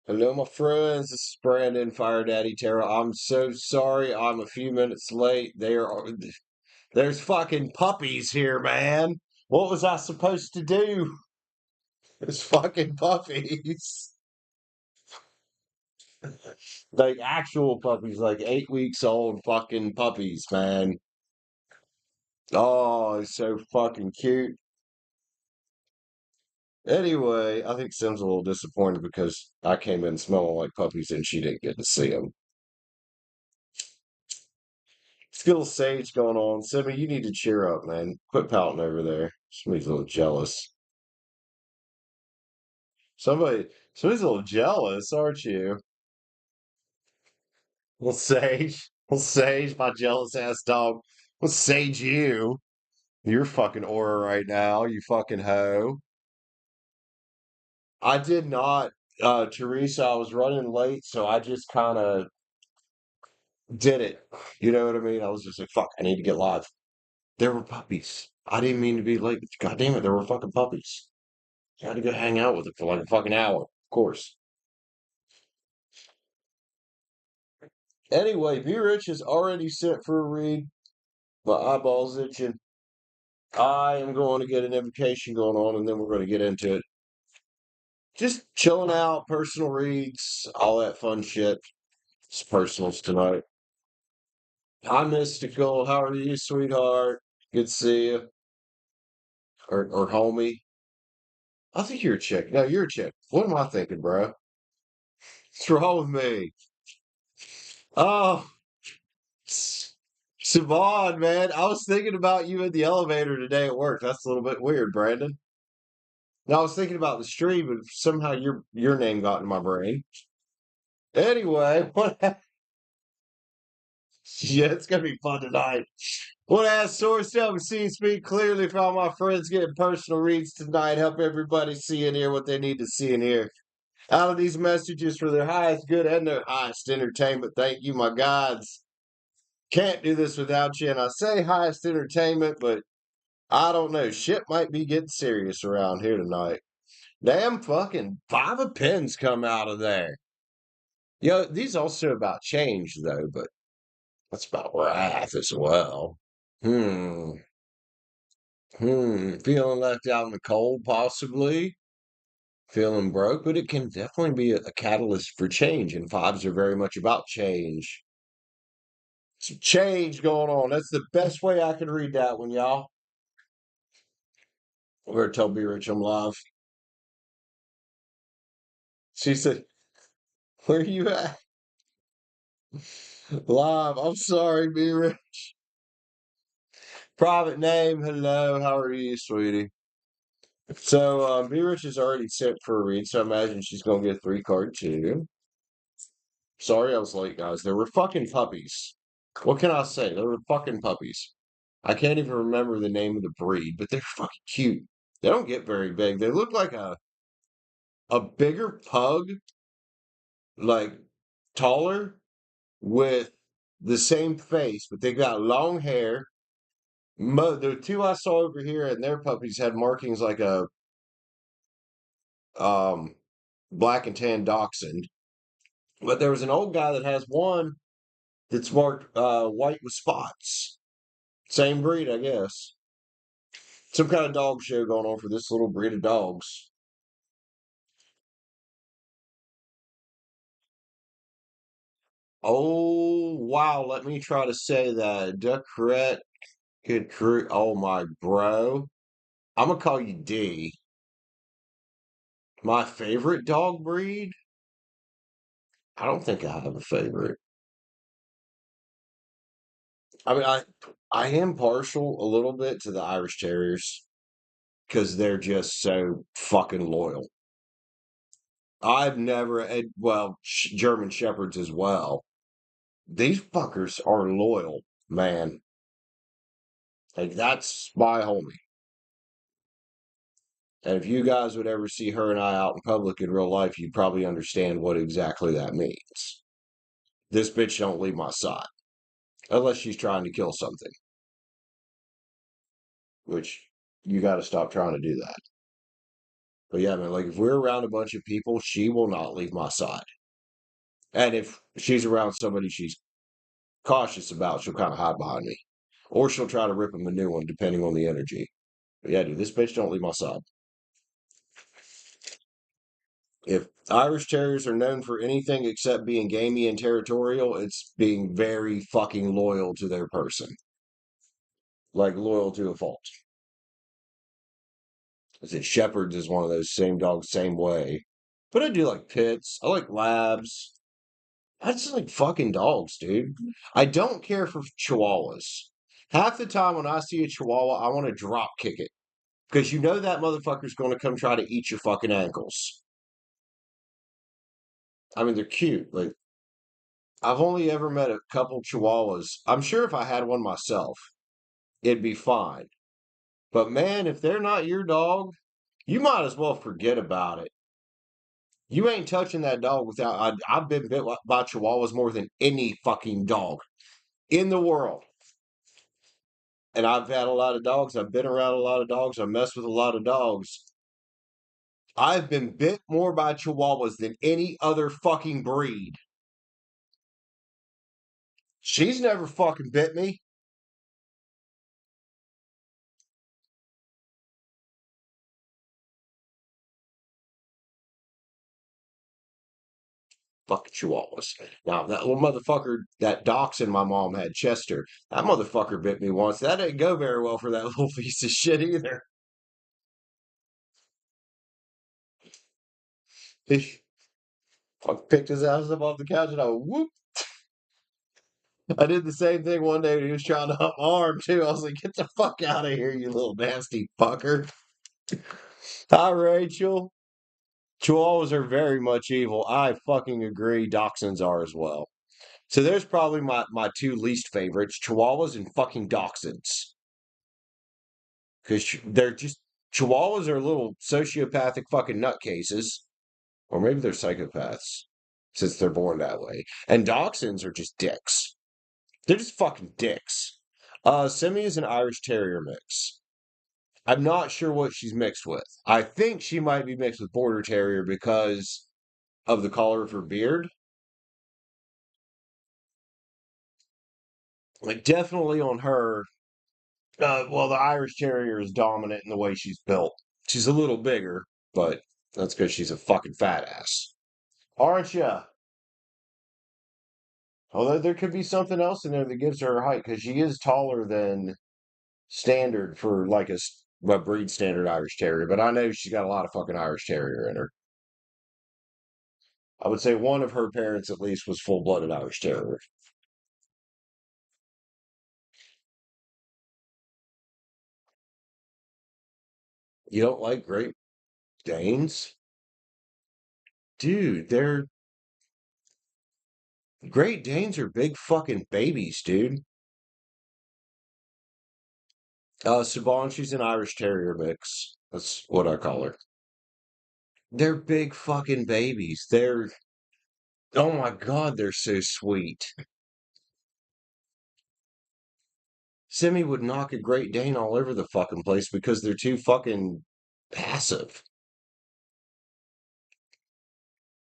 Hello, my friends. This is Brandon, Fire Daddy Terra. I'm so sorry. I'm a few minutes late. There's fucking puppies here, man. What was I supposed to do? There's fucking puppies. Like actual puppies, like 8 weeks old fucking puppies, man. Oh, it's so fucking cute. Anyway, I think Sim's a little disappointed because I came in smelling like puppies and she didn't get to see them. Still sage going on. Simmy, you need to cheer up, man. Quit pouting over there. Somebody's a little jealous. Somebody's a little jealous, aren't you? Well, Sage. Well, Sage, my jealous ass dog. Well, Sage, you. You're fucking aura right now, you fucking hoe. I did not, Teresa. I was running late, so I just kind of did it. You know what I mean? I was just like, fuck, I need to get live. There were puppies. I didn't mean to be late, but god damn it, there were fucking puppies. I had to go hang out with it for like a fucking hour, of course. Anyway, B Rich is already set for a read. My eyeballs itching. I am going to get an invocation going on, and then we're going to get into it. Just chilling out, personal reads, all that fun shit. It's personals tonight. Hi, Mystical. How are you, sweetheart? Good to see you. Or homie. I think you're a chick. No, you're a chick. What am I thinking, bro? What's wrong with me? Oh, Siobhan, man, I was thinking about you in the elevator today at work. That's a little bit weird, Brandon. Now I was thinking about the stream, but somehow your name got in my brain. Anyway, yeah, it's gonna be fun tonight. What ass source tell me see speak clearly for all my friends getting personal reads tonight. Help everybody see and hear what they need to see and hear. Out of these messages for their highest good and their highest entertainment. Thank you, my gods. Can't do this without you. And I say highest entertainment, but I don't know. Shit might be getting serious around here tonight. Damn fucking five of pens come out of there. These also about change though, but that's about wrath as well. Hmm. Feeling left out in the cold, possibly. Feeling broke, but it can definitely be a catalyst for change. And fives are very much about change. Some change going on. That's the best way I can read that one, y'all. We're gonna tell B Rich I'm live. She said, "Where you at?" Live. I'm sorry, B Rich. Private name. Hello. How are you, sweetie? So, B Rich is already set for a read, so I imagine she's gonna get a 3 card too. Sorry I was late, guys. There were fucking puppies. What can I say? There were fucking puppies. I can't even remember the name of the breed, but they're fucking cute. They don't get very big. They look like a bigger pug, like taller, with the same face, but they got long hair. The two I saw over here and their puppies had markings like a um black and tan dachshund. But there was an old guy that has one that's marked white with spots. Same breed, I guess. Some kind of dog show going on for this little breed of dogs. Oh wow, let me try to say that. Duckret good crew. Oh my bro. I'm gonna call you D. My favorite dog breed? I don't think I have a favorite. I mean, I am partial a little bit to the Irish Terriers because they're just so fucking loyal. I've never, well, German Shepherds as well. These fuckers are loyal, man. Like that's my homie. And if you guys would ever see her and I out in public in real life, you'd probably understand what exactly that means. This bitch don't leave my side unless she's trying to kill something, which you got to stop trying to do that. But yeah, man, like if we're around a bunch of people, she will not leave my side. And if she's around somebody she's cautious about, she'll kind of hide behind me. Or she'll try to rip him a new one, depending on the energy. But yeah, dude, this bitch don't leave my side. If Irish Terriers are known for anything except being gamey and territorial, it's being very fucking loyal to their person. Like loyal to a fault. I said Shepherds is one of those same dogs, same way. But I do like Pits. I like Labs. I just like fucking dogs, dude. I don't care for Chihuahuas. Half the time when I see a Chihuahua, I want to drop kick it. Because you know that motherfucker's going to come try to eat your fucking ankles. I mean, they're cute. Like, I've only ever met a couple Chihuahuas. I'm sure if I had one myself, it'd be fine. But man, if they're not your dog, you might as well forget about it. You ain't touching that dog without. I've been bit by Chihuahuas more than any fucking dog in the world. And I've had a lot of dogs. I've been around a lot of dogs. I messed with a lot of dogs. I've been bit more by Chihuahuas than any other fucking breed. She's never fucking bit me. Fucking Chihuahuas. Now, that little motherfucker, that dachshund my mom had, Chester, that motherfucker bit me once. That didn't go very well for that little piece of shit either. He fucking picked his ass up off the couch and I whoop. I did the same thing one day when he was trying to hump my arm too. I was like, get the fuck out of here, you little nasty fucker. Hi, Rachel. Chihuahuas are very much evil. I fucking agree. Dachshunds are as well. So there's probably my two least favorites, Chihuahuas and fucking Dachshunds. Because they're just, Chihuahuas are little sociopathic fucking nutcases. Or maybe they're psychopaths, since they're born that way. And Dachshunds are just dicks. They're just fucking dicks. Simi is an Irish Terrier mix. I'm not sure what she's mixed with. I think she might be mixed with Border Terrier because of the color of her beard. Like, definitely on her. Well, the Irish Terrier is dominant in the way she's built. She's a little bigger, but that's because she's a fucking fat ass. Aren't ya? Although there could be something else in there that gives her height because she is taller than standard for like a breed standard Irish Terrier. But I know she's got a lot of fucking Irish Terrier in her. I would say one of her parents at least was full blooded Irish Terrier. You don't like Great Danes? Dude, they're Great Danes are big fucking babies, dude. Saban, she's an Irish Terrier mix. That's what I call her. They're big fucking babies. Oh my God, they're so sweet. Simi would knock a Great Dane all over the fucking place because they're too fucking passive.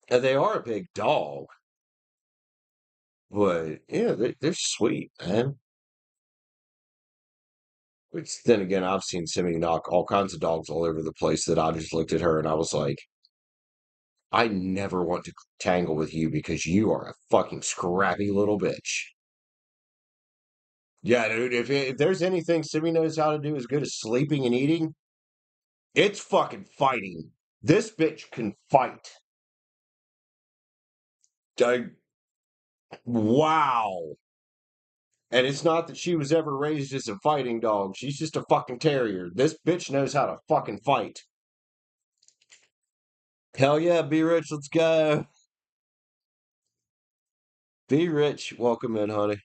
And they are a big dog, but yeah, they're sweet, man. Which then again, I've seen Simi knock all kinds of dogs all over the place that I just looked at her and I was like, I never want to tangle with you because you are a fucking scrappy little bitch. Yeah, dude, if there's anything Simi knows how to do as good as sleeping and eating, it's fucking fighting. This bitch can fight. I, wow. And it's not that she was ever raised as a fighting dog. She's just a fucking terrier. This bitch knows how to fucking fight. Hell yeah, Be Rich, let's go. Be Rich, welcome in, honey.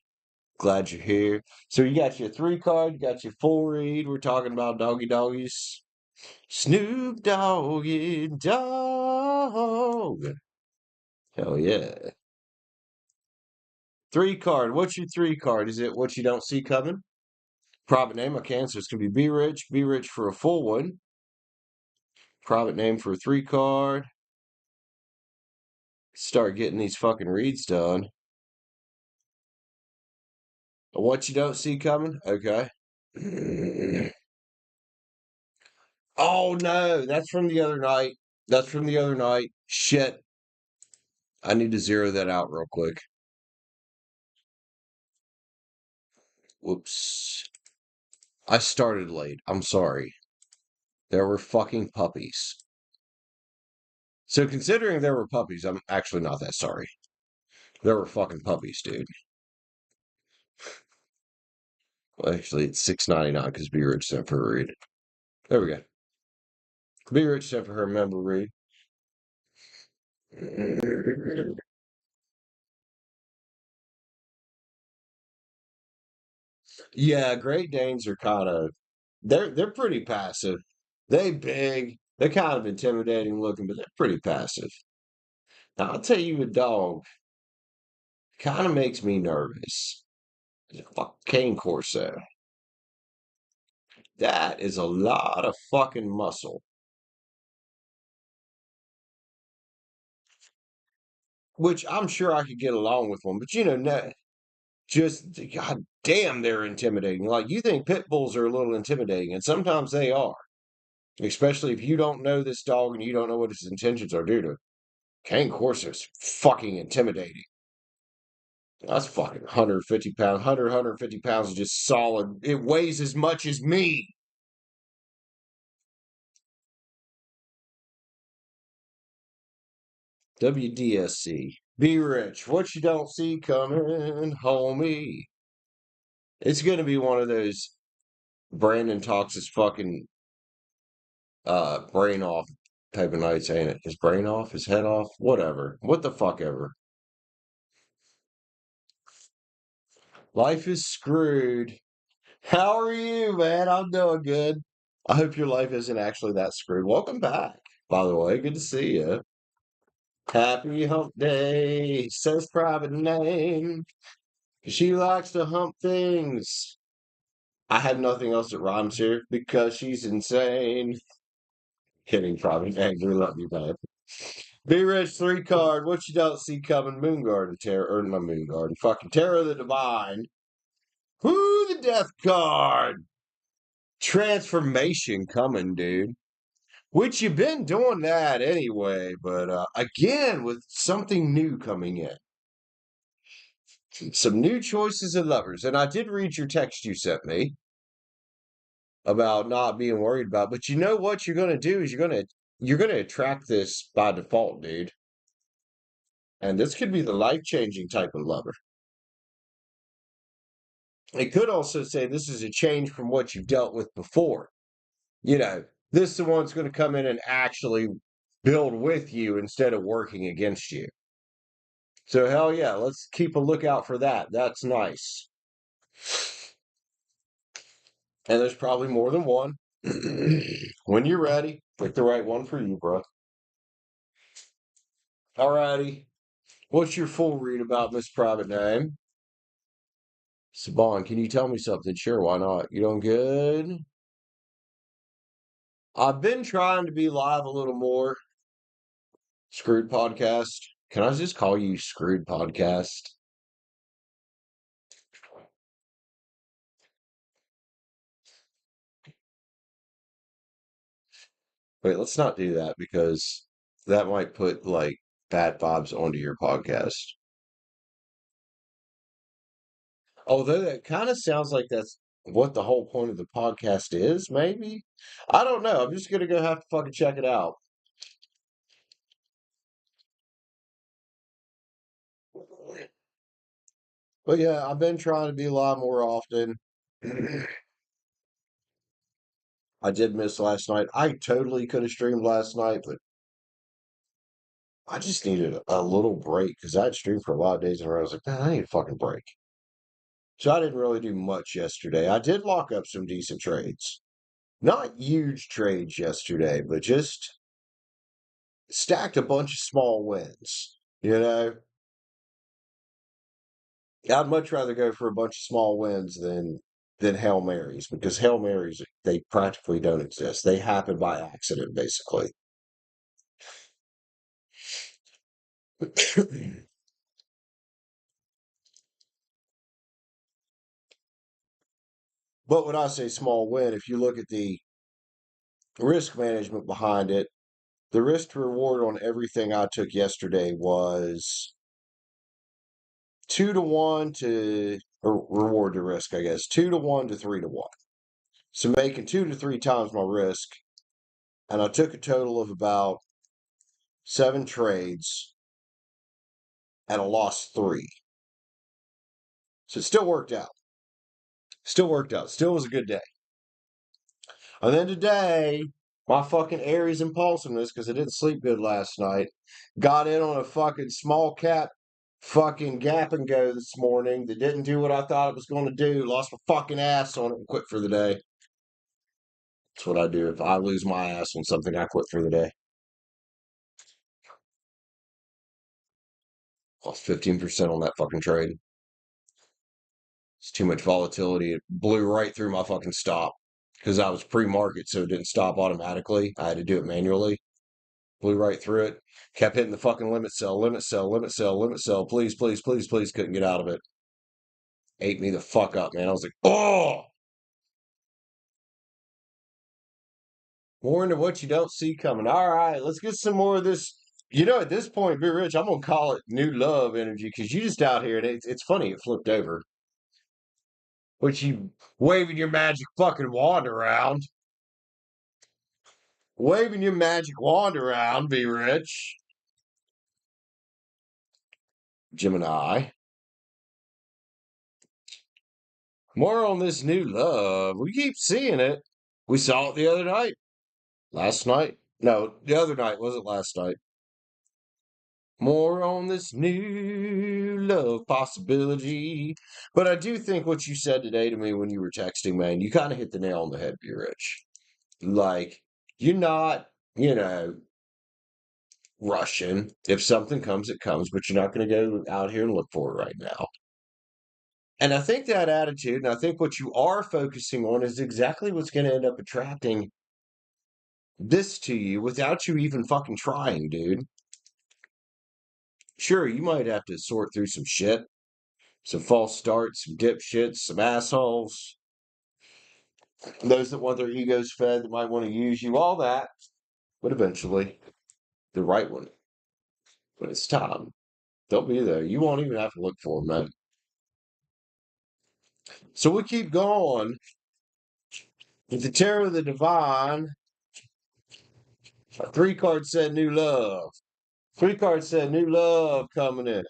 Glad you're here. So you got your 3 card, you got your full read. We're talking about doggy doggies. Snoop Doggy Dog. Hell yeah. 3 card. What's your 3 card? Is it what you don't see coming? Private name of cancers can be Rich for a full one. Private name for a 3 card. Start getting these fucking reads done. What you don't see coming? Okay. Oh no, that's from the other night. That's from the other night. Shit. I need to zero that out real quick. Whoops. I started late. I'm sorry. There were fucking puppies. So considering there were puppies, I'm actually not that sorry. There were fucking puppies, dude. Well, actually, it's $6.99 because Be Rich sent for a read. There we go. Be Rich sent for her member read. Yeah, Great Danes are kind of they're pretty passive. They big. They're kind of intimidating looking, but they're pretty passive. Now I'll tell you, a dog kind of makes me nervous. Fuck cane corso. That is a lot of fucking muscle. Which I'm sure I could get along with one, but no, just god damn, they're intimidating. Like you think pit bulls are a little intimidating, and sometimes they are. Especially if you don't know this dog and you don't know what his intentions are, dude. Cane Corso's fucking intimidating. That's fucking 150 pounds, 150 pounds is just solid. It weighs as much as me. WDSC. Be rich. What you don't see coming, homie. It's going to be one of those Brandon talks his fucking brain off type of nights, ain't it? His brain off, his head off, whatever. What the fuck ever. Life is screwed. How are you, man? I'm doing good. I hope your life isn't actually that screwed. Welcome back, by the way. Good to see you. Happy hump day, says private name. She likes to hump things. I had nothing else that rhymes here because she's insane. Kidding, private name. We love you, man. Be rich 3 card. What you don't see coming. Moon Garden Terror. Or not Moon Garden. Fucking Terror of the Divine. Whoo, the Death card. Transformation coming, dude. Which you've been doing that anyway, but again with something new coming in. Some new choices of lovers. And I did read your text you sent me about not being worried about, but you know what you're gonna do is you're gonna attract this by default, dude. And this could be the life-changing type of lover. It could also say this is a change from what you've dealt with before. This is the one that's going to come in and actually build with you instead of working against you. So hell yeah, let's keep a lookout for that. That's nice. And there's probably more than one. When you're ready, pick the right one for you, bro. Alrighty. What's your full read about Miss Private Name? Saban, can you tell me something? Sure, why not? You doing good? I've been trying to be live a little more. Screwed Podcast. Can I just call you Screwed Podcast? Wait, let's not do that because that might put like bad vibes onto your podcast. Although that kind of sounds like that's what the whole point of the podcast is, maybe. I don't know. I'm just gonna go have to fucking check it out. But yeah, I've been trying to be live more often. I did miss last night. I totally could have streamed last night, but I just needed a little break because I had streamed for a lot of days in a row. I was like, man, I need a fucking break. So I didn't really do much yesterday. I did lock up some decent trades. Not huge trades yesterday, but just stacked a bunch of small wins. I'd much rather go for a bunch of small wins than than Hail Marys, because Hail Marys, they practically don't exist. They happen by accident, basically. But when I say small win, if you look at the risk management behind it, the risk to reward on everything I took yesterday was 2 to 1 to, or reward to risk, I guess, 2 to 1 to 3 to 1. So making 2 to 3 times my risk. And I took a total of about 7 trades and I lost 3. So it still worked out. Still worked out. Still was a good day. And then today, my fucking Aries impulsiveness, because I didn't sleep good last night, got in on a fucking small cap fucking gap and go this morning that didn't do what I thought it was going to do. Lost my fucking ass on it and quit for the day. That's what I do. If I lose my ass on something, I quit for the day. Lost 15% on that fucking trade. It's too much volatility. It blew right through my fucking stop because I was pre-market, so it didn't stop automatically. I had to do it manually. Blew right through it. Kept hitting the fucking limit sell, limit sell, limit sell, limit sell. Please, please, please, please. Couldn't get out of it. Ate me the fuck up, man. I was like, oh! More into what you don't see coming. All right, let's get some more of this. You know, at this point, Be Rich, I'm going to call it new love energy because you just out here, and it's funny, it flipped over. Which you waving your magic fucking wand around. Waving your magic wand around, Be Rich. Gemini. More on this new love. We keep seeing it. We saw it the other night. Last night? No, the other night. Wasn't last night. More on this new love possibility. But I do think what you said today to me when you were texting, man, you kind of hit the nail on the head, Be Rich. Like, you're not, rushing. If something comes, it comes, but you're not going to go out here and look for it right now. And I think that attitude, and I think what you are focusing on is exactly what's going to end up attracting this to you without you even fucking trying, dude. Sure, you might have to sort through some shit, some false starts, some dipshits, some assholes, those that want their egos fed, that might want to use you, all that. But eventually, the right one, when it's time, they'll be there. You won't even have to look for them, man. So we keep going with the Terror of the Divine. 3 cards said new love. 3 cards said new love coming in.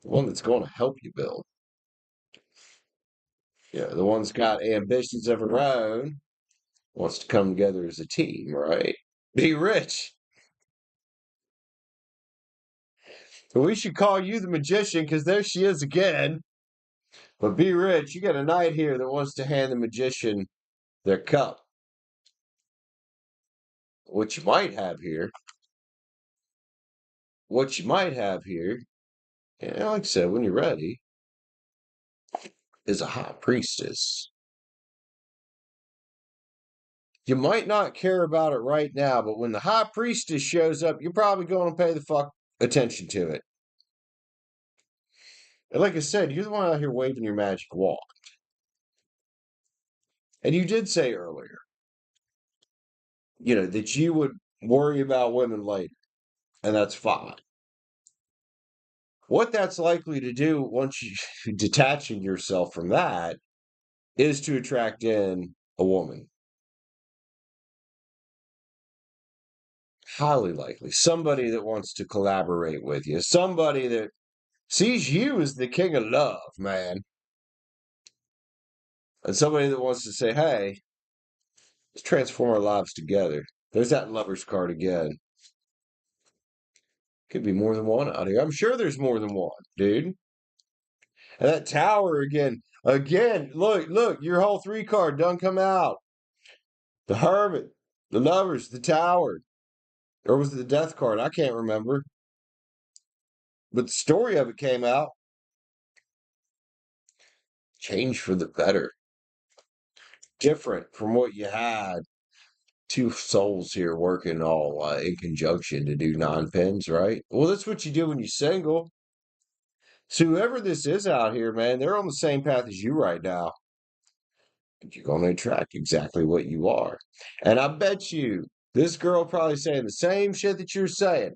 The one that's going to help you build. Yeah, the one's got ambitions of her own, wants to come together as a team, right? Be Rich. We should call you the magician because there she is again. But Be Rich, you got a knight here that wants to hand the magician their cup. What you might have here, and like I said, when you're ready, is a high priestess. You might not care about it right now, but when the high priestess shows up, you're probably going to pay the fuck attention to it. And like I said, you're the one out here waving your magic wand. And you did say earlier, that you would worry about women later, and that's fine. What that's likely to do once you detaching yourself from that is to attract in a woman. Highly likely. Somebody that wants to collaborate with you. Somebody that sees you as the king of love, man. And somebody that wants to say, hey, let's transform our lives together. There's that lover's card again. Could be more than one out here. I'm sure there's more than one, dude. And that tower again. Again, look, your whole 3 card done come out. The hermit, the lovers, the tower. Or was it the death card? I can't remember. But the story of it came out. Change for the better. different from what you had. Two souls here working all in conjunction to do 9 pins, right? Well, that's what you do when you're single. So whoever this is out here, man, they're on the same path as you right now. And you're going to attract exactly what you are. And I bet you this girl probably saying the same shit that you're saying.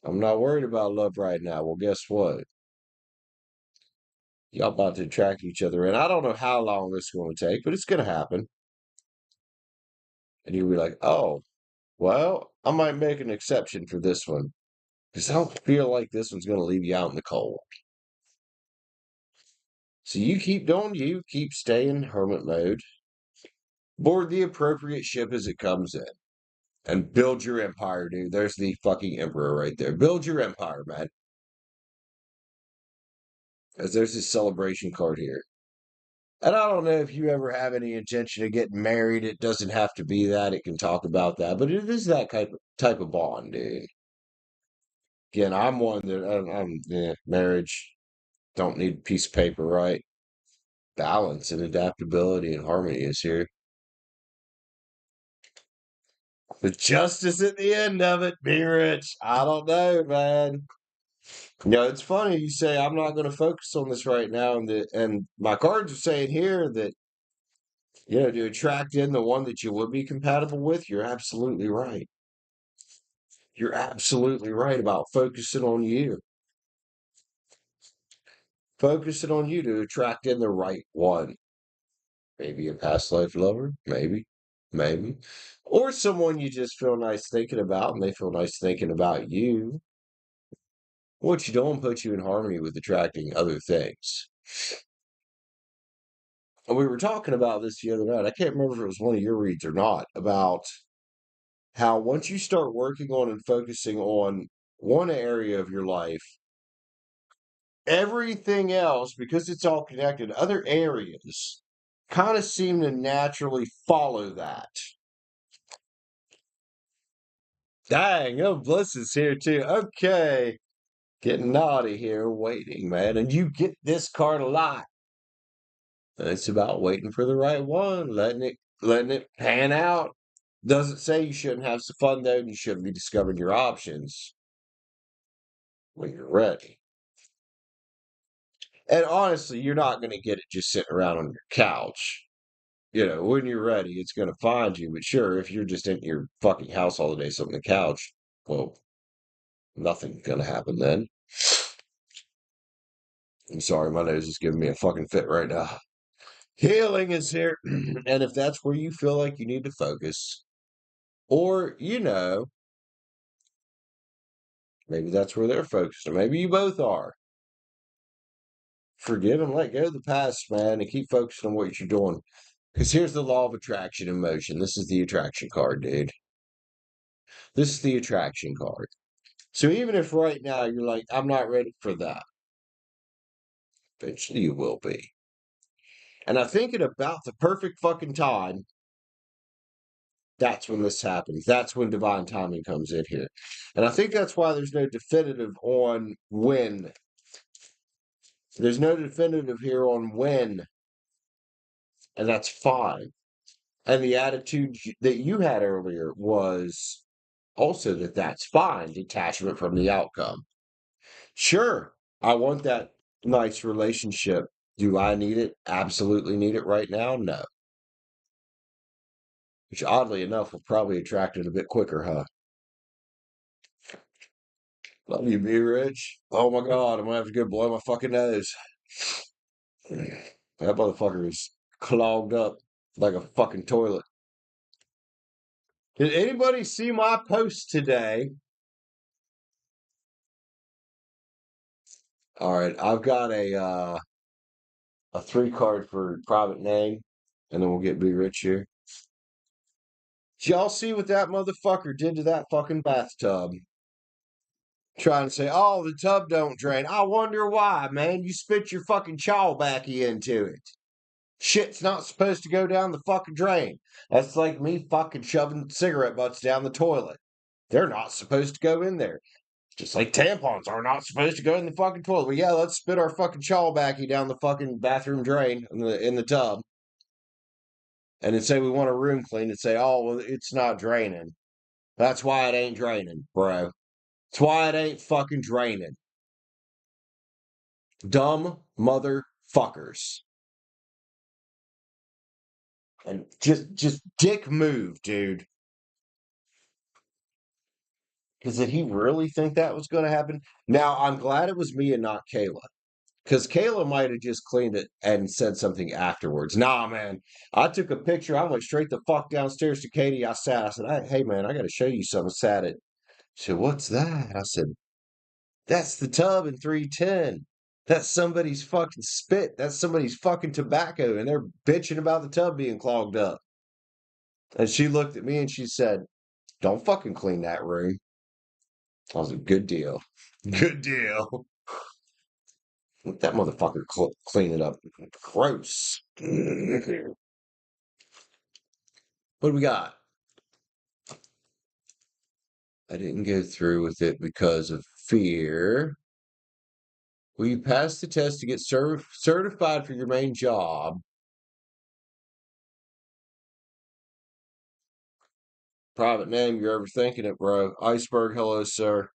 I'm not worried about love right now. Well, guess what? Y'all about to attract each other. And I don't know how long this is going to take, but it's going to happen. And you'll be like, oh, well, I might make an exception for this one. Because I don't feel like this one's going to leave you out in the cold. So you keep doing you, keep staying hermit mode, board the appropriate ship as it comes in, and build your empire, dude. There's the fucking emperor right there. Build your empire, man. As there's this celebration card here. And I don't know if you ever have any intention of getting married. It doesn't have to be that. It can talk about that. But it is that type of bond, dude. Again, I'm one that marriage. Don't need a piece of paper, right? Balance and adaptability and harmony is here. The justice at the end of it, be rich. I don't know, man. It's funny you say I'm not going to focus on this right now, and my cards are saying here that to attract in the one that you would be compatible with. You're absolutely right. You're absolutely right about focusing on you. Focusing on you to attract in the right one. Maybe a past life lover, maybe, or someone you just feel nice thinking about, and they feel nice thinking about you. What you don't put you in harmony with attracting other things. And we were talking about this the other night. I can't remember if it was one of your reads or not, about how once you start working on and focusing on one area of your life, everything else, because it's all connected, other areas kind of seem to naturally follow that. Dang, oh, Bliss is here too. Okay. Getting naughty here, waiting, man. And you get this card a lot. And it's about waiting for the right one, letting it pan out. Doesn't say you shouldn't have some fun though, and you shouldn't be discovering your options when you're ready. And honestly, you're not going to get it just sitting around on your couch. When you're ready, it's going to find you. But sure, if you're just in your fucking house all the day, sitting on the couch, well, nothing's going to happen then. I'm sorry, my nose is giving me a fucking fit right now. Healing is here. And if that's where you feel like you need to focus, or, maybe that's where they're focused, or maybe you both are. Forgive and let go of the past, man, and keep focusing on what you're doing. Because here's the law of attraction in motion. This is the attraction card, dude. This is the attraction card. So even if right now you're like, I'm not ready for that, eventually you will be. And I think at about the perfect fucking time, that's when this happens. That's when divine timing comes in here. And I think that's why there's no definitive on when. There's no definitive here on when. And that's fine. And the attitude that you had earlier was also that that's fine. Detachment from the outcome. Sure, I want that nice relationship. Do I need it? Absolutely need it right now? No. Which oddly enough will probably attract it a bit quicker, huh? Love you, be rich. Oh my god, I'm gonna have to go blow my fucking nose. That motherfucker is clogged up like a fucking toilet. Did anybody see my post today? All right, I've got a 3 card for private name, and then we'll get Be Rich here. Did y'all see what that motherfucker did to that fucking bathtub? Trying to say, oh, the tub don't drain. I wonder why, man. You spit your fucking chaw backy into it. Shit's not supposed to go down the fucking drain. That's like me fucking shoving cigarette butts down the toilet. They're not supposed to go in there. Just like tampons are not supposed to go in the fucking toilet. But yeah, let's spit our fucking chaw backy down the fucking bathroom drain in the tub. and then say we want a room cleaned and say, oh, well, it's not draining. That's why it ain't draining, bro. That's why it ain't fucking draining. Dumb motherfuckers. And just dick move, dude. Because did he really think that was going to happen? Now, I'm glad it was me and not Kayla. Because Kayla might have just cleaned it and said something afterwards. Nah, man. I took a picture. I went straight the fuck downstairs to Katie. I sat. I said, hey, man, I got to show you something. Sat it. She said, what's that? I said, that's the tub in 310. That's somebody's fucking spit. That's somebody's fucking tobacco. And they're bitching about the tub being clogged up. And she looked at me and she said, don't fucking clean that room. I was like, good deal. Good deal. Let that motherfucker clean it up. Gross. What do we got? I didn't go through with it because of fear. Will you pass the test to get certified for your main job? Private name, you're overthinking it, bro. Iceberg, hello, sir.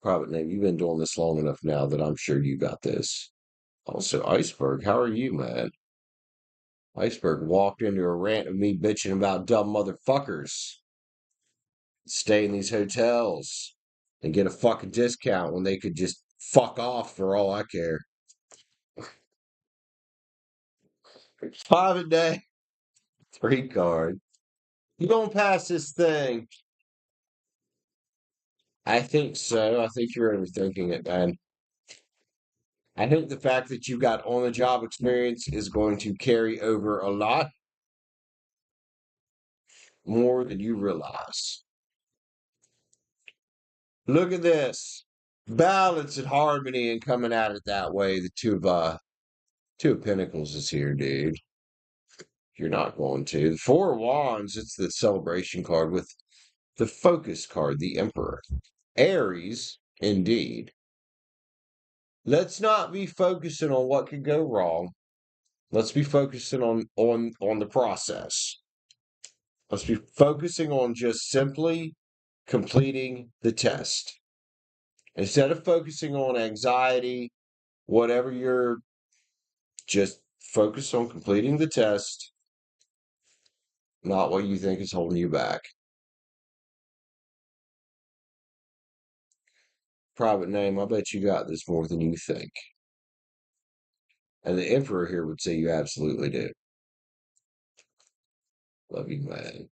Private name, you've been doing this long enough now that I'm sure you got this. Also, Iceberg, how are you, man? Iceberg walked into a rant of me bitching about dumb motherfuckers. Stay in these hotels and get a fucking discount when they could just fuck off for all I care. Five a day, three card. You gonna pass this thing? I think so. I think you're overthinking it, man. I think the fact that you've got on the job experience is going to carry over a lot more than you realize. Look at this. Balance and harmony and coming at it that way. The two of Pentacles is here, dude. You're not going to. The Four of Wands, it's the celebration card with the focus card, the Emperor. Aries, indeed. Let's not be focusing on what could go wrong. Let's be focusing on the process. Let's be focusing on just simply completing the test. Instead of focusing on anxiety, whatever you're just focus on completing the test, not what you think is holding you back. Private name, I bet you got this more than you think. And the Emperor here would say you absolutely do. Love you, man.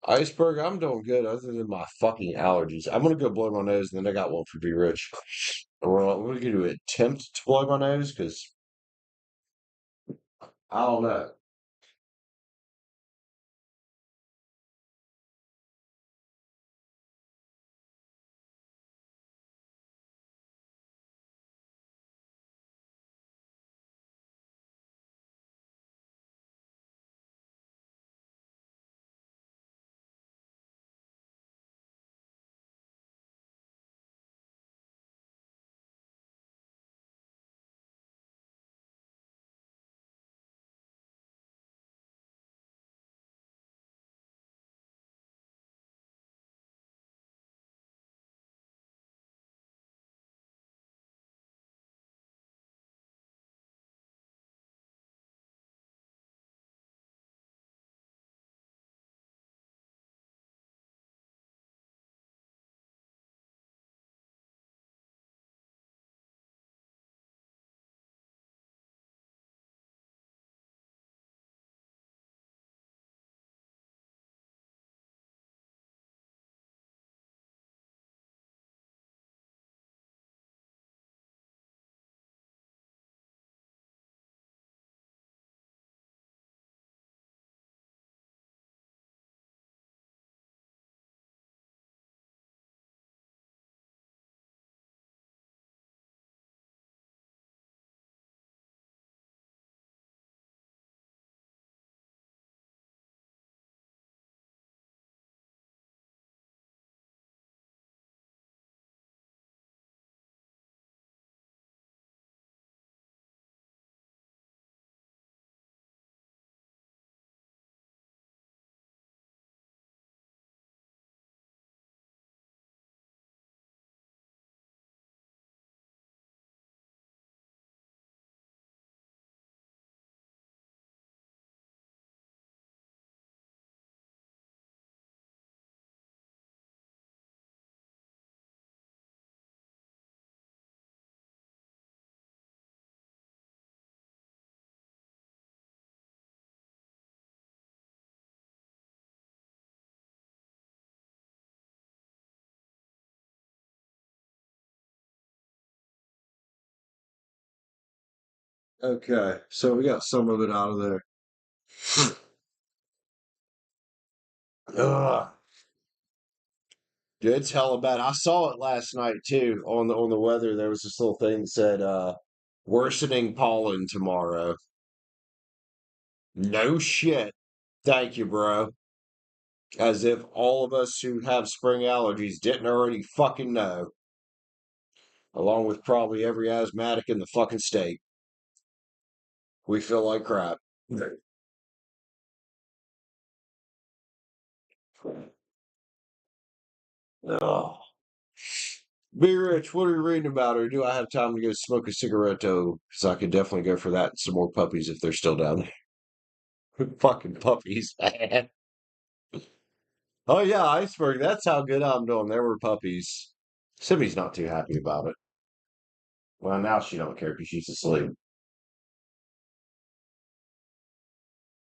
Iceberg, I'm doing good other than my fucking allergies. I'm gonna go blow my nose and then I got one for Be Rich. We're gonna attempt to blow my nose because I don't know. Okay, so we got some of it out of there. Ugh. Dude, it's hella bad. I saw it last night too on the weather. There was this little thing that said worsening pollen tomorrow. No shit. Thank you, bro. As if all of us who have spring allergies didn't already fucking know, along with probably every asthmatic in the fucking state. We feel like crap. Ugh. Be Rich, what are you reading about, or do I have time to go smoke a cigaretto? Because I could definitely go for that and some more puppies if they're still down there. Fucking puppies, man. Oh yeah, iceberg. That's how good I'm doing. There were puppies. Simi's not too happy about it. Well, now she don't care because she's asleep.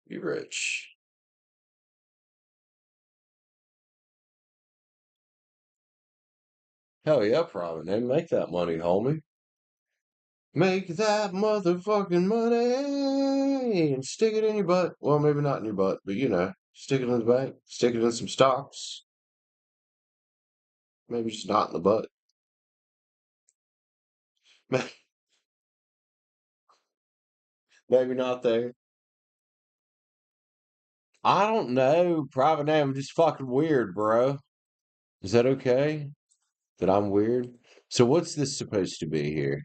Be Rich. Hell yeah, probably. Then make that money, homie. Make that motherfucking money and stick it in your butt. Well, maybe not in your butt, but stick it in the bank, stick it in some stocks. Maybe just not in the butt. Maybe not there. I don't know. Private name, I'm just fucking weird, bro. Is that okay? That I'm weird? So what's this supposed to be here?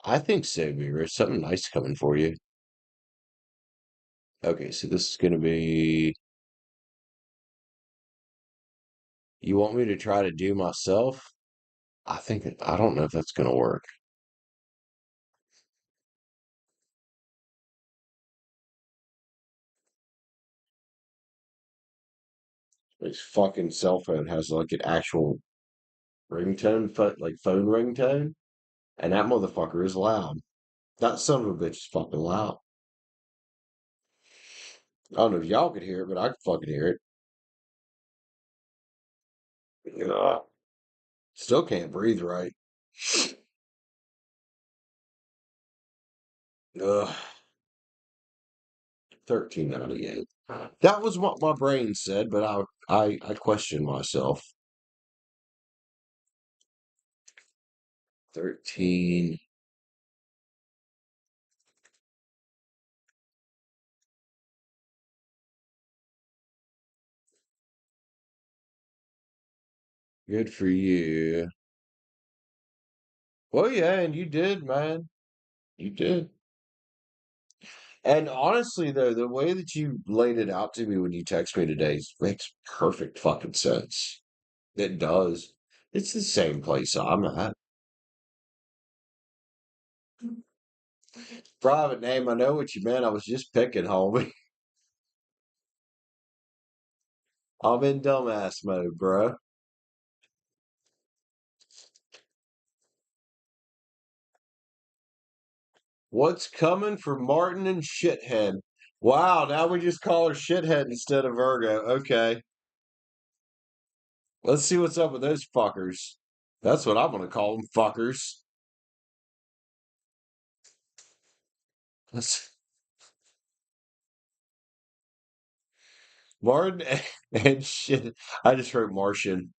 I think so, Vera. Something nice coming for you. Okay, so this is gonna be. You want me to try to do myself? I don't know if that's gonna work. This fucking cell phone has like an actual ringtone, like phone ringtone, and that motherfucker is loud. That son of a bitch is fucking loud. I don't know if y'all could hear it, but I could fucking hear it. Ugh. Still can't breathe right. Ugh. 13 out of 8. That was what my brain said, but I questioned myself. 13. Good for you. Well, yeah, and you did, man. You did. And honestly, though, the way that you laid it out to me when you text me today makes perfect fucking sense. It does. It's the same place I'm at. Private name, I know what you meant. I was just picking, homie. I'm in dumbass mode, bro. What's coming for Martin and Shithead? Wow, now we just call her Shithead instead of Virgo. Okay. Let's see what's up with those fuckers. That's what I'm going to call them, fuckers. Let's, Martin and shit. I just wrote Martian.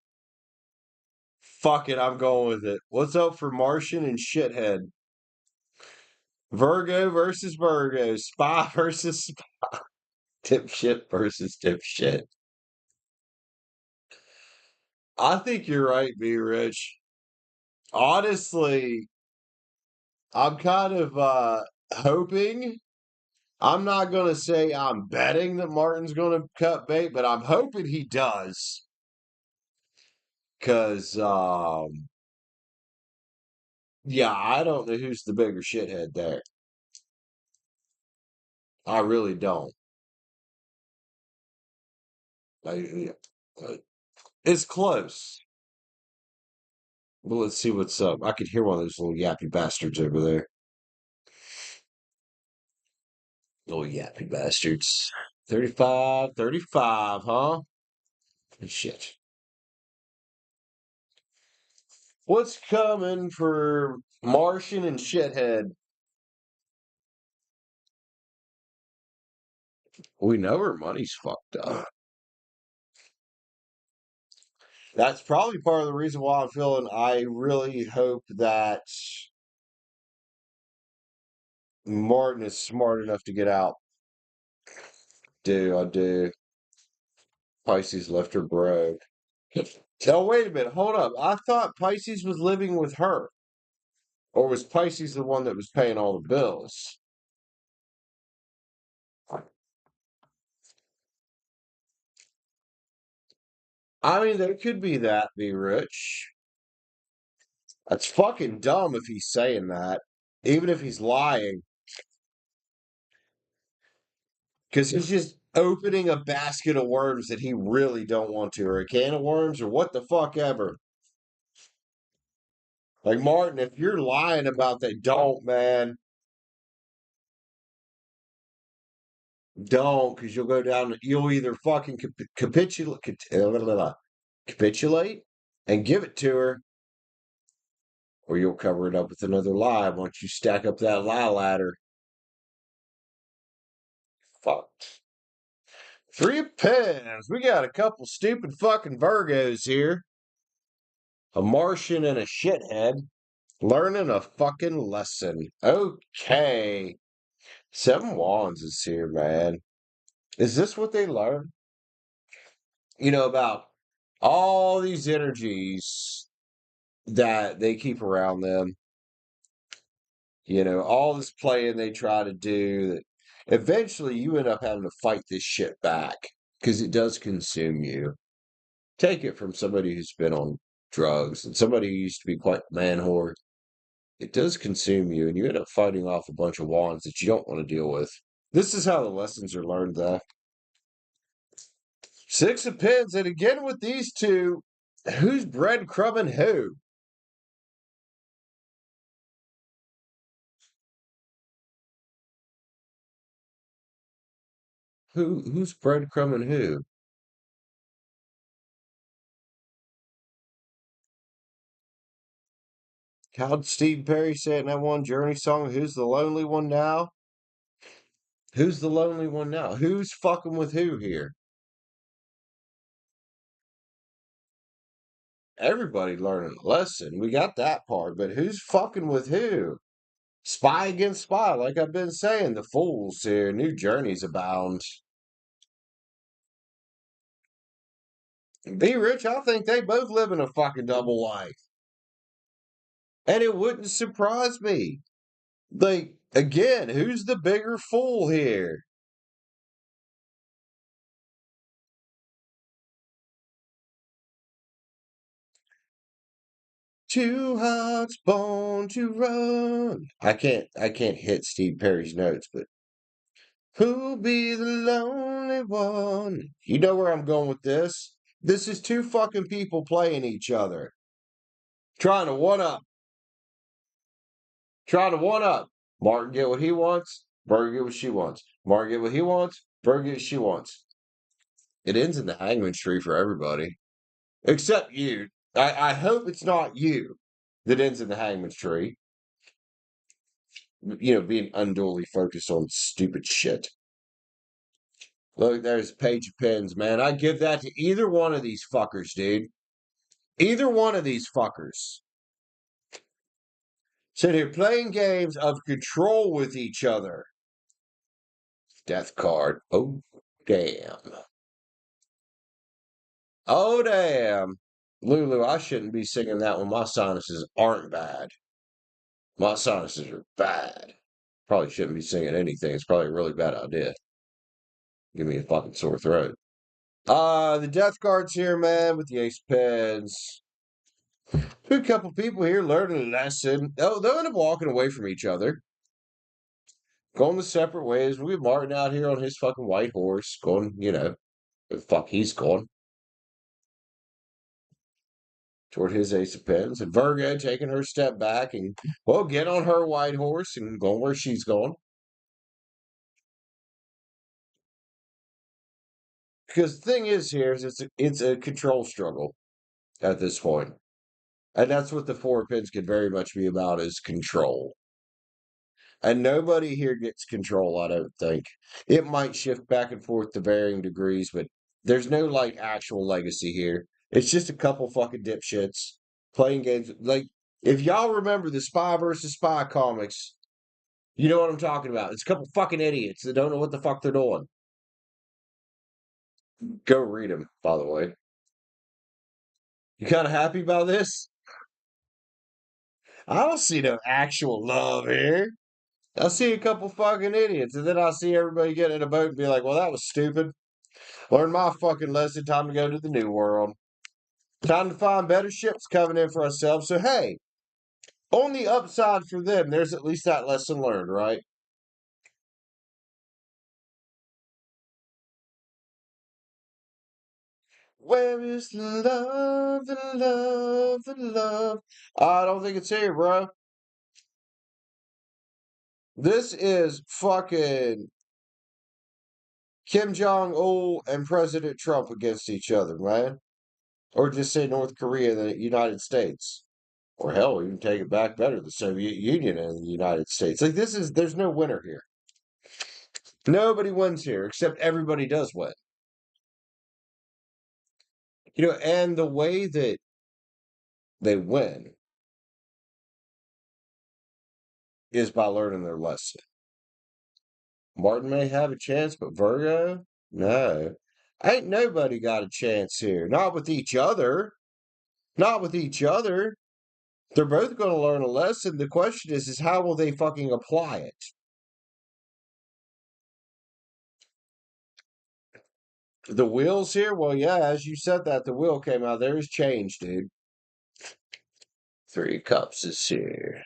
Fuck it, I'm going with it. What's up for Martian and Shithead? Virgo versus Virgo. Spy versus dipshit versus dipshit. I think you're right, B Rich. Honestly, I'm kind of hoping. I'm not gonna say I'm betting that Martin's gonna cut bait, but I'm hoping he does. Cause yeah, I don't know who's the bigger shithead there. I really don't. I- it's close. Well, let's see what's up. I could hear one of those little yappy bastards over there. Little yappy bastards. 35, 35, huh? Shit. What's coming for Martian and Shithead? We know her money's fucked up. That's probably part of the reason why I'm feeling I really hope that Martin is smart enough to get out. I do. Pisces left her broke. Oh, wait a minute. Hold up. I thought Pisces was living with her. Or was Pisces the one that was paying all the bills? I mean, there could be that, be rich. That's fucking dumb if he's saying that. Even if he's lying. Because he's just opening a basket of worms that he really don't want to, or a can of worms, or what the fuck ever. Like, Martin, if you're lying about that, don't, man. Don't, because you'll go down, you'll either fucking capitulate and give it to her, or you'll cover it up with another lie once you stack up that lie ladder. Fucked. Three of Pens. We got a couple stupid fucking Virgos here. A Martian and a shithead. Learning a fucking lesson. Okay. Seven Wands is here, man. Is this what they learn? About all these energies that they keep around them. All this playing they try to do that eventually you end up having to fight this shit back because it does consume you. Take it from somebody who's been on drugs and somebody who used to be quite man whore. It does consume you and you end up fighting off a bunch of wands that you don't want to deal with. This is how the lessons are learned, though. Six of Pens, and again with these two, who's breadcrumbing who? Who's breadcrumbing who? How'd Steve Perry say it in that one Journey song? Who's the lonely one now? Who's the lonely one now? Who's fucking with who here? Everybody learning a lesson. We got that part, but who's fucking with who? Spy against spy, like I've been saying. The fools here. New journeys abound. Be rich, I think they both live in a fucking double life. And it wouldn't surprise me. Like, again, who's the bigger fool here? Two hearts born to run. I can't hit Steve Perry's notes, but who'll be the lonely one? You know where I'm going with this? This is two fucking people playing each other. Trying to one up. Trying to one up. Martin get what he wants, Berger get what she wants. Martin get what he wants, Berger get what she wants. It ends in the hangman's tree for everybody. Except you. I hope it's not you that ends in the hangman's tree. Being unduly focused on stupid shit. Look, there's a page of pens, man. I give that to either one of these fuckers, dude. Either one of these fuckers. Sit here playing games of control with each other. Death card. Oh, damn. Oh, damn. Lulu, I shouldn't be singing that when my sinuses aren't bad. My sinuses are bad. Probably shouldn't be singing anything. It's probably a really bad idea. Give me a fucking sore throat. The death card's here, man, with the ace of pens. A couple people here learning a lesson. Oh, they'll end up walking away from each other. Going the separate ways. We have Martin out here on his fucking white horse, going, where the fuck he's going. Toward his ace of pens. And Virgo taking her step back and, well, get on her white horse and going where she's going. Because the thing is here is it's a control struggle at this point. And that's what the four pins could very much be about is control. And nobody here gets control, I don't think. It might shift back and forth to varying degrees, but there's no like actual legacy here. It's just a couple fucking dipshits playing games. Like, if y'all remember the Spy versus Spy comics, you know what I'm talking about. It's a couple fucking idiots that don't know what the fuck they're doing. Go read them, by the way. You kind of happy about this? I don't see no actual love here. I see a couple fucking idiots, and then I see everybody get in a boat and be like, well, that was stupid. Learn my fucking lesson. Time to go to the new world. Time to find better ships coming in for ourselves. So, hey, on the upside for them, there's at least that lesson learned, right? Where is the love, the love, the love? I don't think it's here, bro. This is fucking Kim Jong Il and President Trump against each other, man. Or just say North Korea and the United States. Or hell, even take it back better, the Soviet Union and the United States. Like there's no winner here. Nobody wins here, except everybody does win. And the way that they win is by learning their lesson. Martin may have a chance, but Virgo, no. Ain't nobody got a chance here. Not with each other. Not with each other. They're both going to learn a lesson. The question is how will they fucking apply it? The wheels here? Well, yeah, as you said that, the wheel came out. There's change, dude. Three cups is here.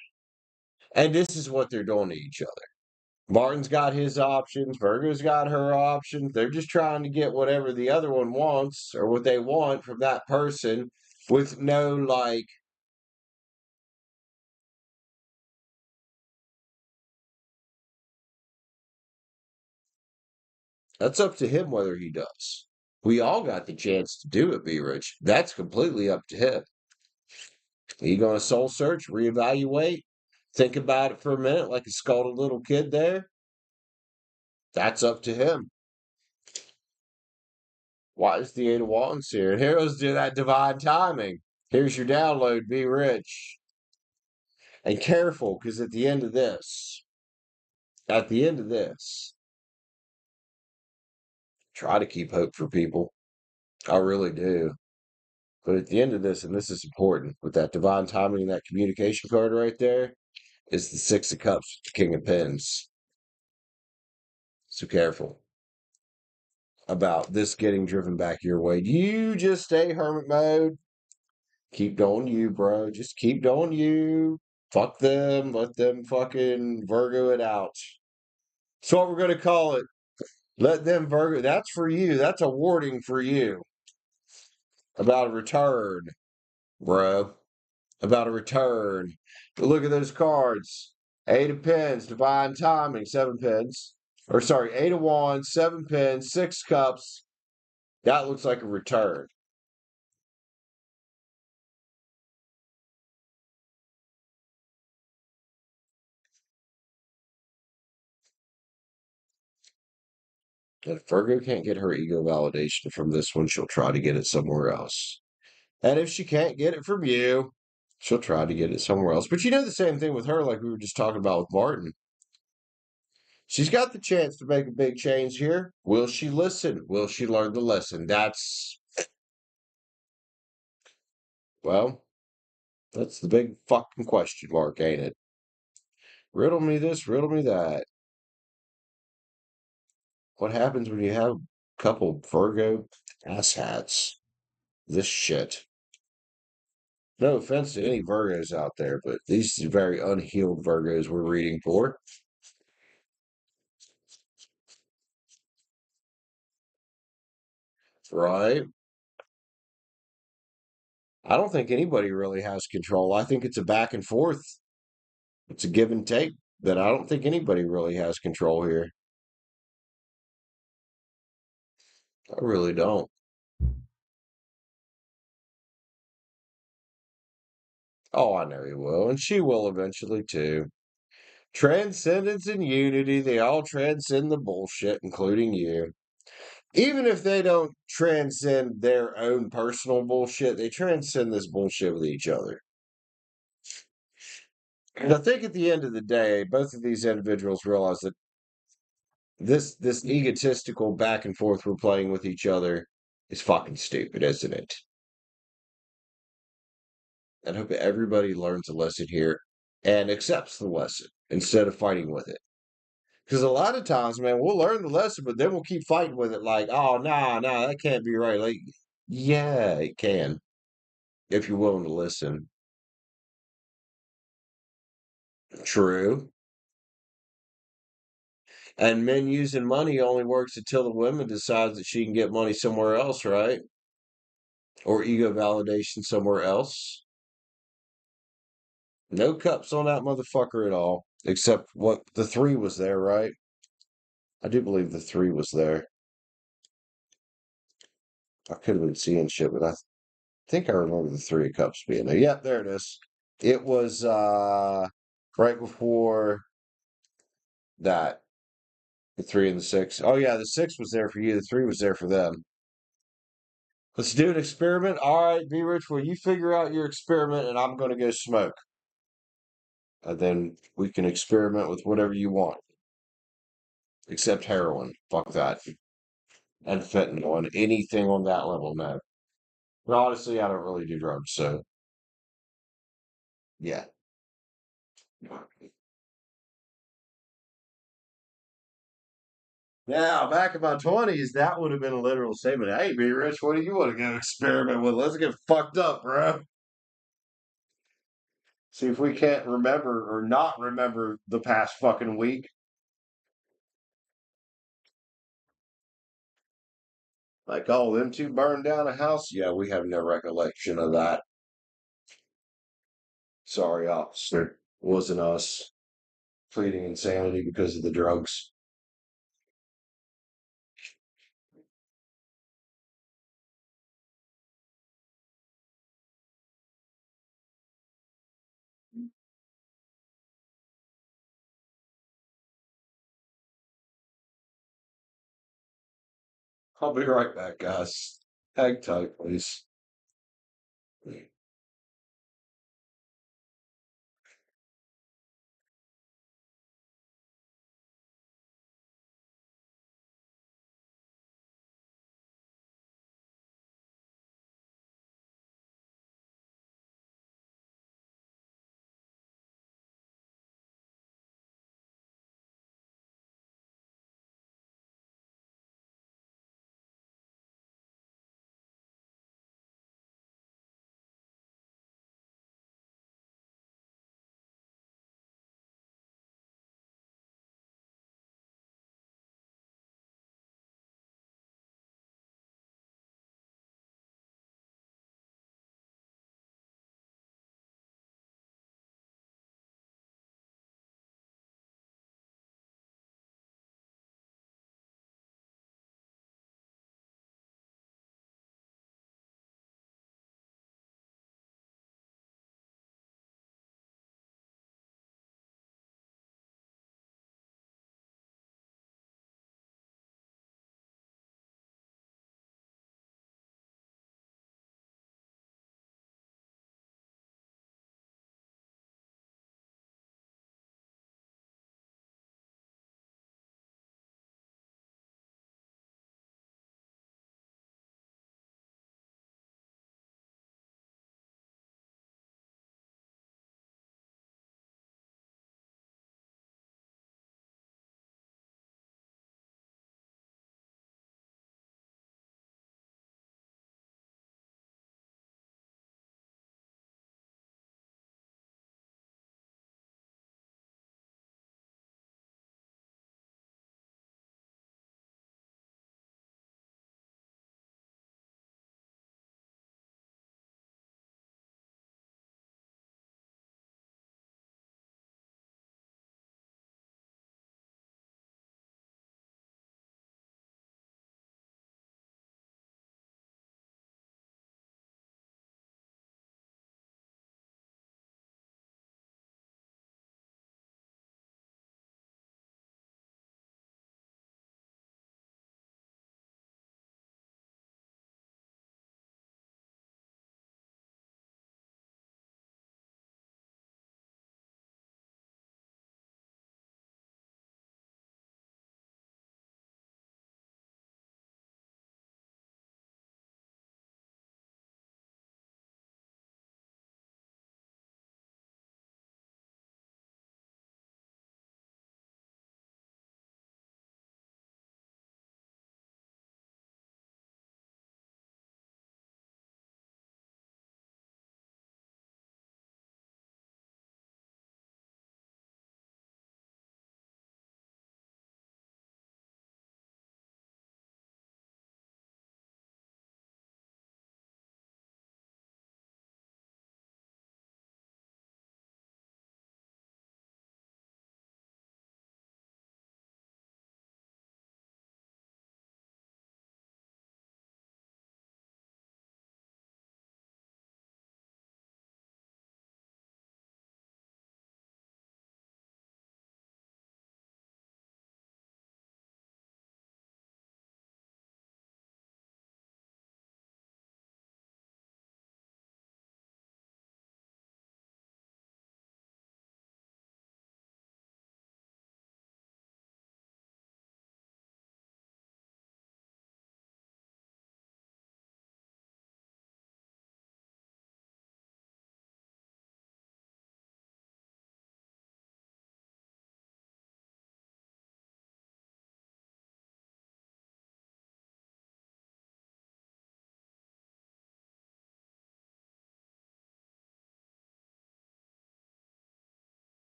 And this is what they're doing to each other. Martin's got his options. Virgo's got her options. They're just trying to get whatever the other one wants or what they want from that person with no, like, that's up to him whether he does. We all got the chance to do it, Be Rich. That's completely up to him. He going to soul search, reevaluate, think about it for a minute like a scalded little kid there? That's up to him. Why is the Eight of Wands here? And heroes do that divine timing. Here's your download, Be Rich. And careful, because at the end of this, try to keep hope for people. I really do. But at the end of this, and this is important, with that divine timing and that communication card right there, is the Six of Cups, the King of Pens. So careful about this getting driven back your way. You just stay hermit mode. Keep doing you, bro. Just keep doing you. Fuck them. Let them fucking Virgo it out. That's what we're going to call it. Let them Virgo. That's for you. That's a warning for you about a return, bro. About a return. Look at those cards. Eight of Pens, Divine Timing, seven pens. Or sorry, Eight of Wands, seven pens, six cups. That looks like a return. If Virgo can't get her ego validation from this one, she'll try to get it somewhere else. And if she can't get it from you, she'll try to get it somewhere else. But the same thing with her, like we were just talking about with Martin. She's got the chance to make a big change here. Will she listen? Will she learn the lesson? Well, that's the big fucking question mark, ain't it? Riddle me this, riddle me that. What happens when you have a couple Virgo asshats? This shit. No offense to any Virgos out there, but these are very unhealed Virgos we're reading for. Right? I don't think anybody really has control. I think it's a back and forth. It's a give and take that I don't think anybody really has control here. I really don't. Oh, I know he will, and she will eventually too. Transcendence and unity, they all transcend the bullshit, including you. Even if they don't transcend their own personal bullshit, they transcend this bullshit with each other. And I think at the end of the day, both of these individuals realize that this egotistical back and forth we're playing with each other is fucking stupid, isn't it? And I hope everybody learns a lesson here and accepts the lesson instead of fighting with it. Because a lot of times, man, we'll learn the lesson, but then we'll keep fighting with it like, oh, nah, that can't be right. Like, yeah, it can if you're willing to listen. True. And men using money only works until the woman decides that she can get money somewhere else, right? Or ego validation somewhere else. No cups on that motherfucker at all. Except what the three was there, right? I do believe the three was there. I could have been seeing shit, but I think I remember the three of cups being there. Yep, there it is. It was right before that. The three and the six. Oh yeah, the six was there for you. The three was there for them. Let's do an experiment. All right, be rich. Well, you figure out your experiment, and I'm going to go smoke. And then we can experiment with whatever you want, except heroin. Fuck that. And fentanyl and anything on that level, no. But honestly, I don't really do drugs, so yeah. Now, back in my 20s, that would have been a literal statement. Hey, be rich. What do you want to go experiment with? Let's get fucked up, bro. See if we can't remember or not remember the past fucking week. Like, oh, them two burned down a house? Yeah, we have no recollection of that. Sorry, officer. Wasn't us. Pleading insanity because of the drugs. I'll be right back, guys. Hang tight, please.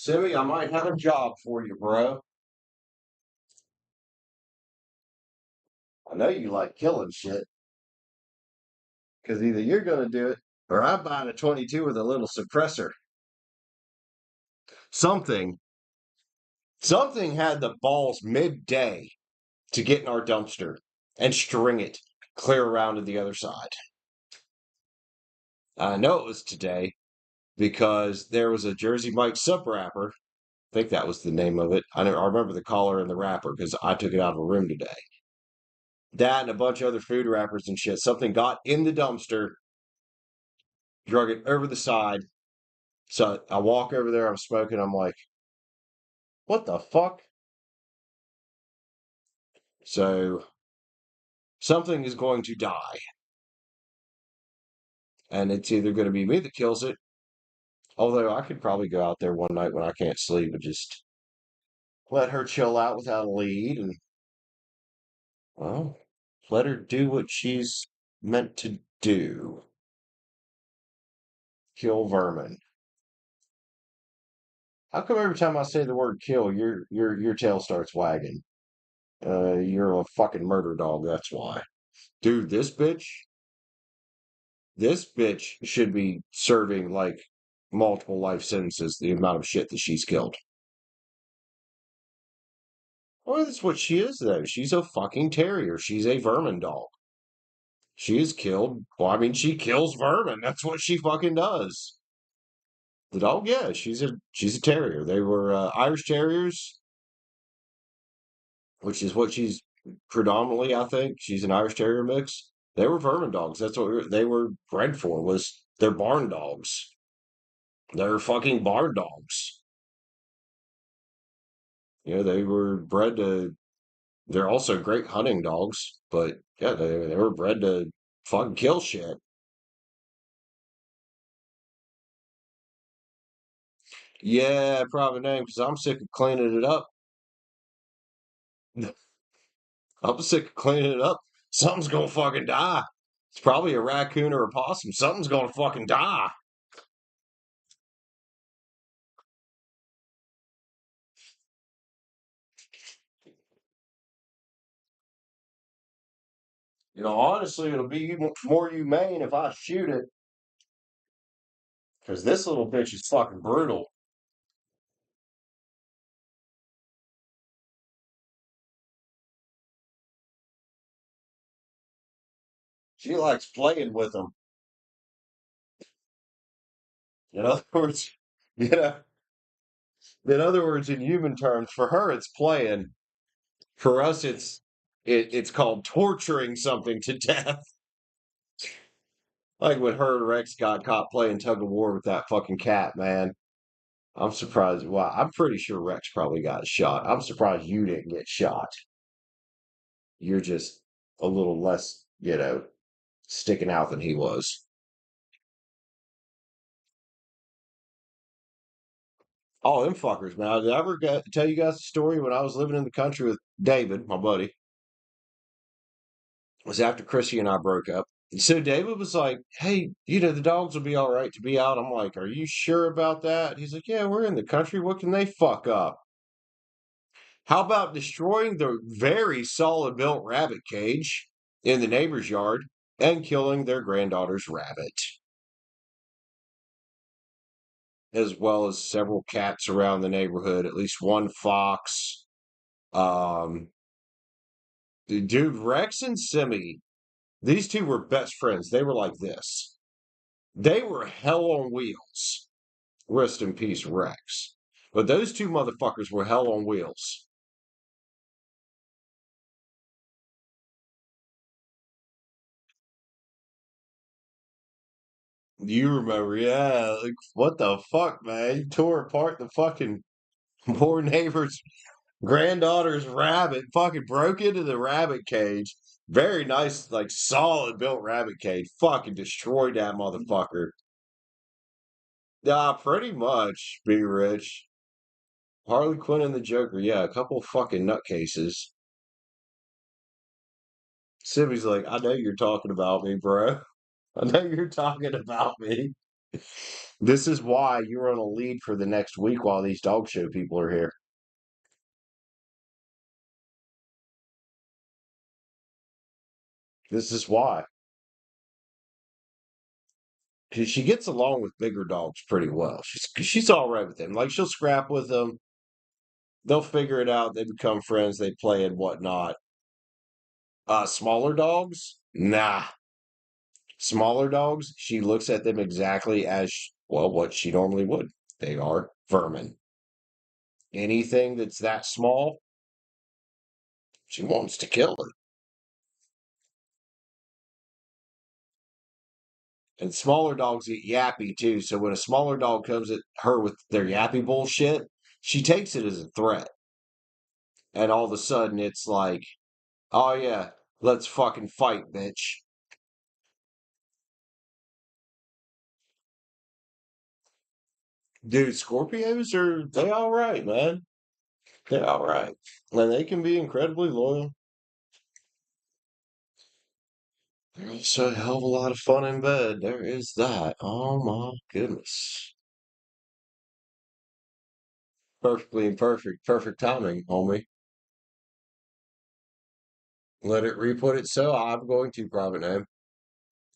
Simmy, I might have a job for you, bro. I know you like killing shit, because either you're going to do it or I'm buying a 22 with a little suppressor. Something, something had the balls midday to get in our dumpster and string it clear around to the other side. I know it was today because there was a Jersey Mike sub wrapper. I think that was the name of it. I remember the collar and the wrapper because I took it out of a room today. That and a bunch of other food wrappers and shit. Something got in the dumpster, drug it over the side. So I walk over there, I'm smoking. I'm like, what the fuck? So something is going to die. And it's either going to be me that kills it. Although I could probably go out there one night when I can't sleep and just let her chill out without a lead and, well, let her do what she's meant to do. Kill vermin. How come every time I say the word kill, your tail starts wagging? You're a fucking murder dog, that's why. Dude, this bitch should be serving like multiple life sentences, the amount of shit that she's killed. Well, that's what she is, though. She's a fucking terrier. She's a vermin dog. She is killed. Well, I mean, she kills vermin. That's what she fucking does. The dog, yeah, she's a terrier. They were Irish Terriers, which is what she's predominantly, I think. She's an Irish Terrier mix. They were vermin dogs. That's what they were bred for. Was they're barn dogs. They're fucking barn dogs. You know, they were bred to. They're also great hunting dogs, but yeah, they were bred to fucking kill shit. Yeah, probably name because I'm sick of cleaning it up. I'm sick of cleaning it up. Something's gonna fucking die. It's probably a raccoon or a possum. Something's gonna fucking die. You know, honestly, it'll be more humane if I shoot it because this little bitch is fucking brutal. She likes playing with them. In other words, you know, in other words, in human terms, for her, it's playing. For us, it's called torturing something to death. Like when her and Rex got caught playing tug of war with that fucking cat, man. I'm surprised. Wow, I'm pretty sure Rex probably got shot. I'm surprised you didn't get shot. You're just a little less, sticking out than he was. Oh, them fuckers, man. Did I ever tell you guys the story when I was living in the country with David, my buddy? It was after Chrissy and I broke up. And so David was like, hey, the dogs will be all right to be out. I'm like, are you sure about that? He's like, yeah, we're in the country. What can they fuck up? How about destroying the very solid built rabbit cage in the neighbor's yard and killing their granddaughter's rabbit, as well as several cats around the neighborhood, at least one fox. Um, dude, Rex and Simi, these two were best friends. They were like this. They were hell on wheels. Rest in peace, Rex. But those two motherfuckers were hell on wheels. You remember, yeah. Like, what the fuck, man? You tore apart the fucking poor neighbor's granddaughter's rabbit, fucking broke into the rabbit cage. Very nice, like solid built rabbit cage. Fucking destroyed that motherfucker. Yeah, pretty much, be rich. Harley Quinn and the Joker. Yeah, a couple fucking nutcases. Simi's like, I know you're talking about me, bro. I know you're talking about me. This is why you're on a lead for the next week while these dog show people are here. This is why. Because she gets along with bigger dogs pretty well. She's all right with them. Like she'll scrap with them. They'll figure it out. They become friends. They play and whatnot. Smaller dogs, nah. Smaller dogs, she looks at them exactly as well what she normally would. They are vermin. Anything that's that small, she wants to kill it. And smaller dogs get yappy too. So when a smaller dog comes at her with their yappy bullshit, she takes it as a threat. And all of a sudden it's like, oh yeah, let's fucking fight, bitch. Dude, Scorpios they all right, man. They're all right. And they can be incredibly loyal. There's a hell of a lot of fun in bed. There is that. Oh my goodness. Perfectly imperfect. Perfect timing, homie. Let it re-put it so. I'm going to private name.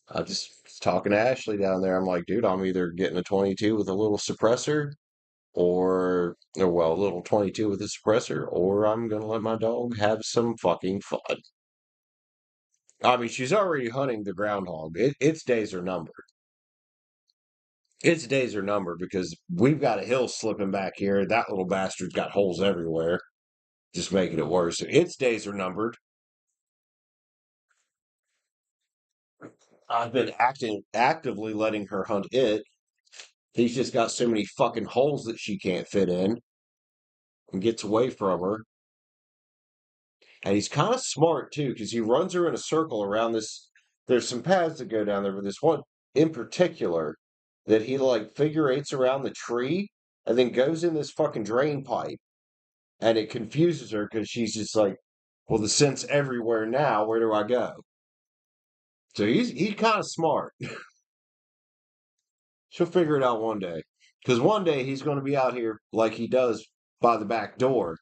I just was talking to Ashley down there. I'm like, dude, I'm either getting a 22 with a little suppressor or well, a little 22 with a suppressor, or I'm going to let my dog have some fucking fun. I mean, she's already hunting the groundhog. Its days are numbered. Its days are numbered because we've got a hill slipping back here. That little bastard's got holes everywhere, just making it worse. Its days are numbered. I've been actively letting her hunt it. He's just got so many fucking holes that she can't fit in and gets away from her. And he's kind of smart too, because he runs her in a circle around this. There's some paths that go down there, but this one in particular that he like figure eights around the tree and then goes in this fucking drain pipe. And it confuses her because she's just like, well, the scent's everywhere now. Where do I go? So he's kind of smart. She'll figure it out one day. Because one day he's going to be out here like he does by the back door,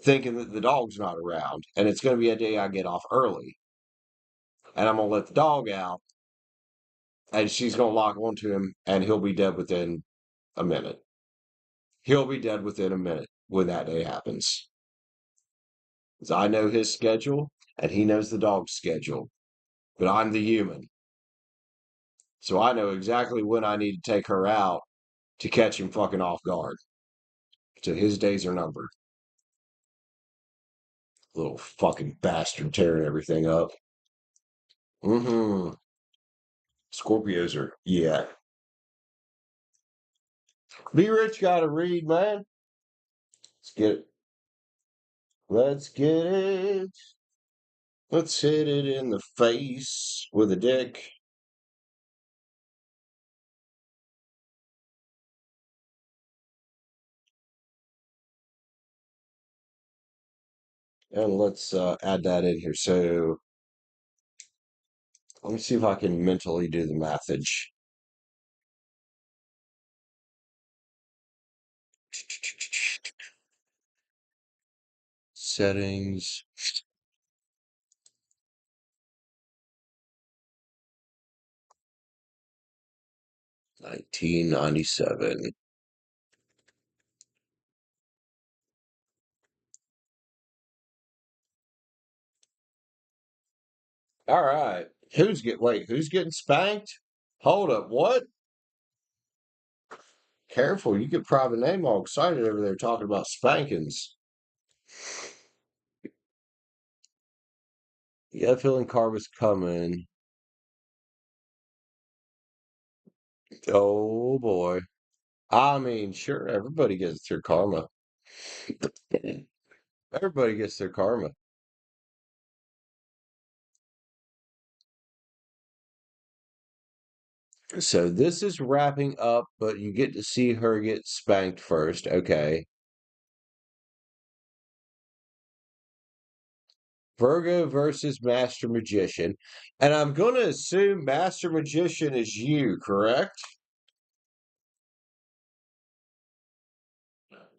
thinking that the dog's not around. And it's going to be a day I get off early. And I'm going to let the dog out. And she's going to lock onto him. And he'll be dead within a minute. He'll be dead within a minute when that day happens. Because I know his schedule and he knows the dog's schedule. But I'm the human. So I know exactly when I need to take her out to catch him fucking off guard. So his days are numbered. Little fucking bastard tearing everything up. Mm-hmm. Scorpios are, yeah. Be Rich gotta read, man. Let's get it. Let's get it. Let's hit it in the face with a dick. And let's add that in here. So let me see if I can mentally do the mathage. Settings. 1997. All right. Who's getting spanked? Hold up, what? Careful, you get private name all excited over there talking about spankings. Yeah, feeling karma's coming. Oh boy. I mean, sure, everybody gets their karma. Everybody gets their karma. So this is wrapping up, but you get to see her get spanked first. Okay. Virgo versus Master Magician. And I'm going to assume Master Magician is you, correct?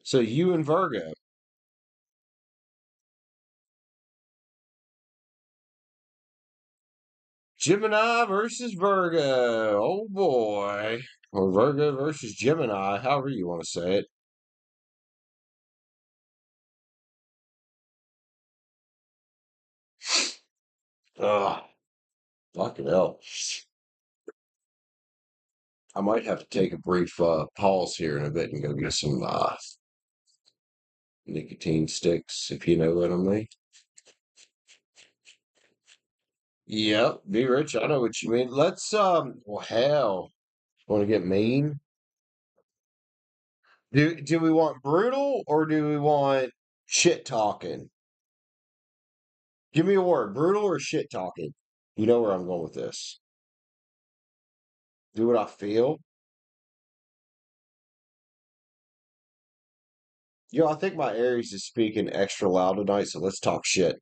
So you and Virgo. Gemini versus Virgo. Oh boy. Or Virgo versus Gemini, however you want to say it. Ugh, fucking hell. I might have to take a brief pause here in a bit and go get some nicotine sticks, if you know what I mean. Yep, be rich. I know what you mean. Let's well hell. Want to get mean? Do we want brutal or do we want shit talking? Give me a word, brutal or shit talking. You know where I'm going with this. Do what I feel. Yo, I think my Aries is speaking extra loud tonight, so let's talk shit.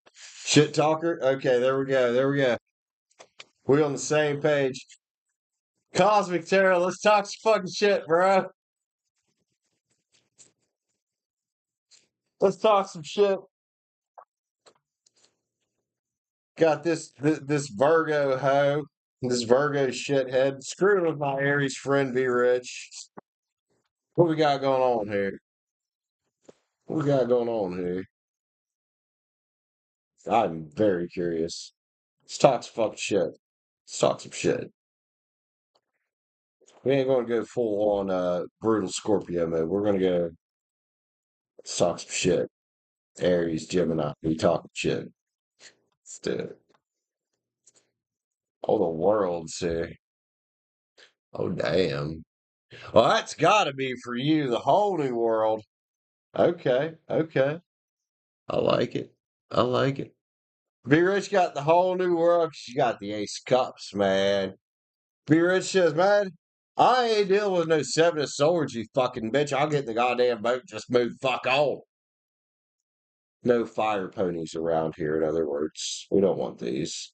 Shit talker? Okay, there we go. There we go. We on the same page. Cosmic Terror, let's talk some fucking shit, bro. Let's talk some shit. Got this Virgo hoe, this Virgo shithead, screwing with my Aries friend, be rich. What we got going on here? What we got going on here? I'm very curious. Let's talk some fucking shit. Let's talk some shit. We ain't gonna go full on brutal Scorpio mode. We're gonna go let's talk some shit. Aries, Gemini, we talking shit. Let's do it. Oh, the world's here. Oh, damn. Well, that's gotta be for you, the whole new world. Okay, okay. I like it. I like it. Be Rich got the whole new world. She got the Ace of Cups, man. Be Rich says, man, I ain't dealing with no Seven of Swords, you fucking bitch. I'll get in the goddamn boat. Just move fuck on. No fire ponies around here, in other words. We don't want these.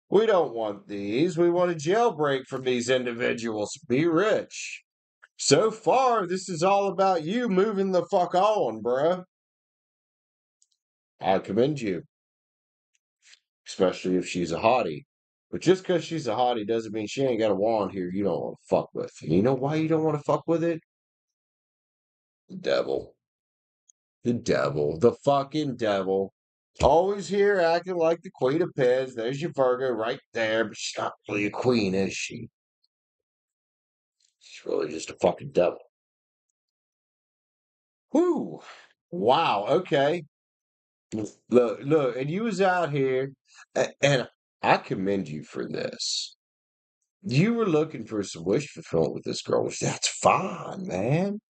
We don't want these. We want a jailbreak from these individuals. Be Rich. So far, this is all about you moving the fuck on, bruh. I commend you, especially if she's a hottie. But just because she's a hottie doesn't mean she ain't got a wand here you don't want to fuck with. And you know why you don't want to fuck with it? The devil. The devil. The fucking devil. Always here acting like the Queen of Pens. There's your Virgo right there, but she's not really a queen, is she? She's really just a fucking devil. Whew. Wow. Okay. Look, and you was out here, and I commend you for this. You were looking for some wish fulfillment with this girl, which that's fine, man.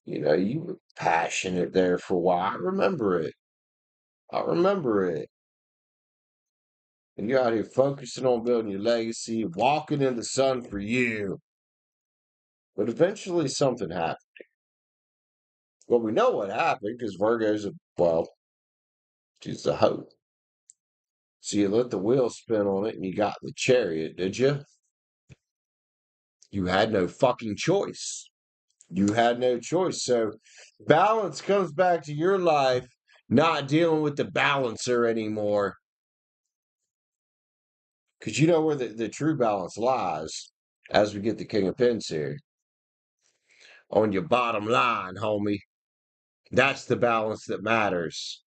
You know, you were passionate there for a while. I remember it. I remember it. And you're out here focusing on building your legacy, walking in the sun for you. But eventually something happened. Well, we know what happened because Virgo's well, she's a hoe. So you let the wheel spin on it and you got the chariot, did you? You had no fucking choice. You had no choice. So balance comes back to your life, not dealing with the balancer anymore. Because you know where the true balance lies as we get the King of Pens here. On your bottom line, homie. That's the balance that matters.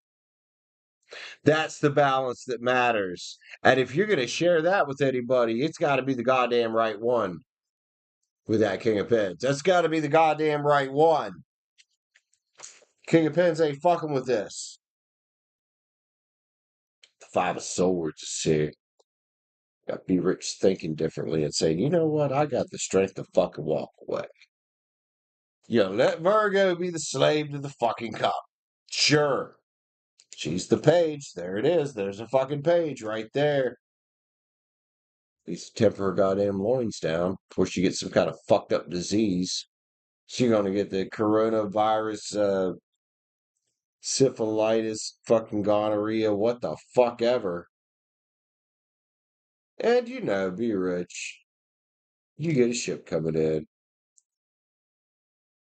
That's the balance that matters. And if you're going to share that with anybody, it's got to be the goddamn right one with that King of Pens. That's got to be the goddamn right one. King of Pens ain't fucking with this. The Five of Swords is here. Got to be rich thinking differently and saying, you know what? I got the strength to fucking walk away. Let Virgo be the slave to the fucking cup. Sure. She's the page. There it is. There's a fucking page right there. At least temper her goddamn loins down before she gets some kind of fucked up disease. She's gonna get the coronavirus syphilitis, fucking gonorrhea, what the fuck ever. And be rich. You get a ship coming in,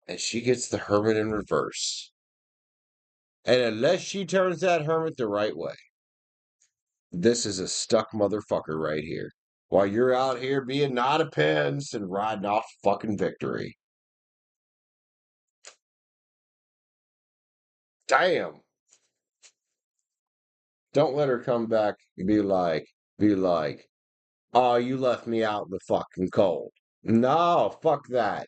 and she gets the hermit in reverse. And unless she turns that hermit the right way, this is a stuck motherfucker right here. While you're out here being not a pins and riding off fucking victory. Damn. Don't let her come back and be like, oh, you left me out in the fucking cold. No, fuck that.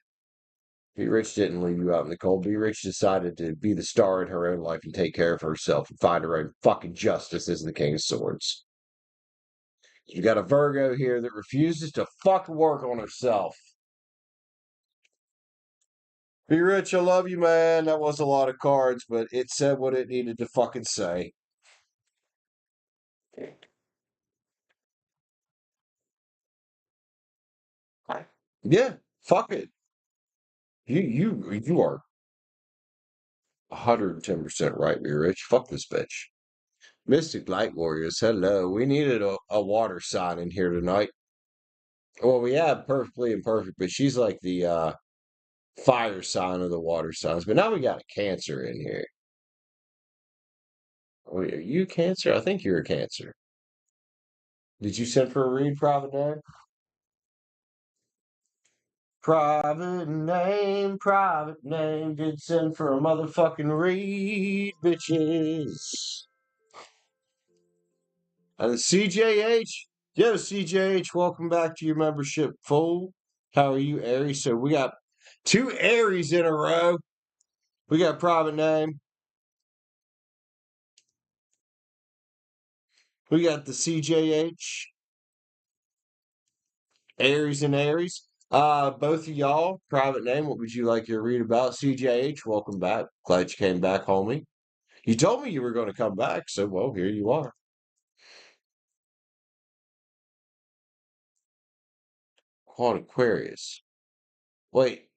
B Rich didn't leave you out in the cold. B Rich decided to be the star in her own life and take care of herself and find her own fucking justice as the King of Swords. You got a Virgo here that refuses to fucking work on herself. B Rich, I love you, man. That was a lot of cards, but it said what it needed to fucking say. Yeah, fuck it. You are 110% right, B Rich. Fuck this bitch. Mystic Light Warriors, hello. We needed a water sign in here tonight. Well, we have perfectly imperfect, but she's like the fire sign of the water signs. But now we got a Cancer in here. Oh, are you Cancer? I think you're a Cancer. Did you send for a read, Private Name? Private name, did send for a motherfucking read, bitches. And CJH, yo, CJH, welcome back to your membership, fool. How are you, Aries? So we got two Aries in a row. We got Private Name. We got the CJH, Aries and Aries. Both of y'all, Private Name, what would you like to read about? CJH, welcome back. Glad you came back, homie. You told me you were going to come back, so, well, here you are. Quad Aquarius. Wait,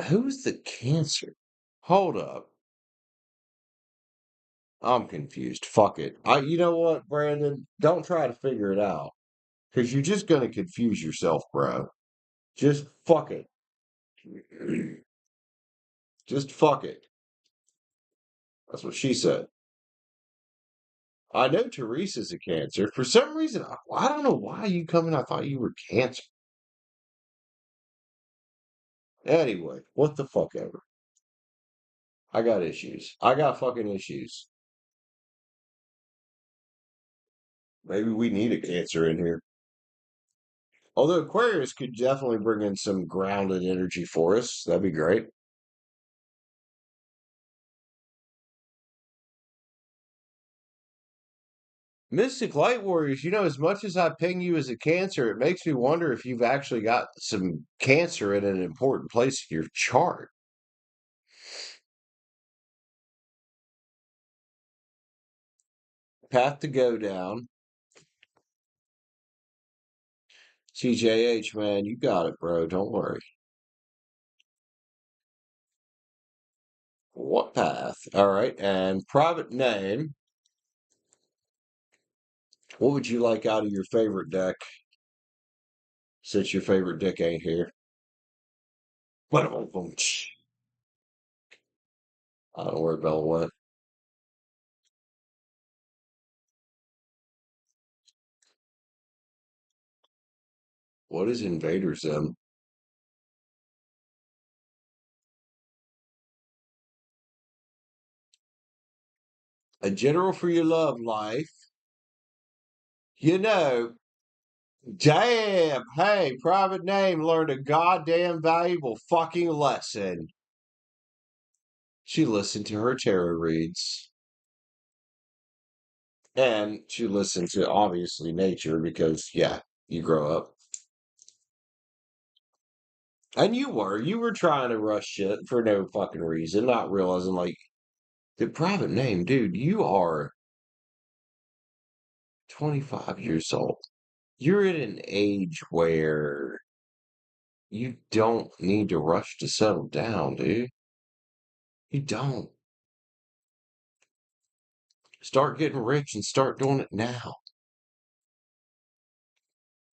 who's the Cancer? Hold up. I'm confused. Fuck it. You know what, Brandon? Don't try to figure it out. Because you're just going to confuse yourself, bro. Just fuck it. Just fuck it. That's what she said. I know Teresa's a Cancer. For some reason, I don't know why you come in. I thought you were Cancer. Anyway, what the fuck ever. I got issues. I got fucking issues. Maybe we need a Cancer in here. Although Aquarius could definitely bring in some grounded energy for us. That'd be great. Mystic Light Warriors, as much as I ping you as a Cancer, it makes me wonder if you've actually got some Cancer in an important place in your chart. Path to go down. TJH, man, you got it, bro. Don't worry. What path? All right. And Private Name. What would you like out of your favorite deck since your favorite deck ain't here? I don't know where Bella went. What is Invader Zim? A general for your love life. You know, damn. Hey, Private Name learned a goddamn valuable fucking lesson. She listened to her tarot reads. And she listened to, obviously, nature because, yeah, you grow up. And you were trying to rush shit for no fucking reason, not realizing, like, the Private Name, dude, you are 25 years old. You're at an age where you don't need to rush to settle down, dude. You don't. Start getting rich and start doing it now.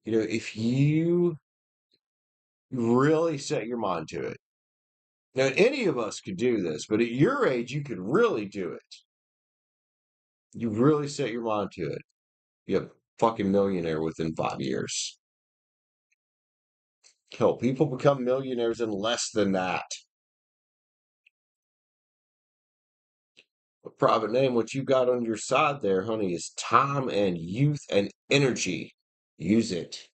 If you really set your mind to it. Now, any of us could do this, but at your age, you could really do it. You really set your mind to it. You're a fucking millionaire within 5 years. Hell, people become millionaires in less than that. A private name, what you got on your side there, honey, is time and youth and energy. Use it.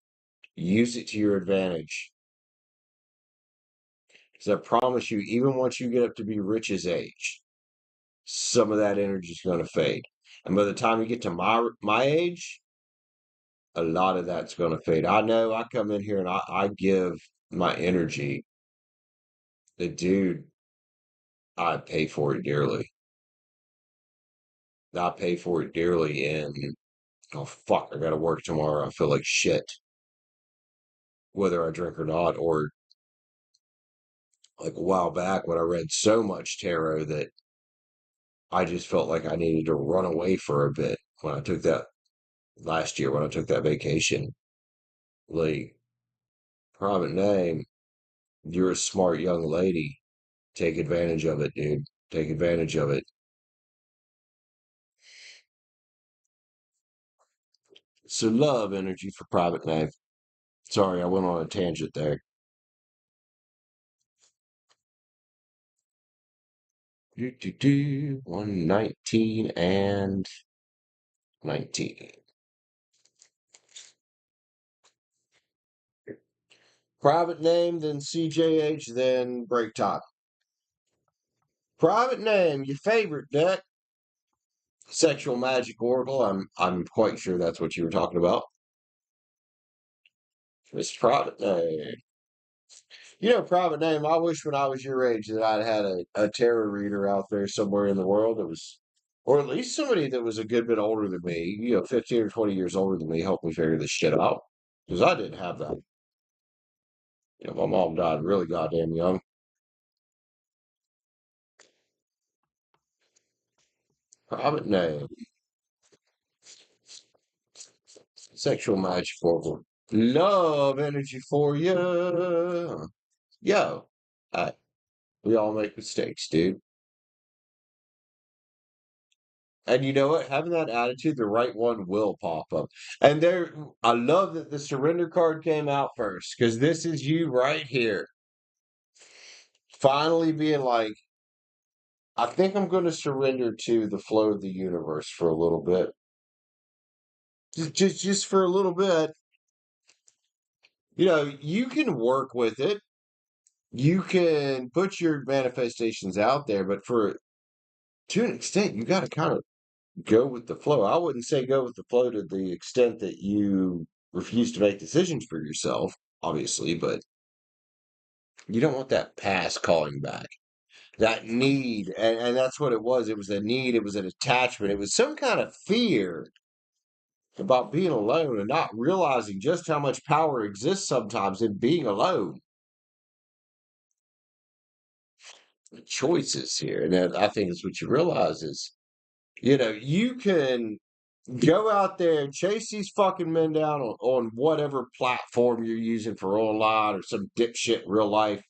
Use it to your advantage. Because I promise you, even once you get up to be Rich's age, some of that energy is going to fade. And by the time you get to my age, a lot of that's going to fade. I know I come in here and I give my energy. The dude, I pay for it dearly. I pay for it dearly. And oh, fuck, I got to work tomorrow. I feel like shit, whether I drink or not. Or like a while back when I read so much tarot that I just felt like I needed to run away for a bit when I took that last year, when I took that vacation. Like, private name, you're a smart young lady. Take advantage of it, dude. Take advantage of it. So love energy for private name. Sorry, I went on a tangent there. 119 and 19. Private name, then CJH, then break time. Private name, your favorite deck. Sexual Magic Oracle. I'm quite sure that's what you were talking about. It's private name. Private name. I wish when I was your age that I'd had a tarot reader out there somewhere in the world that was, or at least somebody that was a good bit older than me, 15 or 20 years older than me, help me figure this shit out. Because I didn't have that. My mom died really goddamn young. Private name. Sexual Magic Oracle. Love energy for you. Yo, I, we all make mistakes, dude. And you know what? Having that attitude, the right one will pop up. And I love that the surrender card came out first because this is you right here. Finally being like, I think I'm going to surrender to the flow of the universe for a little bit. Just for a little bit. You can work with it. You can put your manifestations out there, but to an extent, you got to kind of go with the flow. I wouldn't say go with the flow to the extent that you refuse to make decisions for yourself, obviously, but you don't want that past calling back. That need, and that's what it was. It was a need, it was an attachment, it was some kind of fear about being alone and not realizing just how much power exists sometimes in being alone. The choices here. And then I think it's what you realize is, you can go out there and chase these fucking men down on whatever platform you're using for online or some dipshit real life.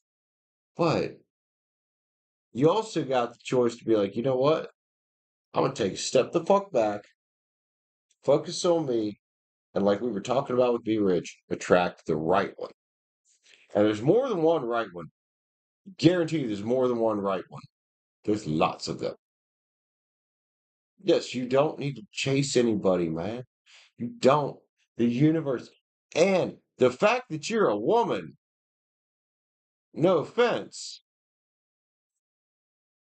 But you also got the choice to be like, you know what? I'm going to take a step the fuck back, focus on me, and like we were talking about with Be Rich, attract the right one. And there's more than one right one. Guarantee you there's more than one right one. There's lots of them. Yes, you don't need to chase anybody, man. You don't. The universe. And the fact that you're a woman, no offense,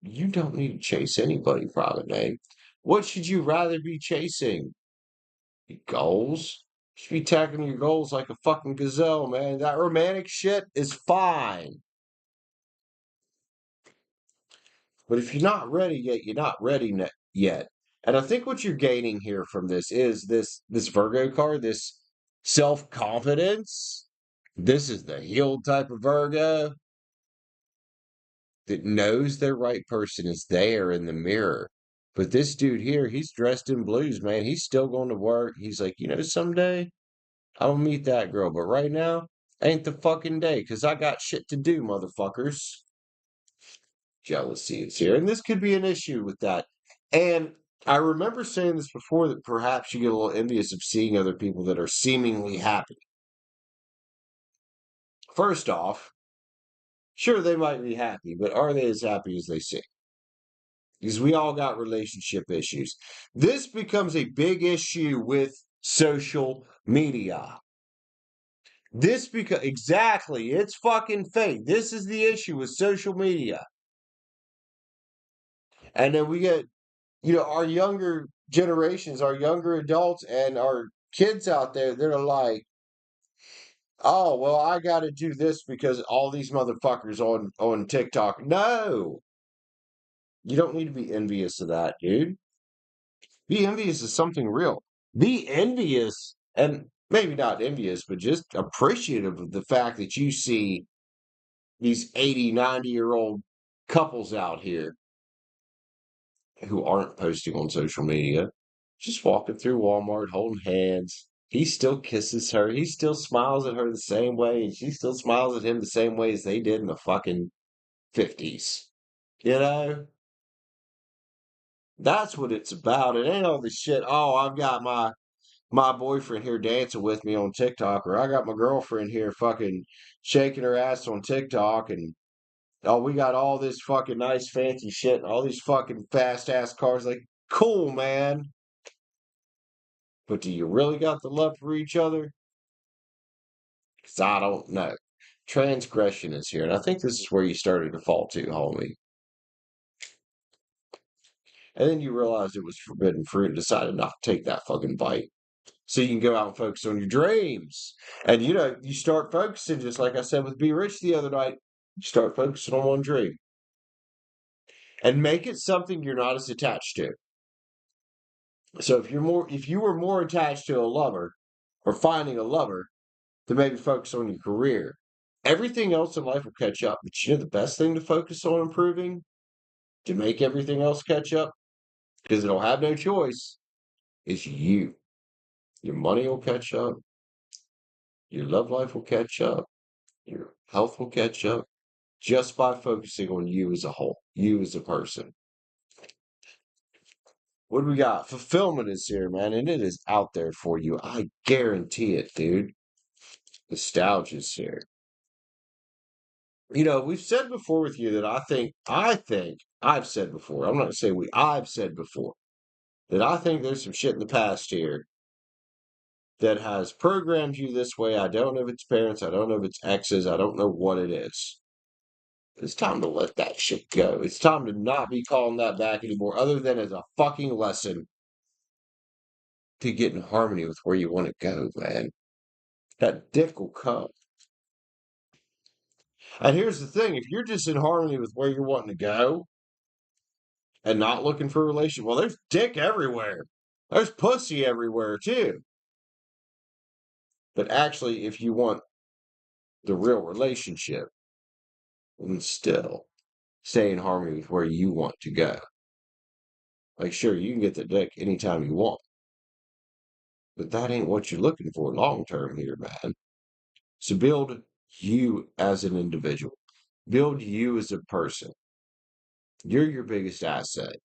you don't need to chase anybody, private name. What should you rather be chasing? Your goals? You should be tackling your goals like a fucking gazelle, man. That romantic shit is fine. But if you're not ready yet, you're not ready yet. And I think what you're gaining here from this is this Virgo card, this self-confidence. This is the healed type of Virgo that knows their right person is there in the mirror. But this dude here, he's dressed in blues, man. He's still going to work. He's like, someday I'll meet that girl. But right now, ain't the fucking day because I got shit to do, motherfuckers. Jealousy is here. And this could be an issue with that. And I remember saying this before that perhaps you get a little envious of seeing other people that are seemingly happy. First off, sure, they might be happy, but are they as happy as they seem? Because we all got relationship issues. This becomes a big issue with social media. This because exactly, it's fucking fake. This is the issue with social media. And then we get, our younger generations, our younger adults, and our kids out there, they're like, oh, well, I got to do this because all these motherfuckers on TikTok. No, you don't need to be envious of that, dude. Be envious of something real. Be envious, and maybe not envious, but just appreciative of the fact that you see these 80, 90-year-old couples out here who aren't posting on social media, just walking through Walmart holding hands. He still kisses her. He still smiles at her the same way, and she still smiles at him the same way as they did in the fucking 50s. You know? That's what it's about. It ain't all this shit. Oh, I've got my boyfriend here dancing with me on TikTok, or I got my girlfriend here fucking shaking her ass on TikTok, and oh, we got all this fucking nice fancy shit, and all these fucking fast ass cars. Like, cool, man. But do you really got the love for each other? Because I don't know. Transgression is here, and I think this is where you started to fall to, homie. And then you realized it was forbidden fruit and decided not to take that fucking bite. So you can go out and focus on your dreams. And you start focusing, just like I said with Be Rich the other night, you start focusing on one dream. And make it something you're not as attached to. So if you were more attached to a lover or finding a lover, then maybe focus on your career. Everything else in life will catch up. But the best thing to focus on improving to make everything else catch up, because it'll have no choice, is you. Your money will catch up. Your love life will catch up. Your health will catch up just by focusing on you as a whole, you as a person. What do we got? Fulfillment is here, man, and it is out there for you. I guarantee it, dude. Nostalgia's here. We've said before with you that I think I've said before. I'm not gonna say I've said before that I think there's some shit in the past here that has programmed you this way. I don't know if it's parents, I don't know if it's exes, I don't know what it is. It's time to let that shit go. It's time to not be calling that back anymore, other than as a fucking lesson to get in harmony with where you want to go, man. That dick will come. And here's the thing, if you're just in harmony with where you're wanting to go and not looking for a relationship, well, there's dick everywhere. There's pussy everywhere too. But actually, if you want the real relationship, then still stay in harmony with where you want to go. Like, sure, you can get the dick anytime you want, but that ain't what you're looking for long term here, man. So build you as an individual, build you as a person. You're your biggest asset.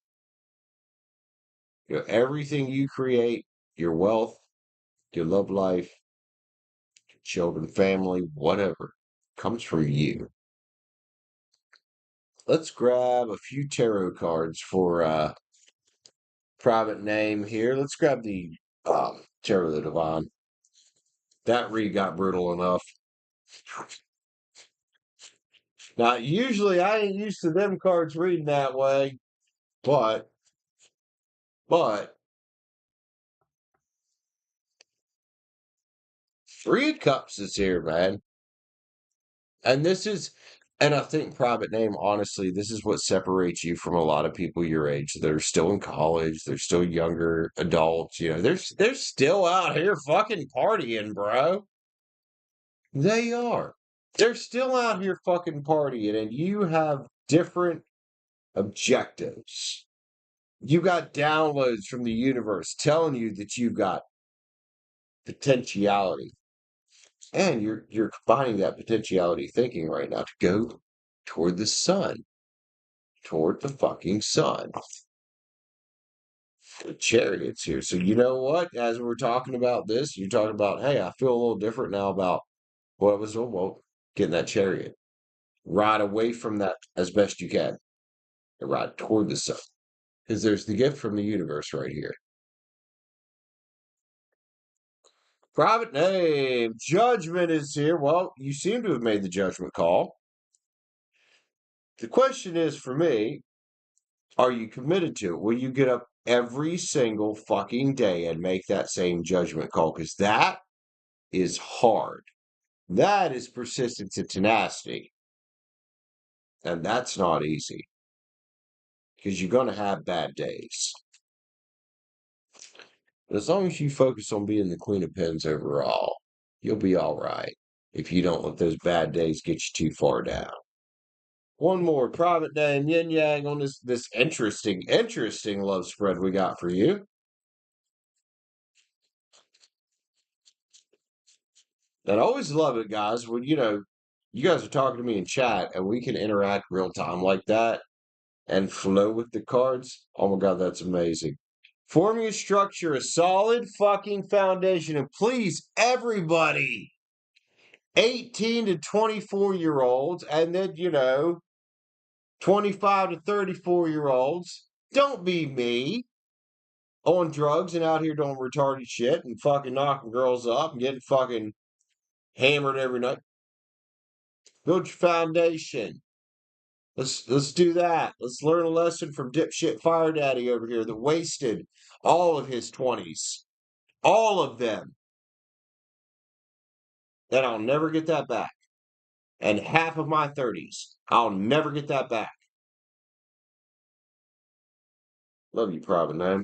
Everything you create, your wealth, your love life, your children, family, whatever, comes from you. Let's grab a few tarot cards for private name here. Let's grab the Tarot of the Divine. That read got brutal enough. Now, usually I ain't used to them cards reading that way, but Three of Cups is here, man. And I think private name, honestly, this is what separates you from a lot of people your age that are still in college, they're still younger adults, they're still out here fucking partying, bro. They are. They're still out here fucking partying, and you have different objectives. You got downloads from the universe telling you that you've got potentiality. And you're combining that potentiality thinking right now to go toward the sun, toward the fucking sun. The chariots here. So you know what? As we're talking about this, you're talking about, hey, I feel a little different now about what was well, getting that chariot. Ride away from that as best you can and ride toward the sun. Because there's the gift from the universe right here. Private name. Judgment is here. Well, you seem to have made the judgment call. The question is for me, are you committed to it? Will you get up every single fucking day and make that same judgment call? Because that is hard. That is persistence and tenacity. And that's not easy. Because you're going to have bad days. But as long as you focus on being the queen of pens overall, you'll be all right. If you don't let those bad days get you too far down. One more private name, yin yang, on this interesting love spread we got for you. And I always love it, guys, when you guys are talking to me in chat and we can interact real time like that and flow with the cards. Oh my god, that's amazing. Forming a structure, a solid fucking foundation, and please, everybody, 18 to 24-year-olds, and then 25 to 34-year-olds, don't be me on drugs and out here doing retarded shit and fucking knocking girls up and getting fucking hammered every night. Build your foundation. Let's do that. Let's learn a lesson from dipshit Fire Daddy over here that wasted all of his 20s. All of them. And I'll never get that back. And half of my 30s. I'll never get that back. Love you, private name.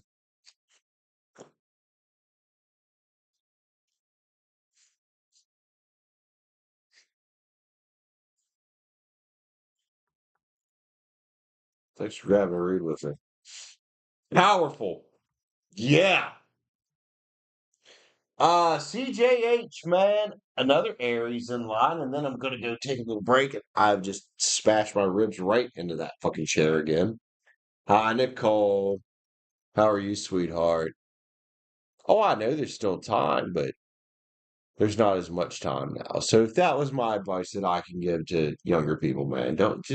Thanks for grabbing a read with me. Powerful. Yeah. CJH, man, another Aries in line, and then I'm gonna go take a little break. I've just smashed my ribs right into that fucking chair again. Hi, Nicole. How are you, sweetheart? Oh, I know there's still time, but there's not as much time now. So if that was my advice that I can give to younger people, man, don't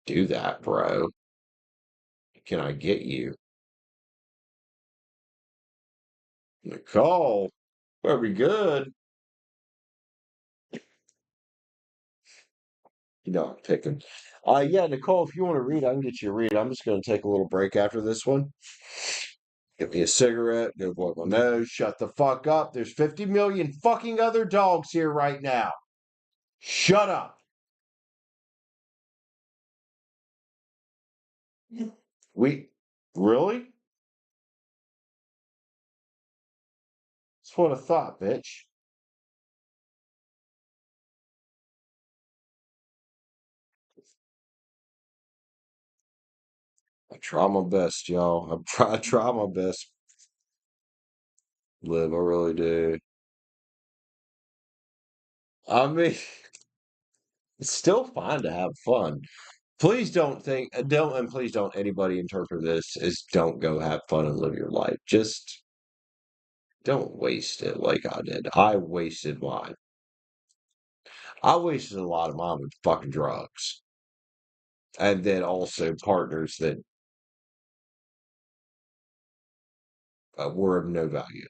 do that, bro. Can I get you? Nicole, are we good? I'm picking. Yeah, Nicole, if you want to read, I can get you a read. I'm just going to take a little break after this one. Get me a cigarette, go blow my nose, shut the fuck up. There's 50 million fucking other dogs here right now. Shut up. We, really? That's what I thought, bitch. I try my best, y'all. I try my best, Liv. I really do. I mean, it's still fine to have fun. Please don't think, don't, and please don't anybody interpret this as don't go have fun and live your life. Just don't waste it like I did. I wasted mine. I wasted a lot of mine with fucking drugs. And then also partners that were of no value,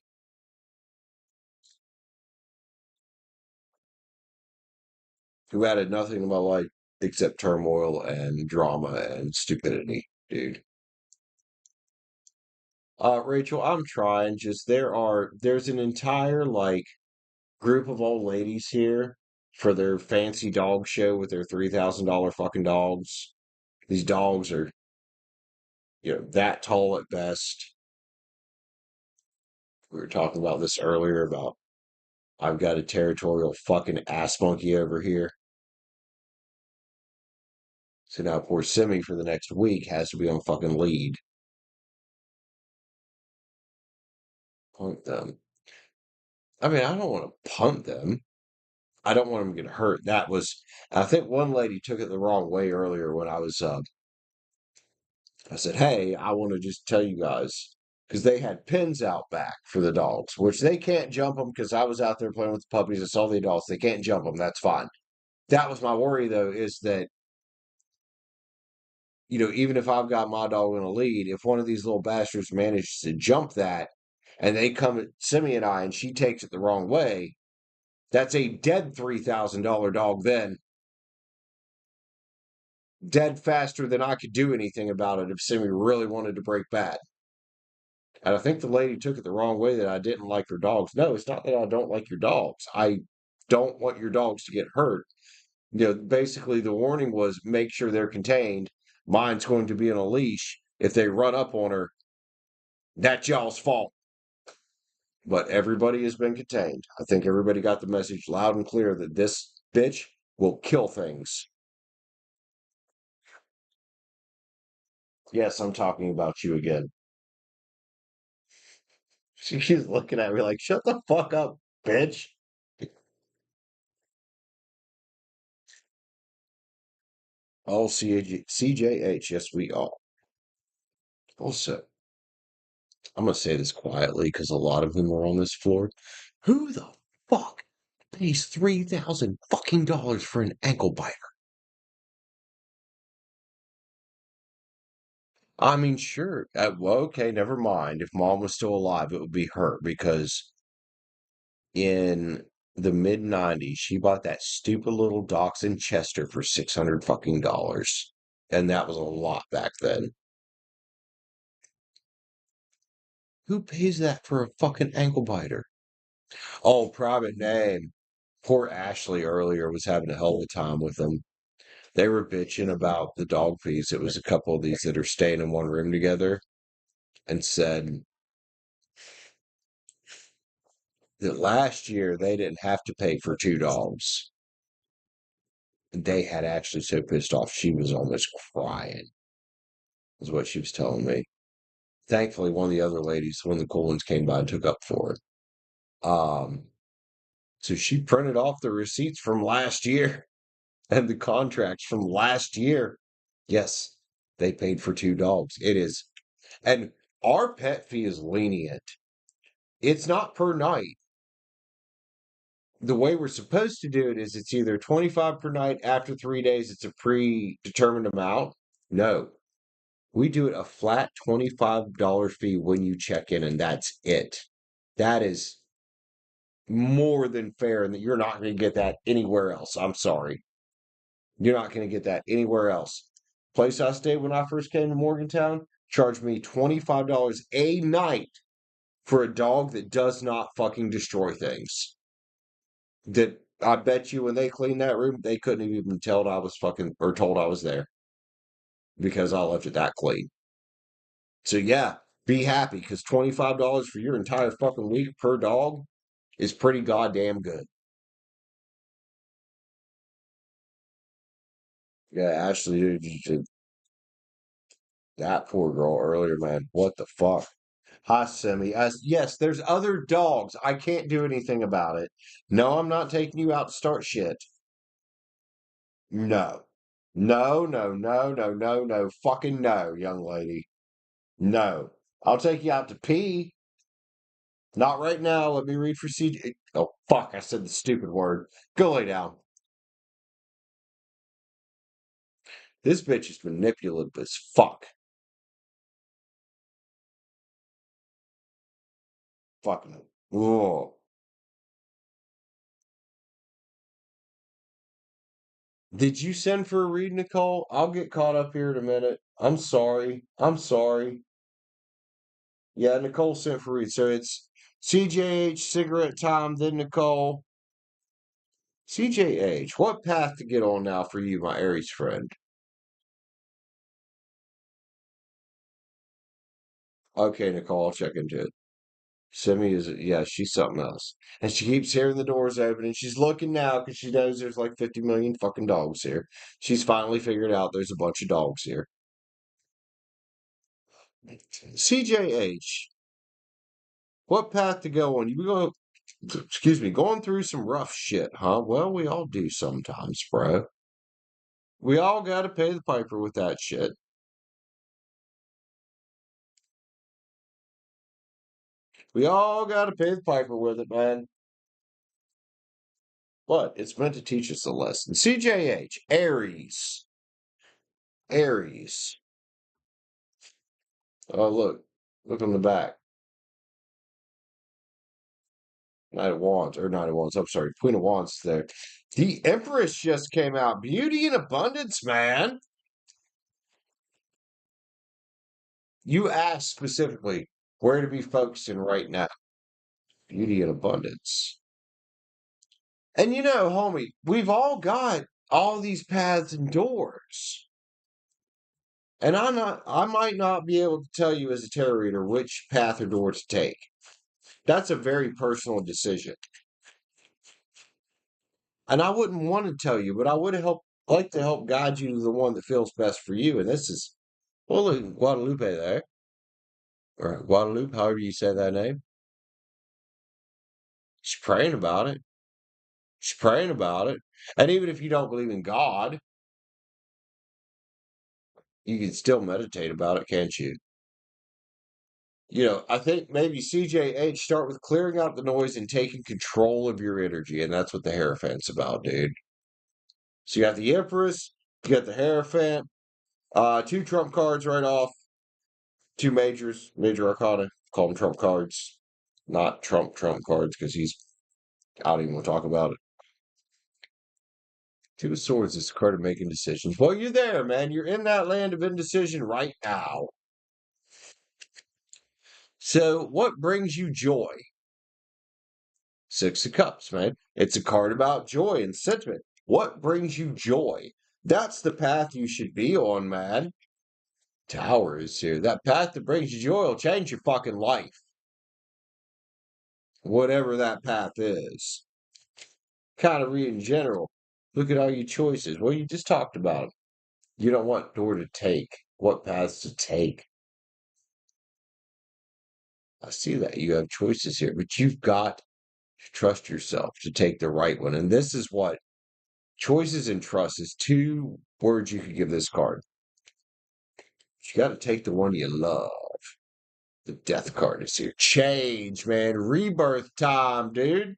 who added nothing to my life except turmoil and drama and stupidity, dude. Rachel, I'm trying. Just there's an entire like group of old ladies here for their fancy dog show with their $3,000 fucking dogs. These dogs are, that tall at best. We were talking about this earlier about I've got a territorial fucking ass monkey over here. So now poor Simi for the next week has to be on fucking lead. Punt them. I mean, I don't want to punt them. I don't want them to get hurt. I think one lady took it the wrong way earlier when I said, hey, I want to just tell you guys, because they had pins out back for the dogs, which they can't jump them because I was out there playing with the puppies. I saw the adults. They can't jump them. That's fine. That was my worry, though, is that, even if I've got my dog in a lead, if one of these little bastards manages to jump that and they come at Simi and I and she takes it the wrong way, that's a dead $3,000 dog then. Dead faster than I could do anything about it if Simi really wanted to break bad. And I think the lady took it the wrong way that I didn't like her dogs. No, it's not that I don't like your dogs. I don't want your dogs to get hurt. Basically the warning was make sure they're contained. Mine's going to be on a leash. If they run up on her, that's y'all's fault. But everybody has been contained. I think everybody got the message loud and clear that this bitch will kill things. Yes, I'm talking about you again. She's looking at me like, shut the fuck up, bitch. All CJH, yes, we all. Also, I'm gonna say this quietly because a lot of them are on this floor. Who the fuck pays $3,000 for an ankle biter? I mean, sure. Well, okay, never mind. If mom was still alive, it would be her because in the mid '90s, she bought that stupid little dachshund Chester for 600 fucking dollars, and that was a lot back then. Who pays that for a fucking ankle biter? Oh, private name. Poor Ashley earlier was having a hell of a time with them. They were bitching about the dog fees. It was a couple of these that are staying in one room together and said that last year they didn't have to pay for two dogs. They had actually so pissed off she was almost crying, is what she was telling me. Thankfully, one of the other ladies, one of the cool ones, came by and took up for it. Um, so she printed off the receipts from last year and the contracts from last year. Yes, they paid for two dogs. It is. And our pet fee is lenient. It's not per night. The way we're supposed to do it is it's either 25 per night after 3 days, it's a predetermined amount. No, we do it a flat $25 fee when you check in, and that's it. That is more than fair, and that you're not going to get that anywhere else. I'm sorry. You're not going to get that anywhere else. Place I stayed when I first came to Morgantown charged me $25 a night for a dog that does not fucking destroy things. That I bet you when they cleaned that room, they couldn't have even told I was fucking or told I was there because I left it that clean. So yeah, be happy because $25 for your entire fucking week per dog is pretty goddamn good. Yeah, Ashley, that poor girl earlier, man. What the fuck? Hi, Simi. Yes, there's other dogs. I can't do anything about it. No, I'm not taking you out to start shit. No. No, no, no, no, no, no. Fucking no, young lady. No. I'll take you out to pee. Not right now. Let me read for CJ. Oh, fuck. I said the stupid word. Go lay down. This bitch is manipulative as fuck. Fucking. Oh. Did you send for a read, Nicole? I'll get caught up here in a minute. I'm sorry. I'm sorry. Yeah, Nicole sent for read. So it's CJH, cigarette time, then Nicole. CJH, what path to get on now for you, my Aries friend? Okay, Nicole, I'll check into it. Simi is, yeah, she's something else. And she keeps hearing the doors open and she's looking now because she knows there's like 50 million fucking dogs here. She's finally figured out there's a bunch of dogs here. CJH, What path to go on? You go, excuse me, going through some rough shit, huh? Well, we all do sometimes, bro. We all got to pay the piper with that shit. We all got to pay the piper with it, man. But it's meant to teach us a lesson. CJH, Aries. Aries. Oh, look. Look on the back. Knight of Wands, or Knight of Wands, I'm sorry, Queen of Wands there. The Empress just came out. Beauty and abundance, man. You asked specifically where to be focusing right now. Beauty and abundance. And you know, homie, we've all got all these paths and doors. And I might not be able to tell you as a tarot reader which path or door to take. That's a very personal decision. And I wouldn't want to tell you, but I would like to help guide you to the one that feels best for you. And this is, well, look, Guadalupe there. Or Guadalupe, however you say that name. She's praying about it. She's praying about it. And even if you don't believe in God, you can still meditate about it, can't you? You know, I think maybe CJH start with clearing out the noise and taking control of your energy. And that's what the Hierophant's about, dude. So you got the Empress, you got the Hierophant, two trump cards right off, two major arcana, call them trump cards, not trump cards, because I don't even want to talk about it. Two of Swords is the card of making decisions. Well, you're there, man. You're in that land of indecision right now. So, what brings you joy? Six of Cups, man. It's a card about joy and sentiment. What brings you joy? That's the path you should be on, man. Tower is here. That path that brings you joy will change your fucking life. Whatever that path is. Kind of read in general. Look at all your choices. Well, you just talked about it. You don't want door to take, what paths to take. I see that you have choices here, but you've got to trust yourself to take the right one. And this is what choices and trust is two words you could give this card. You got to take the one you love. The death card is here. Change, man. Rebirth time, dude.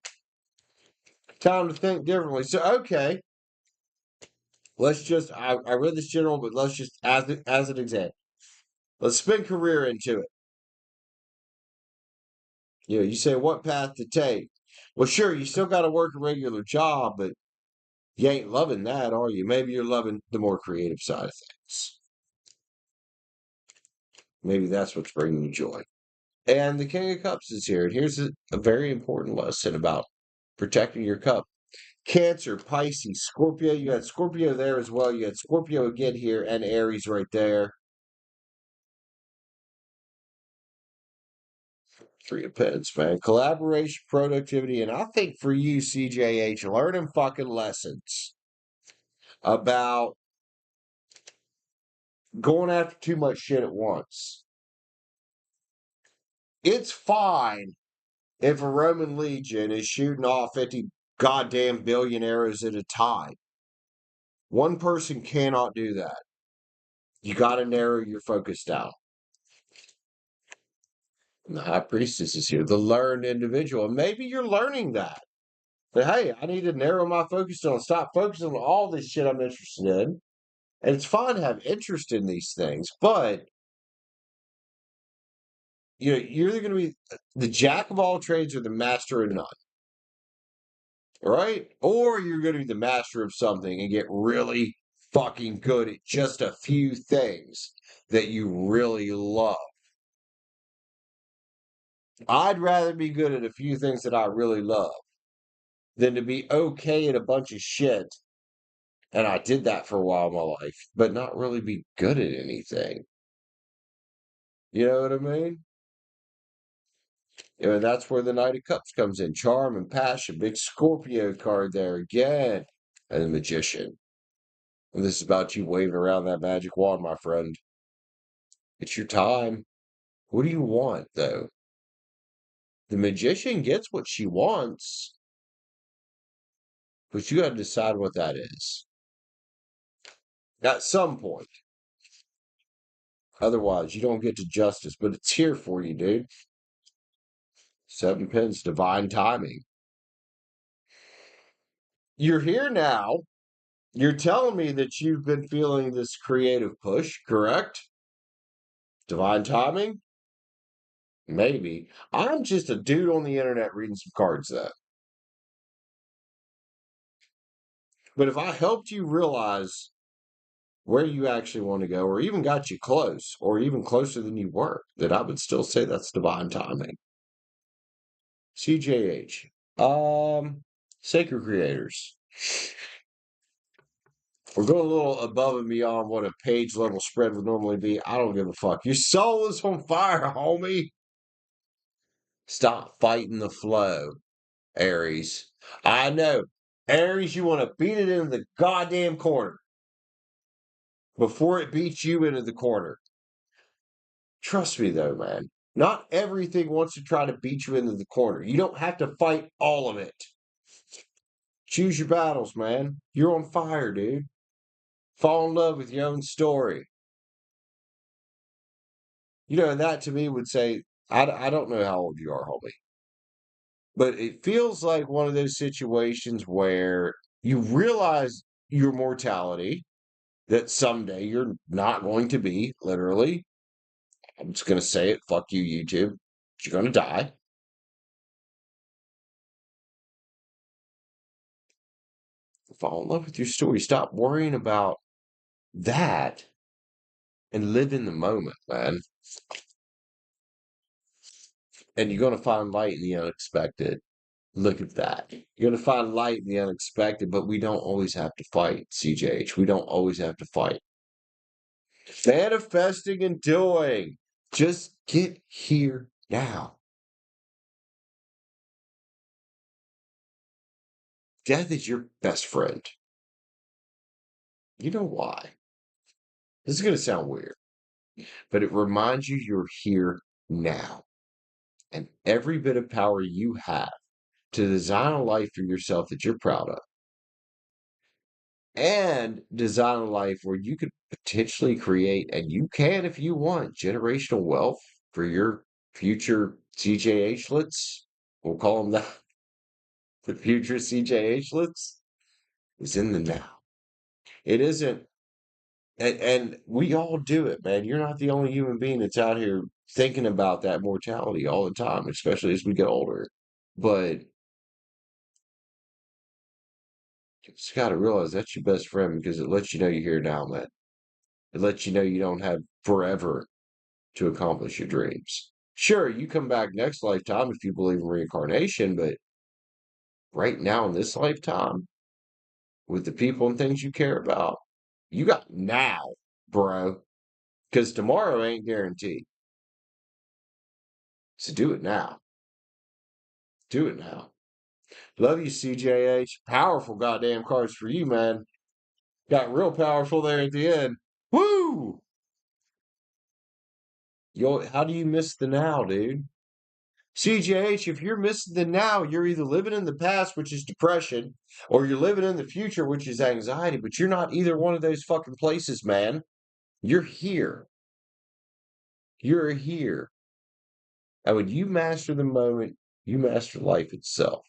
Time to think differently. So, okay. Let's just, I read this general, but let's just, as an example, let's spin career into it. You know, you say what path to take. Well, sure, you still got to work a regular job, but you ain't loving that, are you? Maybe you're loving the more creative side of things. Maybe that's what's bringing you joy. And the King of Cups is here. And here's a very important lesson about protecting your cup. Cancer, Pisces, Scorpio. You had Scorpio there as well. You had Scorpio again here and Aries right there. Three of Pens, man. Collaboration, productivity, and I think for you, CJH, learning fucking lessons about going after too much shit at once. It's fine if a Roman legion is shooting off 50 goddamn billion arrows at a time. One person cannot do that. You got to narrow your focus down. And the High Priestess is here, the learned individual. And maybe you're learning that. But hey, I need to narrow my focus down, stop focusing on all this shit I'm interested in. And it's fine to have interest in these things, but you know, you're either going to be the jack of all trades or the master of none. Right? Or you're going to be the master of something and get really fucking good at just a few things that you really love. I'd rather be good at a few things that I really love than to be okay at a bunch of shit. And I did that for a while in my life, but not really be good at anything. You know what I mean? You know, that's where the Knight of Cups comes in. Charm and passion. Big Scorpio card there again. And the Magician. And this is about you waving around that magic wand, my friend. It's your time. What do you want, though? The magician gets what she wants, but you got to decide what that is at some point. Otherwise, you don't get to justice, but it's here for you, dude. 7 pence, divine timing. You're here now. You're telling me that you've been feeling this creative push, correct? Divine timing? Maybe. I'm just a dude on the internet reading some cards, though. But if I helped you realize where you actually want to go, or even got you close, or even closer than you were, then I would still say that's divine timing. CJH. Sacred Creators. We're going a little above and beyond what a page level spread would normally be. I don't give a fuck. Your soul is on fire, homie. Stop fighting the flow, Aries. I know. Aries, you want to beat it into the goddamn corner before it beats you into the corner. Trust me, though, man. Not everything wants to try to beat you into the corner. You don't have to fight all of it. Choose your battles, man. You're on fire, dude. Fall in love with your own story. That to me would say, I don't know how old you are, homie, but it feels like one of those situations where you realize your mortality, that someday you're not going to be, literally. I'm just going to say it. Fuck you, YouTube. You're going to die. Fall in love with your story. Stop worrying about that and live in the moment, man. And you're going to find light in the unexpected. Look at that. You're going to find light in the unexpected, but we don't always have to fight, CJH. We don't always have to fight. Manifesting and doing. Just get here now. Death is your best friend. You know why? This is going to sound weird, but it reminds you you're here now. And every bit of power you have to design a life for yourself that you're proud of, and design a life where you could potentially create, and you can if you want, generational wealth for your future CJHlets. We'll call them that. The future CJHlets is in the now. It isn't, and we all do it, man. You're not the only human being that's out here thinking about that mortality all the time, especially as we get older. But you just got to realize that's your best friend because it lets you know you're here now, man. It lets you know you don't have forever to accomplish your dreams. Sure, you come back next lifetime if you believe in reincarnation, but right now in this lifetime, with the people and things you care about, you got now, bro, because tomorrow ain't guaranteed. So do it now. Do it now. Love you, CJH. Powerful goddamn cards for you, man. Got real powerful there at the end. Woo! How do you miss the now, dude? CJH, if you're missing the now, you're either living in the past, which is depression, or you're living in the future, which is anxiety, but you're not either one of those fucking places, man. You're here. You're here. And when you master the moment, you master life itself.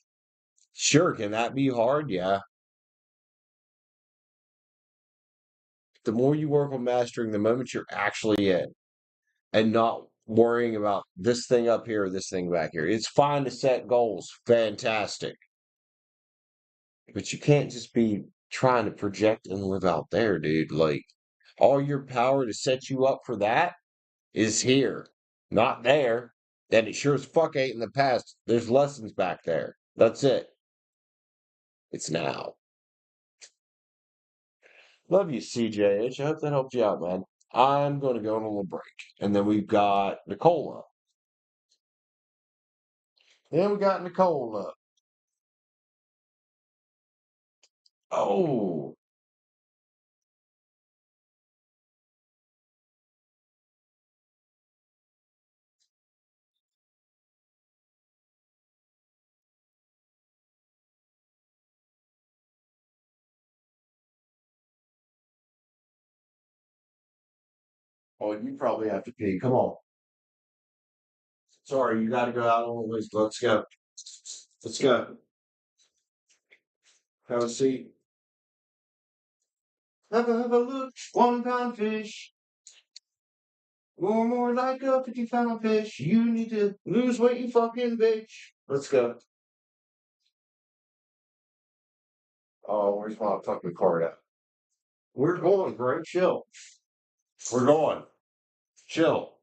Sure, can that be hard? Yeah. The more you work on mastering the moment you're actually in and not worrying about this thing up here or this thing back here. It's fine to set goals. Fantastic. But you can't just be trying to project and live out there, dude. Like, all your power to set you up for that is here, not there. And it sure as fuck ain't in the past. There's lessons back there. That's it. It's now. Love you, CJH. I hope that helped you out, man. I'm going to go on a little break. And then we've got Nicola. Then we got Nicola. Oh, Oh, you probably have to pee. Come on. Sorry, you got to go out on the list. Let's go. Let's go. Have a seat. Have a look. 1 pound fish. More like a 50-pound fish. You need to lose weight, you fucking bitch. Let's go. Oh, where's my fucking card at? We're going, bro. Chill. We're going. Chill.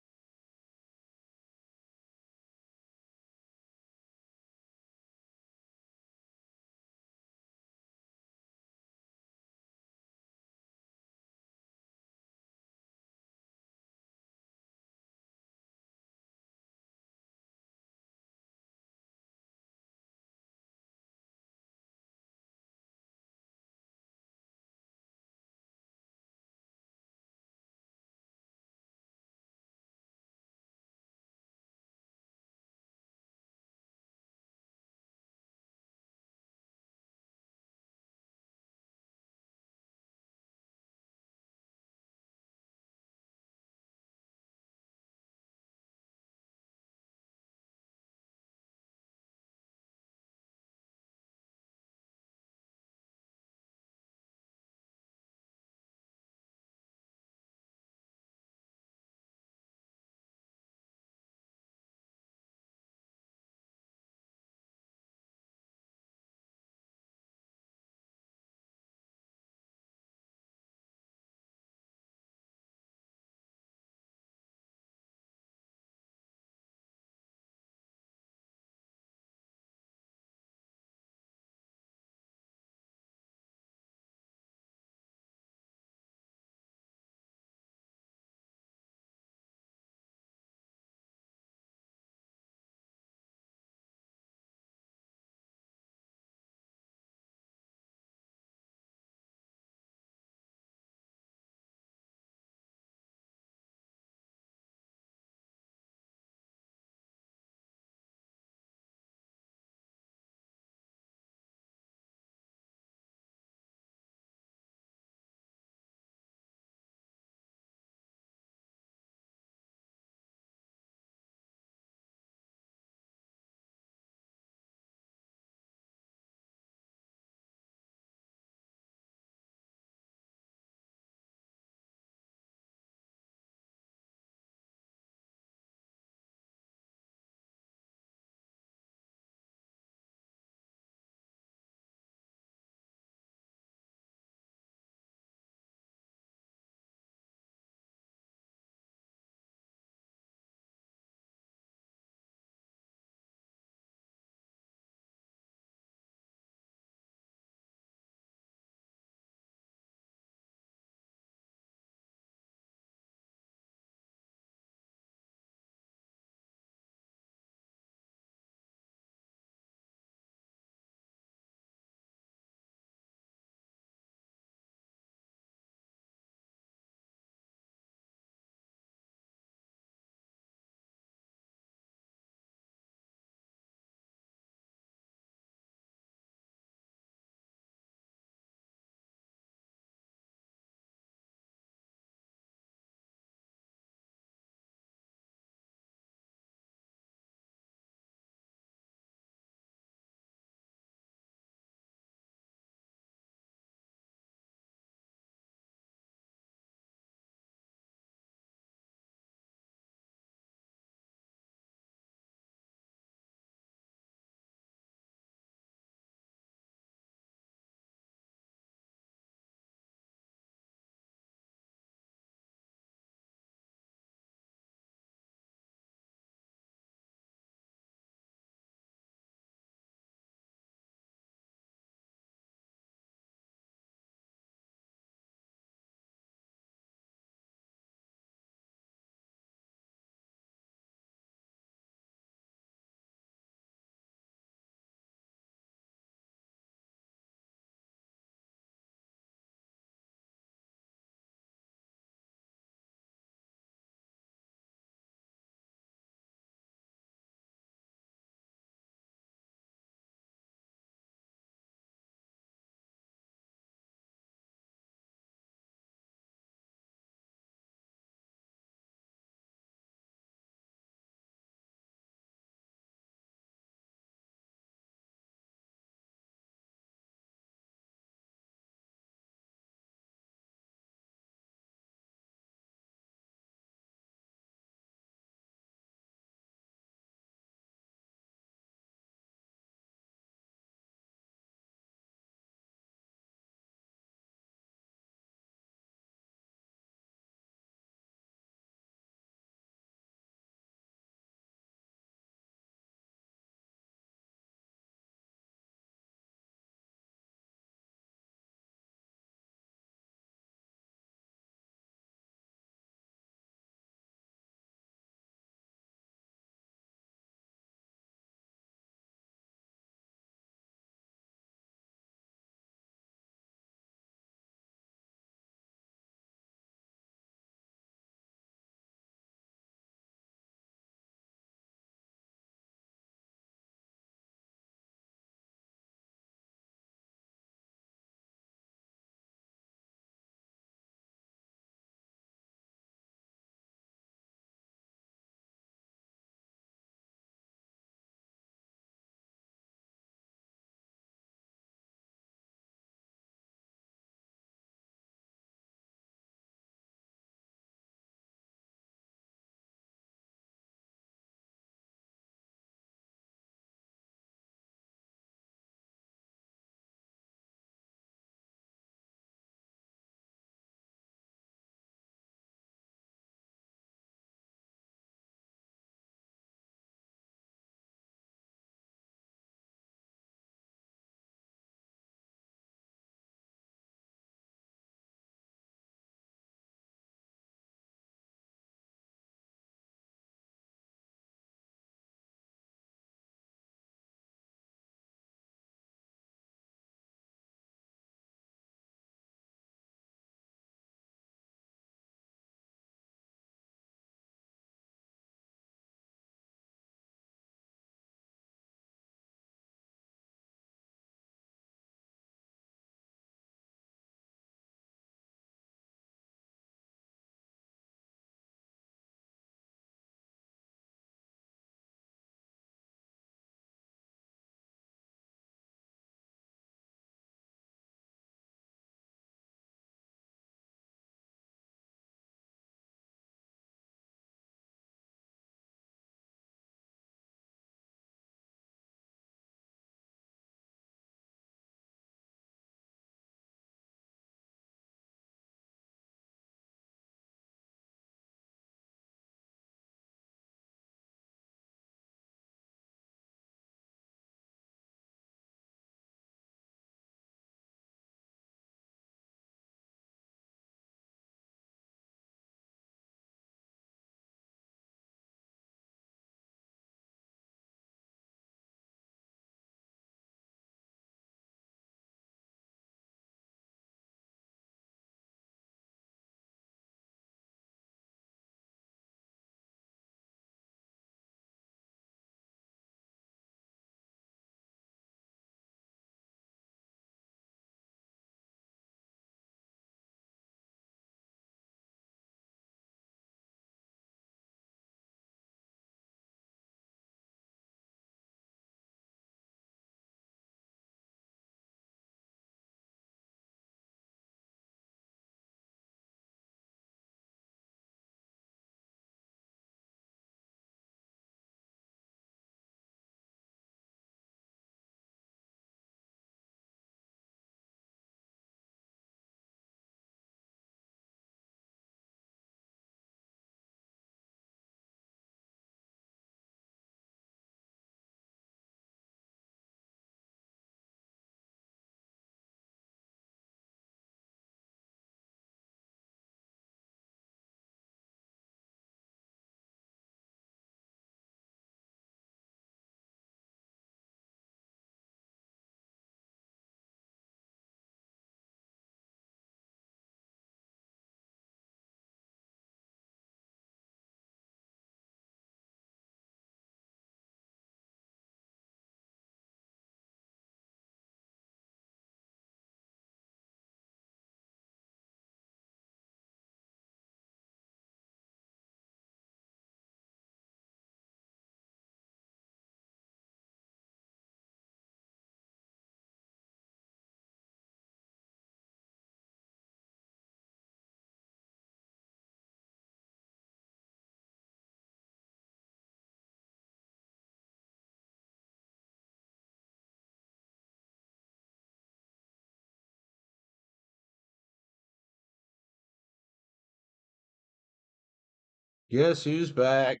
Guess who's back?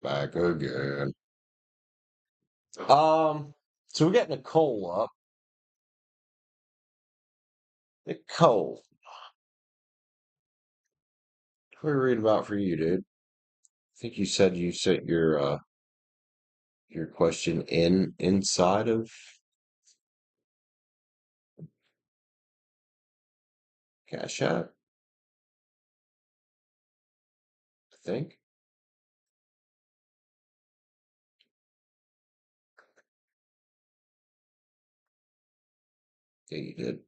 Back again. So we're getting a Nicole up. Nicole, what are we reading about for you, dude? I think you said you sent your question inside of Cash App, I think. Yeah, you did.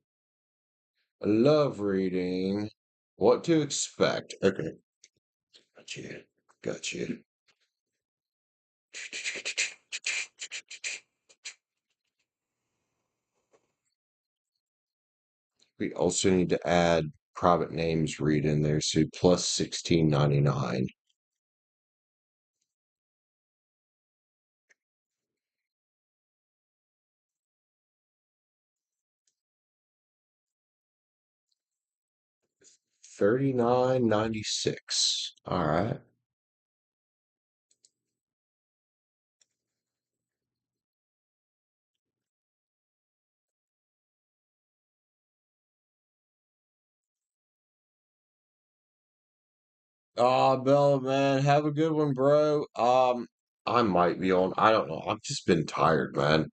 I love reading. What to expect. Okay. Got you. Got you. We also need to add private names read in there, so plus 16.99. $39.96. All right. Bella, man, have a good one, bro. I might be on. I don't know. I've just been tired, man.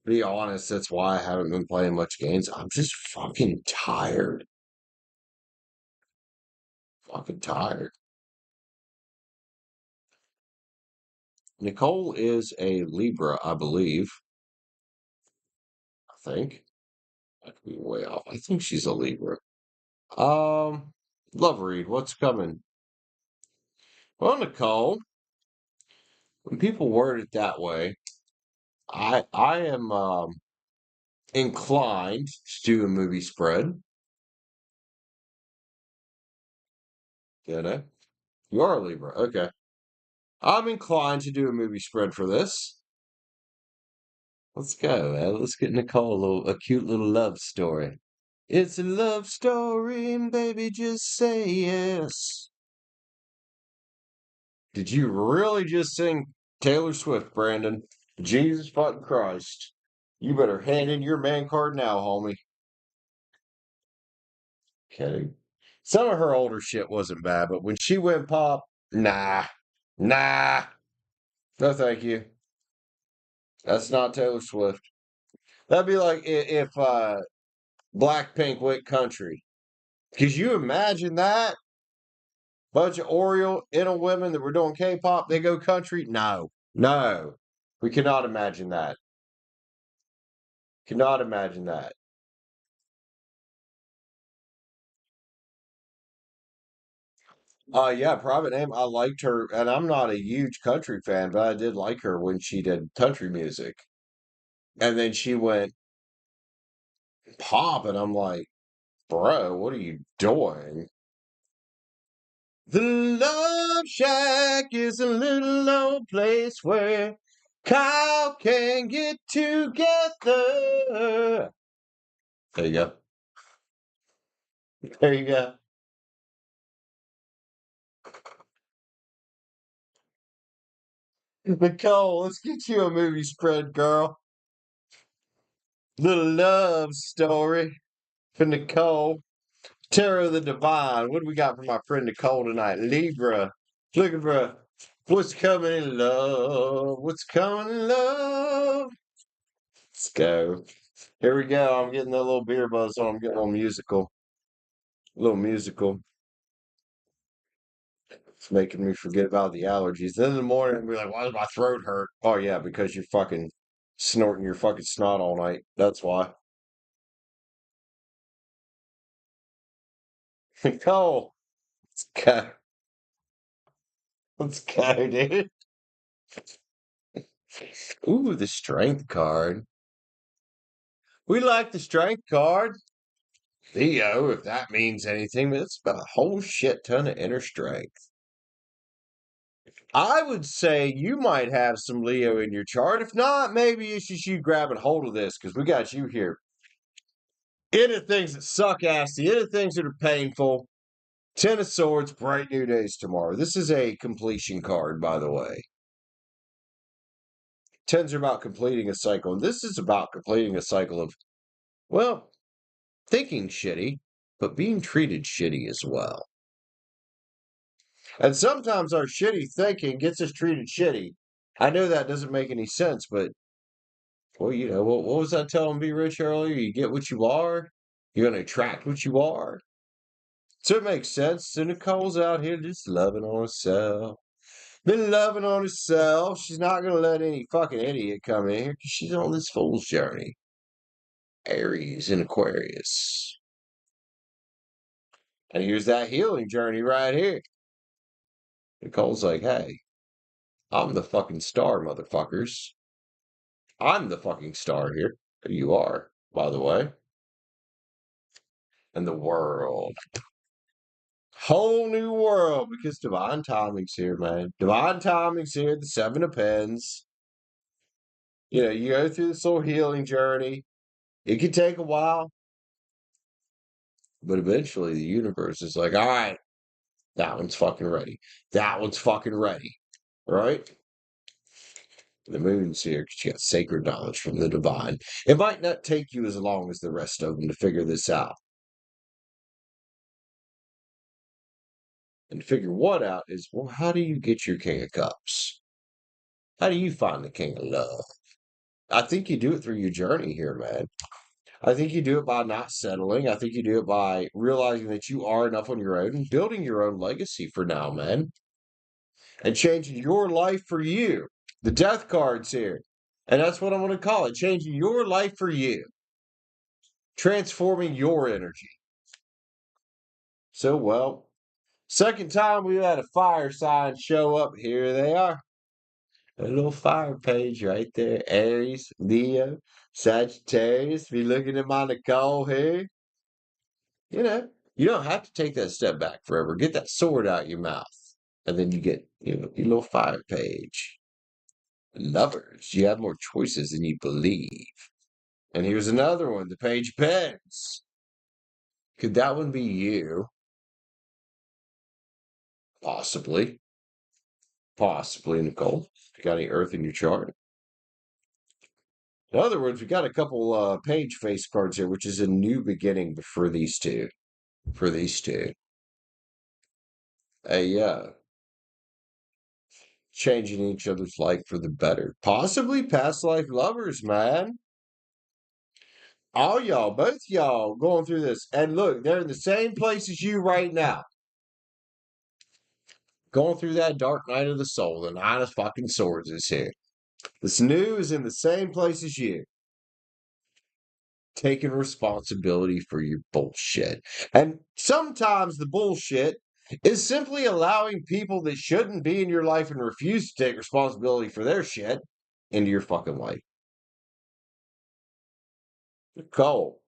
Be honest, that's why I haven't been playing much games. I'm just fucking tired. Fucking tired. Nicole is a Libra, I believe. I think. I could be way off. I think she's a Libra. Love read. What's coming? Well, Nicole, when people word it that way, I am inclined to do a movie spread. Did I? You are a Libra. Okay. I'm inclined to do a movie spread for this. Let's go, man. Let's get Nicole a cute little love story. It's a love story, and baby, just say yes. Did you really just sing Taylor Swift, Brandon? Jesus fucking Christ. You better hand in your man card now, homie. Kidding. Some of her older shit wasn't bad, but when she went pop, nah. Nah. No, thank you. That's not Taylor Swift. That'd be like if Blackpink went country. Could you imagine that? Bunch of Oriental women that were doing K-pop, they go country? No. No. We cannot imagine that. Cannot imagine that. Yeah, Private Name. I liked her, and I'm not a huge country fan, but I did like her when she did country music. And then she went pop, and I'm like, bro, what are you doing? The Love Shack is a little old place where Kyle can get together. There you go. There you go. Nicole, let's get you a movie spread, girl. Little love story for Nicole. Tarot the Divine. What do we got for my friend Nicole tonight? Libra. Looking for what's coming in love. What's coming in love? Let's go. Here we go. I'm getting that little beer buzz on. I'm getting a little musical. A little musical. It's making me forget about the allergies. Then in the morning, I'll be like, why does my throat hurt? Oh, yeah, because you're fucking snorting your fucking snot all night. That's why. Nicole, let's go. Let's go, dude. Ooh, the strength card. We like the strength card. Theo, if that means anything, but it's about a whole shit ton of inner strength. I would say you might have some Leo in your chart. If not, maybe it's just you grabbing hold of this because we got you here. Into things that suck ass, the into things that are painful. Ten of Swords, bright new days tomorrow. This is a completion card, by the way. Tens are about completing a cycle. And this is about completing a cycle of, well, thinking shitty, but being treated shitty as well. And sometimes our shitty thinking gets us treated shitty. I know that doesn't make any sense, but, well, you know, what was I telling Be Rich earlier? You get what you are, you're going to attract what you are. So it makes sense. So Nicole's out here just loving on herself. Been loving on herself. She's not going to let any fucking idiot come in here because she's on this fool's journey. Aries and Aquarius. And here's that healing journey right here. Nicole's like, hey, I'm the fucking star, motherfuckers. I'm the fucking star here. You are, by the way. And the world. Whole new world because divine timing's here, man. Divine timing's here. The Seven of Pens. You know, you go through this little healing journey. It can take a while. But eventually the universe is like, all right, that one's fucking ready. That one's fucking ready. Right? The moon's here because you got sacred knowledge from the divine. It might not take you as long as the rest of them to figure this out. And to figure what out is, well, how do you get your King of Cups? How do you find the King of Love? I think you do it through your journey here, man. I think you do it by not settling. I think you do it by realizing that you are enough on your own and building your own legacy for now, man. And changing your life for you. The death card's here. And that's what I'm going to call it. Changing your life for you. Transforming your energy. So, well, second time we've had a fire sign show up. Here they are. A little fire page right there. Aries, Leo, Sagittarius. Be looking at my Nicole here. You know, you don't have to take that step back forever. Get that sword out your mouth. And then you get, you know, your little fire page. Lovers, you have more choices than you believe. And here's another one, the page bends. Could that one be you? Possibly. Possibly, Nicole. If you got any earth in your chart. In other words, we got a couple page face cards here, which is a new beginning for these two. For these two. Changing each other's life for the better. Possibly past life lovers, man. All y'all, both y'all going through this. And look, they're in the same place as you right now. Going through that dark night of the soul. The Nine of fucking Swords is here. This new is in the same place as you. Taking responsibility for your bullshit. And sometimes the bullshit is simply allowing people that shouldn't be in your life and refuse to take responsibility for their shit into your fucking life. Nicole,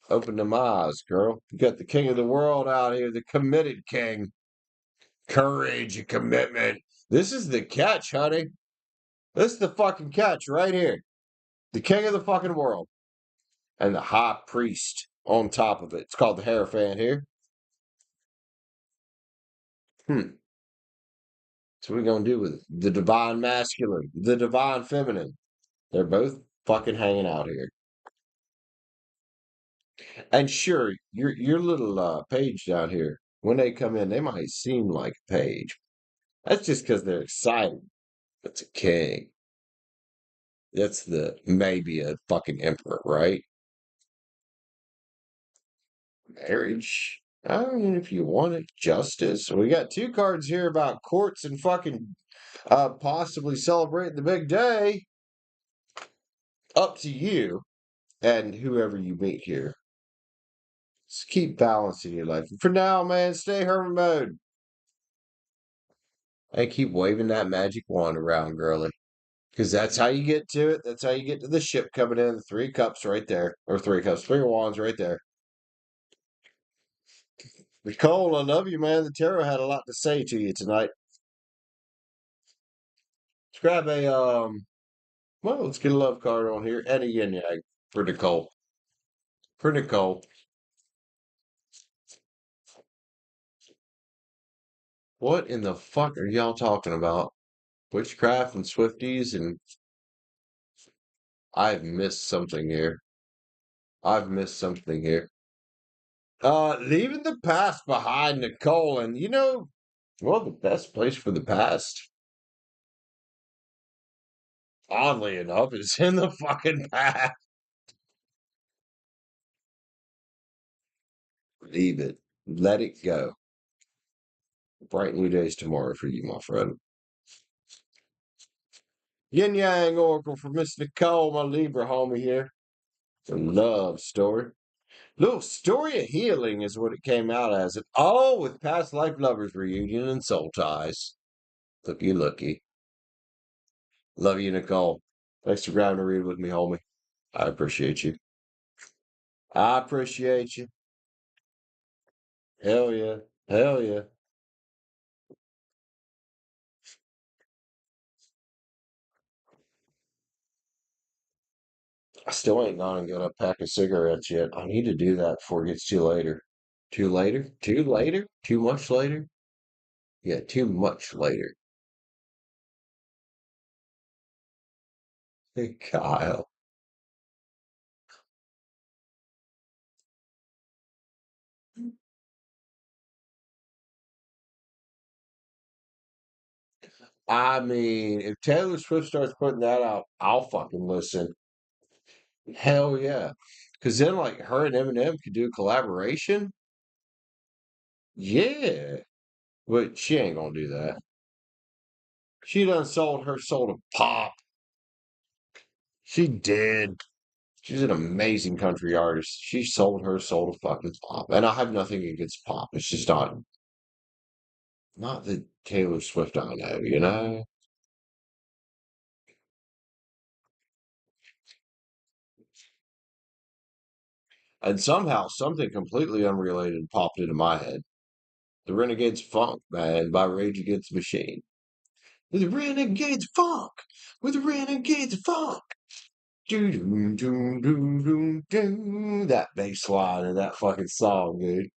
open them eyes, girl. You got the king of the world out here, the committed king. Courage and commitment. This is the catch, honey. This is the fucking catch right here. The king of the fucking world. And the high priest on top of it. It's called the Hierophant here. So what are we going to do with it? The divine masculine, the divine feminine. They're both fucking hanging out here. And sure, your little page down here, when they come in, they might seem like a page. That's just because they're excited. That's a king. That's the maybe a fucking emperor, right? Marriage. I mean, if you want it, justice. We got two cards here about courts and fucking possibly celebrating the big day. Up to you and whoever you meet here. Just keep balancing your life. For now, man, stay hermit mode. And keep waving that magic wand around, girly. Because that's how you get to it. That's how you get to the ship coming in. The three cups right there. Or three cups. Three wands right there. Nicole, I love you, man. The tarot had a lot to say to you tonight. Let's grab a, well, let's get a love card on here. And a yin yang for Nicole. For Nicole. What in the fuck are y'all talking about? Witchcraft and Swifties, and I've missed something here. I've missed something here. Leaving the past behind, Nicole, and well, the best place for the past, oddly enough, is in the fucking past. Leave it. Let it go. Bright new days tomorrow for you, my friend. Yin Yang Oracle for Miss Nicole, my Libra homie here. It's a love story. Little story of healing is what it came out as. And all with past life lovers reunion and soul ties. Looky, looky. Love you, Nicole. Thanks for grabbing a read with me, homie. I appreciate you. I appreciate you. Hell yeah. Hell yeah. I still ain't gone and got a pack of cigarettes yet. I need to do that before it gets too later. Too later? Too later? Too much later? Yeah, too much later. Hey, Kyle. I mean, if Taylor Swift starts putting that out, I'll fucking listen. Hell yeah. Because then, like, her and Eminem could do a collaboration. Yeah. But she ain't gonna do that. She done sold her soul to pop. She did. She's an amazing country artist. She sold her soul to fucking pop. And I have nothing against pop. It's just not the Taylor Swift I know, you know? And somehow something completely unrelated popped into my head. The Renegades Funk, man, by Rage Against the Machine. The Renegades Funk! With the Renegades Funk! Doo doo doo doo doo doo. That bass line in that fucking song, dude.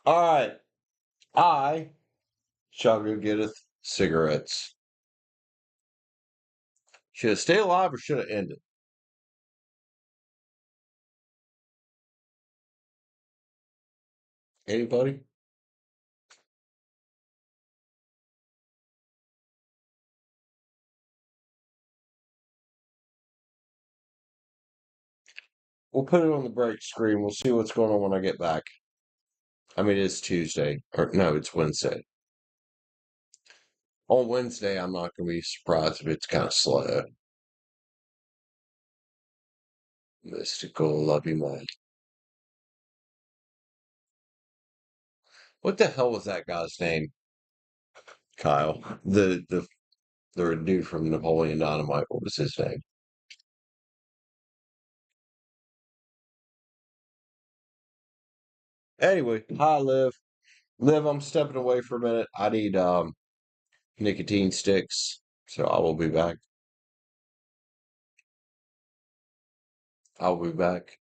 Alright. I shall go getteth cigarettes. Should it stay alive or should it end it? Anybody? We'll put it on the break screen. We'll see what's going on when I get back. I mean, it's Tuesday. Or no, it's Wednesday. On Wednesday, I'm not going to be surprised if it's kind of slow. Mystical, love you, man. What the hell was that guy's name? Kyle. The dude from Napoleon Dynamite. What was his name? Anyway, hi, Liv. Liv, I'm stepping away for a minute. I need nicotine sticks, so I will be back. I'll be back.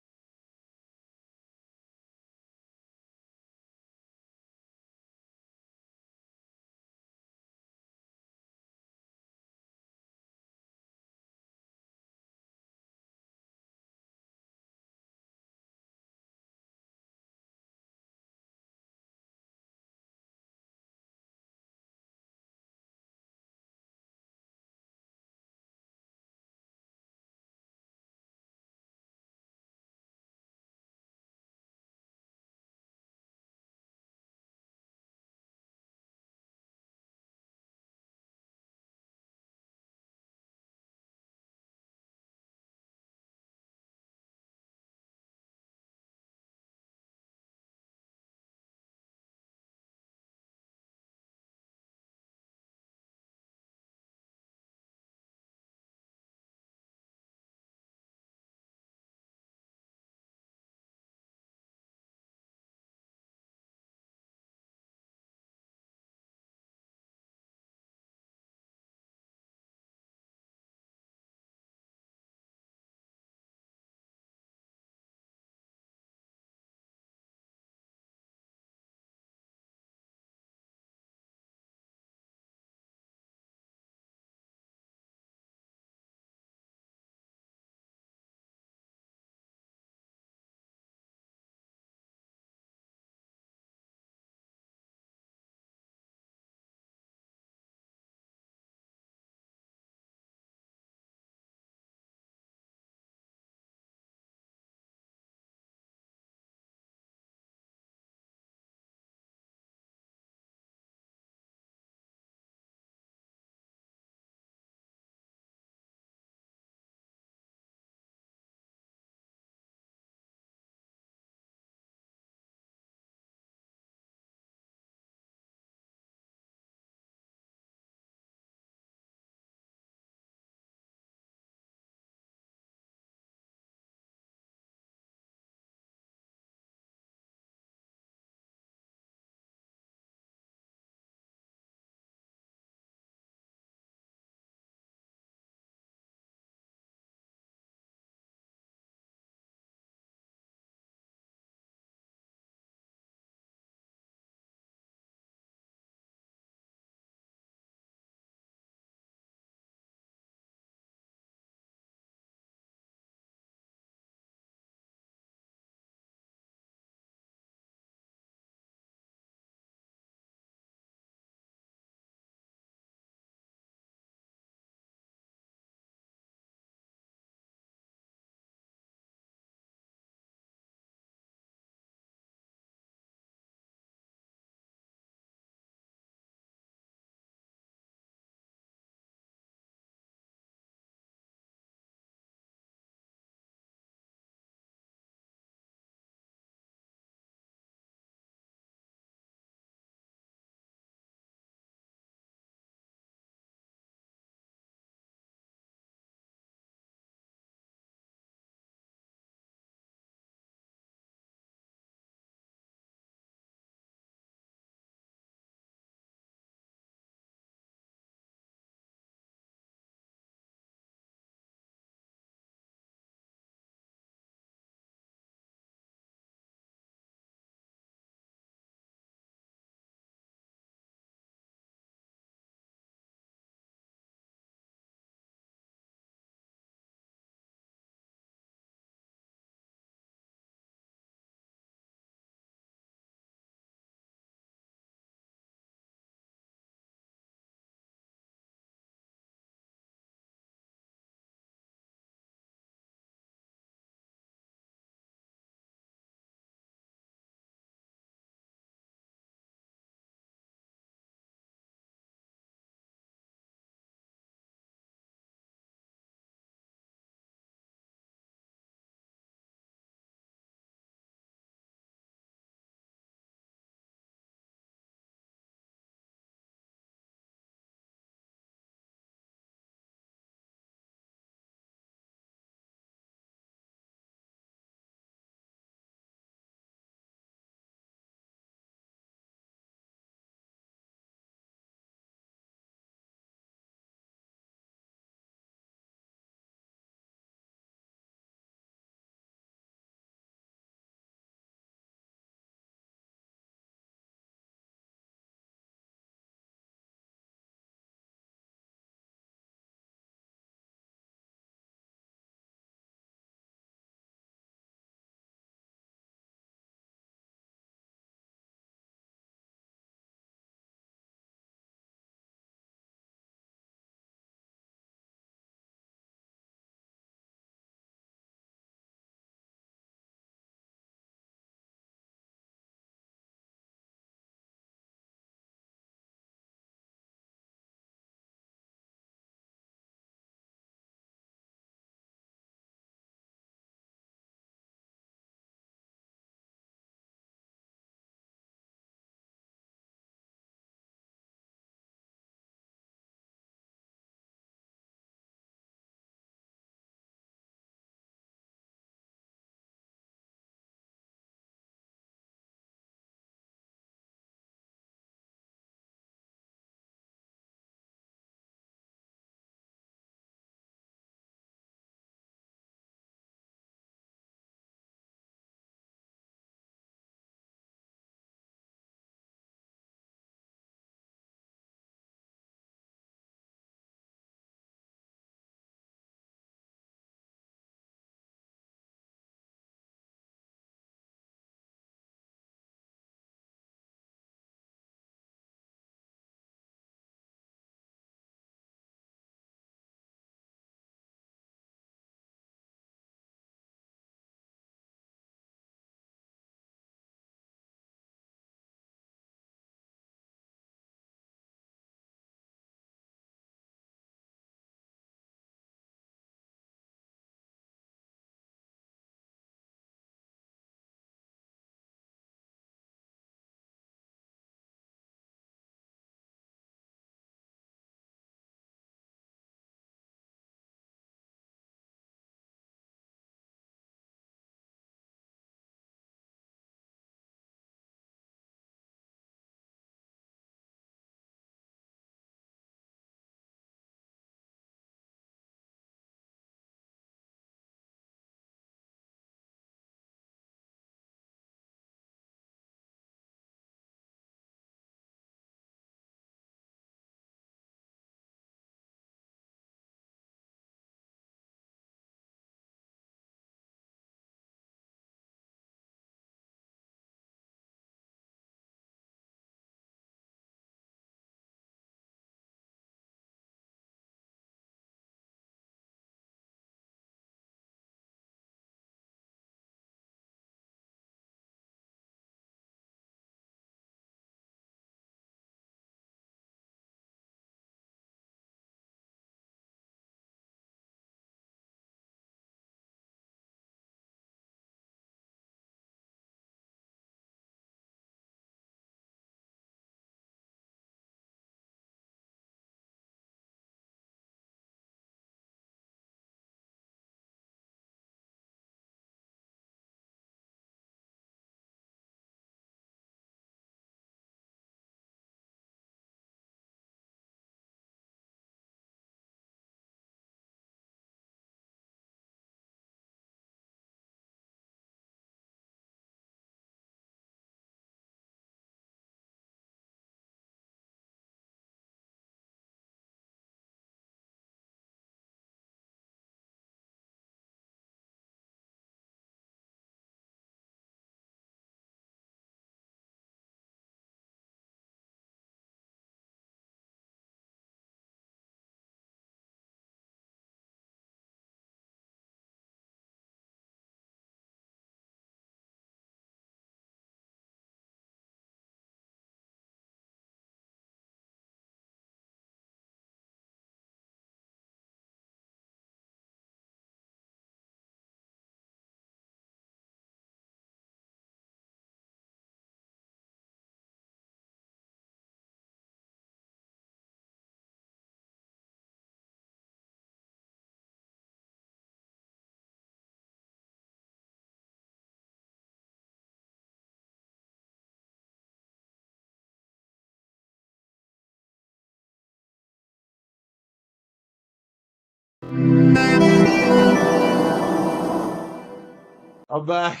I'm back.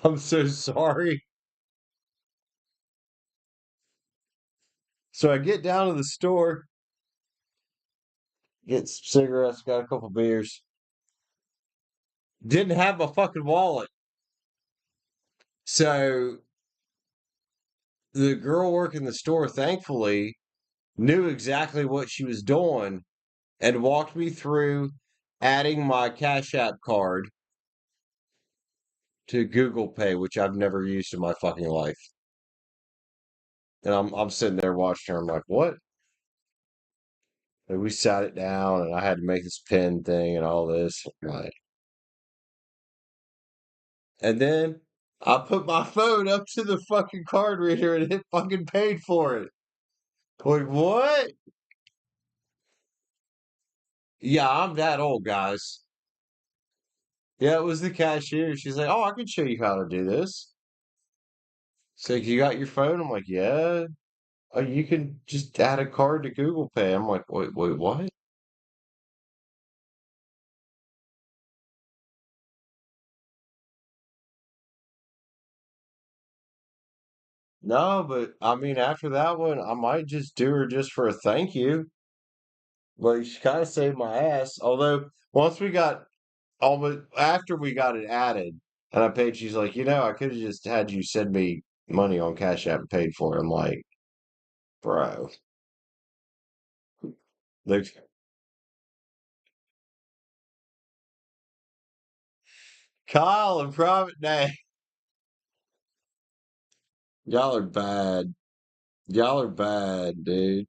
I'm so sorry. So I get down to the store, get some cigarettes, got a couple beers. Didn't have my fucking wallet. So the girl working the store, thankfully, knew exactly what she was doing and walked me through adding my Cash App card to Google Pay, which I've never used in my fucking life. And I'm sitting there watching her. I'm like, what? And we sat it down, and I had to make this pin thing and all this. Like, and then I put my phone up to the fucking card reader, and it fucking paid for it. Like, what? Yeah, I'm that old, guys. Yeah, it was the cashier. She's like, "Oh, I can show you how to do this." So you got your phone? I'm like, "Yeah." Oh, you can just add a card to Google Pay. I'm like, wait, what? No, but I mean, after that one, I might just do her just for a thank you. Like, she kind of saved my ass. Although, once we got almost after we got it added and I paid, she's like, I could have just had you send me money on Cash App and paid for it. I'm like, bro, like, Kyle and Private Day, y'all are bad. Y'all are bad, dude.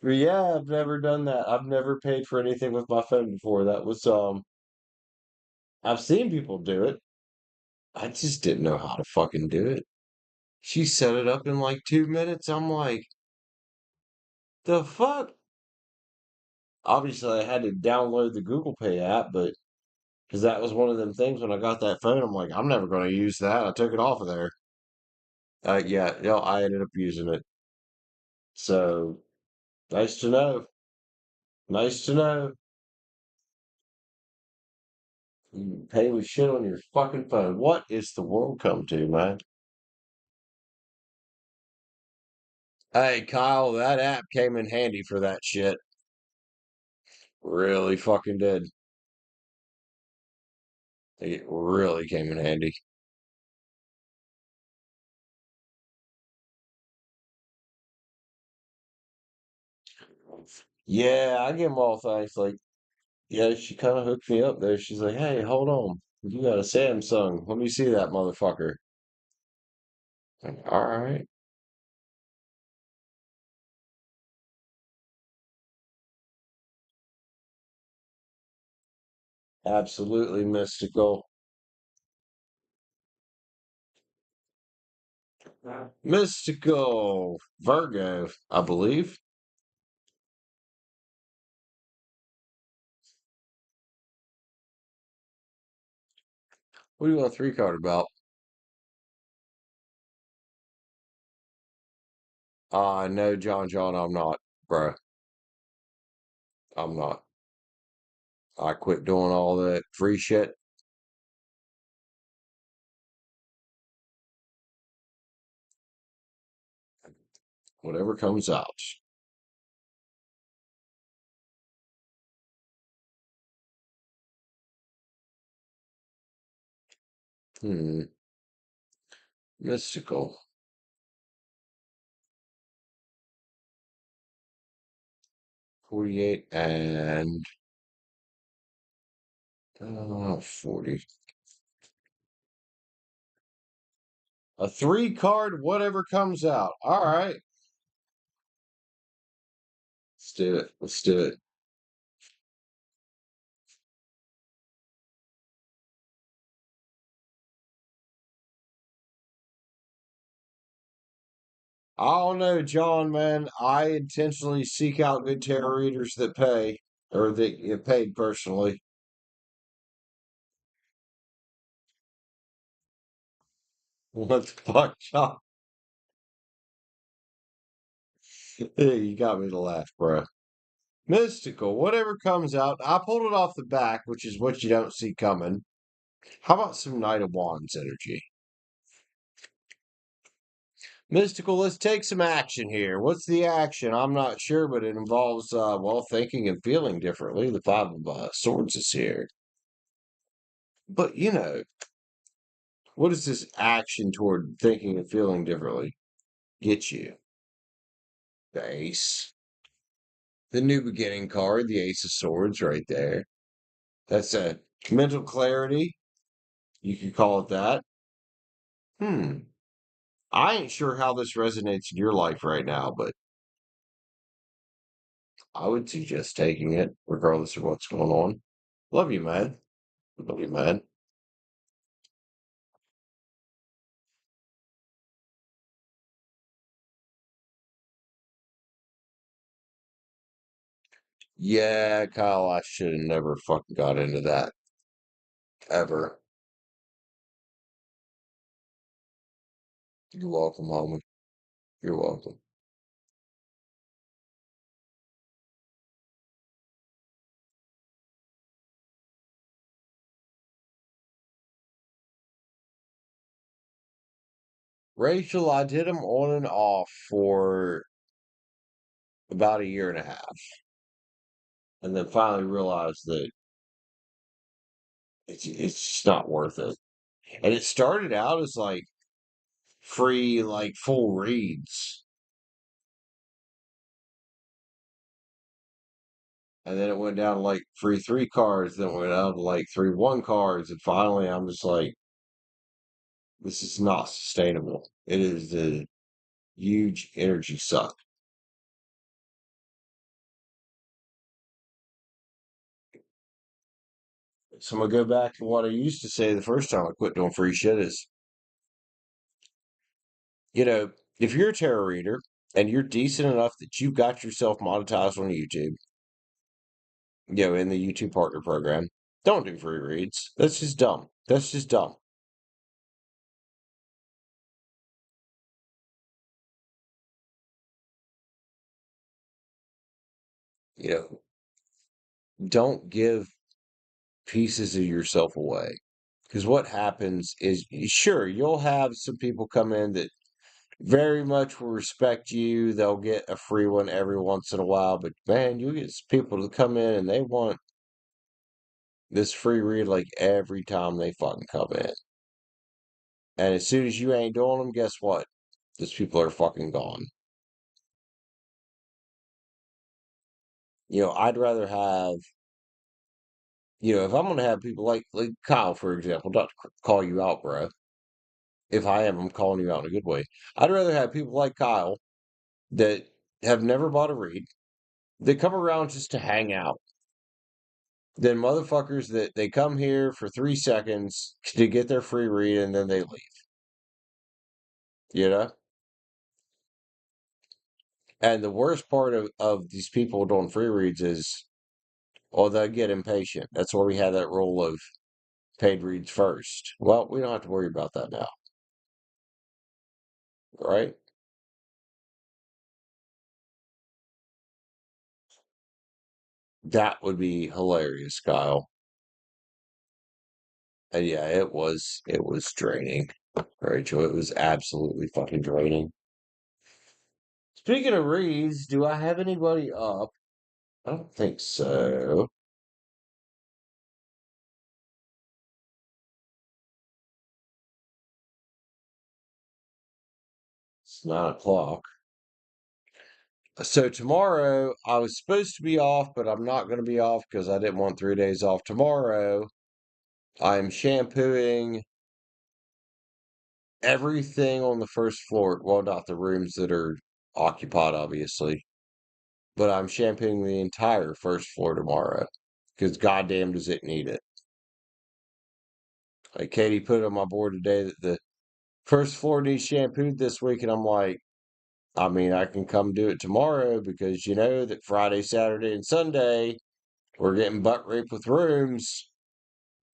But yeah, I've never done that. I've never paid for anything with my phone before. That was I've seen people do it. I just didn't know how to fucking do it. She set it up in like 2 minutes. I'm like, the fuck? Obviously, I had to download the Google Pay app, but because that was one of them things when I got that phone, I'm like, I'm never going to use that. I took it off of there. Yeah, I ended up using it. So nice to know. Nice to know. You can pay with shit on your fucking phone. What is the world come to, man? Hey, Kyle, that app came in handy for that shit. Really fucking did. It really came in handy. Yeah, I give them all thanks. Like, yeah, she kind of hooked me up there. She's like, hey, hold on. You got a Samsung. Let me see that motherfucker. Like, all right. Absolutely mystical. Mystical Virgo, I believe. What do you want a three card about? No, John, I'm not, bro. I'm not. I quit doing all that free shit. Whatever comes out. Hmm. Mystical. 48 and 40. A three card, whatever comes out. All right. Let's do it. Let's do it. I don't know, John, man. I intentionally seek out good tarot readers that pay or that get paid personally. What the fuck, John? You got me to laugh, bro. Mystical, whatever comes out. I pulled it off the back, which is what you don't see coming. How about some Knight of Wands energy? Mystical, let's take some action here. What's the action? I'm not sure, but it involves, well, thinking and feeling differently. The Five of Swords is here. But, what does this action toward thinking and feeling differently get you? The Ace. The New Beginning card, the Ace of Swords right there. That's a mental clarity. You could call it that. Hmm. I ain't sure how this resonates in your life right now, but I would suggest taking it, regardless of what's going on. Love you, man. Love you, man. Yeah, Kyle, I should have never fucking got into that. Ever. You're welcome, homie. You're welcome. Rachel, I did them on and off for about a year and a half. And then finally realized that it's just not worth it. And it started out as like free, like full reads. And then it went down to like free three cards, then it went down to like three one cards, and finally I'm just like, this is not sustainable. It is a huge energy suck. So I'm gonna go back to what I used to say the first time I quit doing free shit is, you know, if you're a tarot reader and you're decent enough that you got yourself monetized on YouTube, in the YouTube partner program, don't do free reads. That's just dumb. That's just dumb. You know, don't give pieces of yourself away. Because what happens is, sure, you'll have some people come in that very much will respect you. They'll get a free one every once in a while. But man, you get people to come in and they want this free read like every time they fucking come in. And as soon as you ain't doing them, guess what? Those people are fucking gone. I'd rather have, if I'm gonna have people like Kyle, for example, not to call you out, bro. If I am, I'm calling you out in a good way. I'd rather have people like Kyle that have never bought a read, that come around just to hang out, than motherfuckers that they come here for 3 seconds to get their free read and then they leave. You know? And the worst part of these people doing free reads is, well, they get impatient. That's why we have that rule of paid reads first. Well, we don't have to worry about that now, right? That would be hilarious, Kyle. And yeah, it was draining, Rachel. It was absolutely fucking draining. Speaking of reads, do I have anybody up? I don't think so. It's 9 o'clock. So tomorrow I was supposed to be off, but I'm not going to be off because I didn't want 3 days off. Tomorrow I'm shampooing everything on the first floor. Well, not the rooms that are occupied, obviously, but I'm shampooing the entire first floor tomorrow because goddamn does it need it. Like Katie put it on my board today that the first floor needs shampooed this week, and I'm like, I mean, I can come do it tomorrow because you know that Friday, Saturday, and Sunday we're getting butt raped with rooms.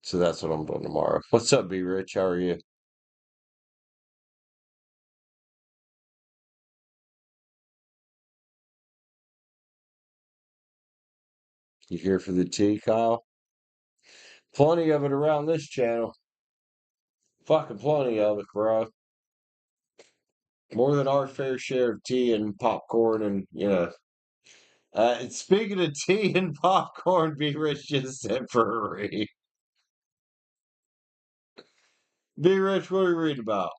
So that's what I'm doing tomorrow. What's up, B Rich? How are you? You here for the tea, Kyle? Plenty of it around this channel. Fucking plenty of it, bro. More than our fair share of tea and popcorn and, and speaking of tea and popcorn, B Rich just said for a read. B Rich, what are we reading about?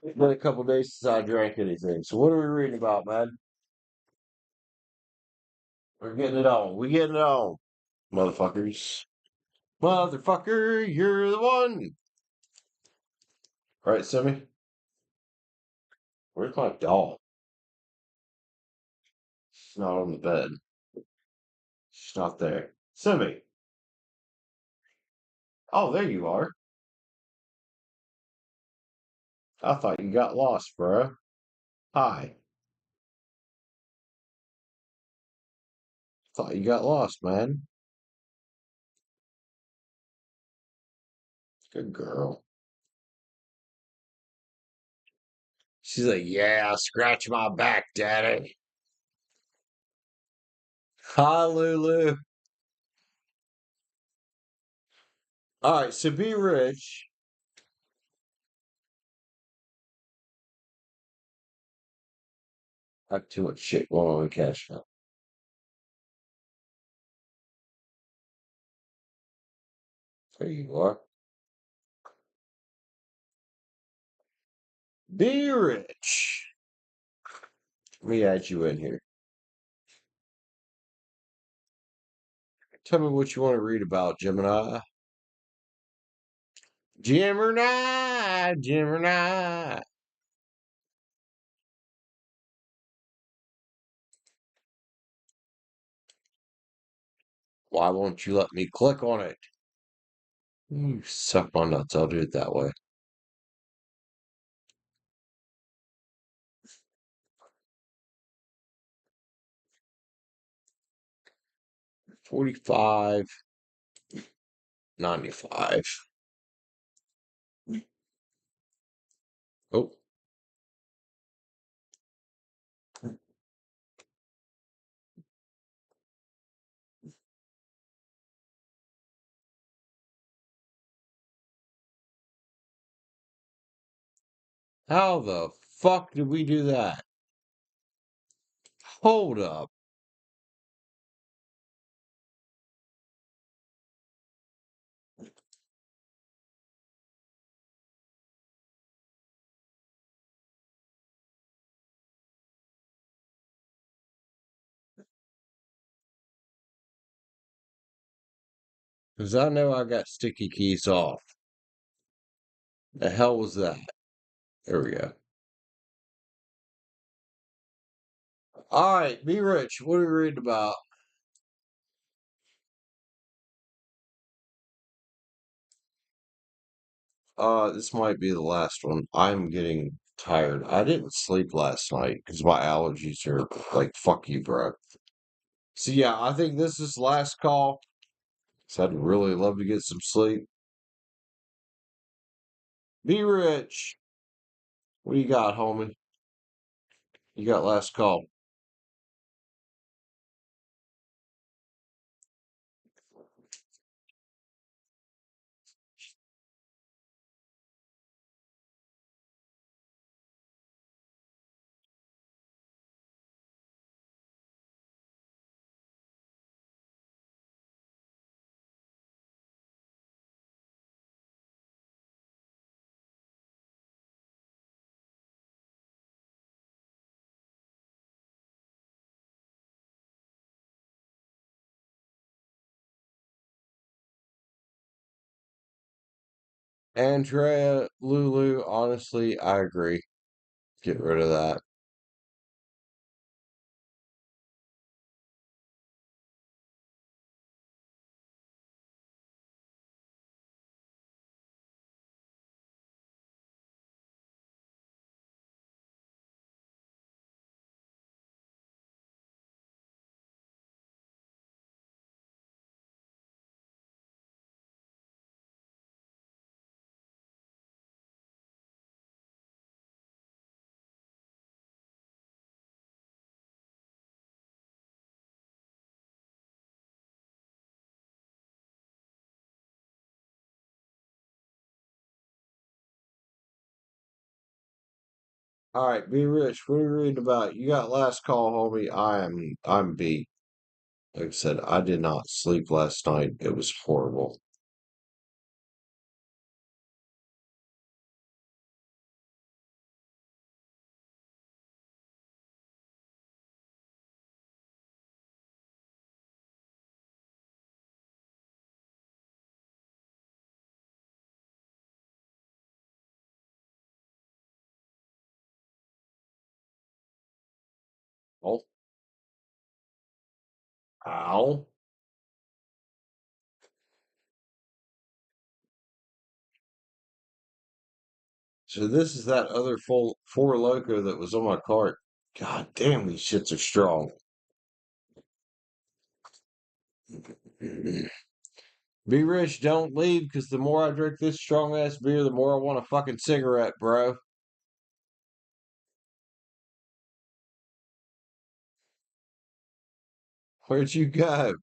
It's been a couple days since I drank anything. So what are we reading about, man? We're getting it on. We getting it on, motherfuckers. Motherfucker, you're the one. All right, Simi. Where's my doll? She's not on the bed. She's not there. Simi. Oh, there you are. I thought you got lost, bro. Hi. Thought you got lost, man. Good girl. She's like, yeah, scratch my back, daddy. Hi, Lulu. All right, so be rich. I have too much shit going on in cash now. There you are. Be rich. Let me add you in here. Tell me what you want to read about, Gemini. Gemini, Gemini. Why won't you let me click on it? You suck my nuts. I'll do it that way. 45.95. Oh, how the fuck did we do that? Hold up. Because I know I got sticky keys off. The hell was that? There we go. All right, be rich. What are we reading about? This might be the last one. I'm getting tired. I didn't sleep last night because my allergies are like, fuck you, bro. So yeah, I think this is last call. So I'd really love to get some sleep. Be rich. What do you got, homie? You got last call. Andrea, Lulu, honestly, I agree. Get rid of that. All right, be rich. What are you reading about? You got last call, homie. I'm beat. Like I said, I did not sleep last night. It was horrible. Oh, ow. So this is that other full four loco that was on my cart. God damn, these shits are strong. Be rich, don't leave, because the more I drink this strong ass beer, the more I want a fucking cigarette, bro. Where'd you go?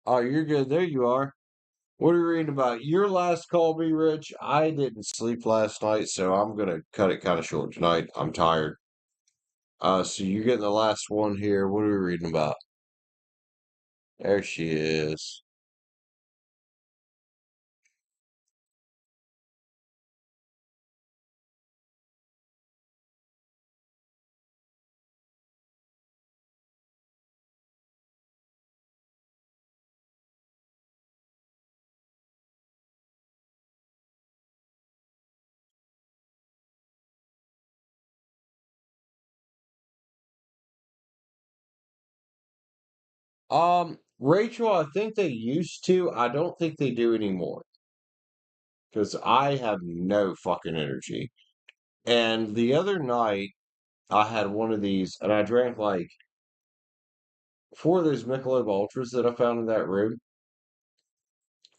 Oh, you're good. There you are. What are you reading about? Your last call, Be Rich. I didn't sleep last night, so I'm gonna cut it kind of short tonight. I'm tired. So you're getting the last one here. What are we reading about? There she is. Rachel, I think they used to. I don't think they do anymore because I have no fucking energy. And the other night, I had one of these, and I drank like four of those Michelob Ultras that I found in that room,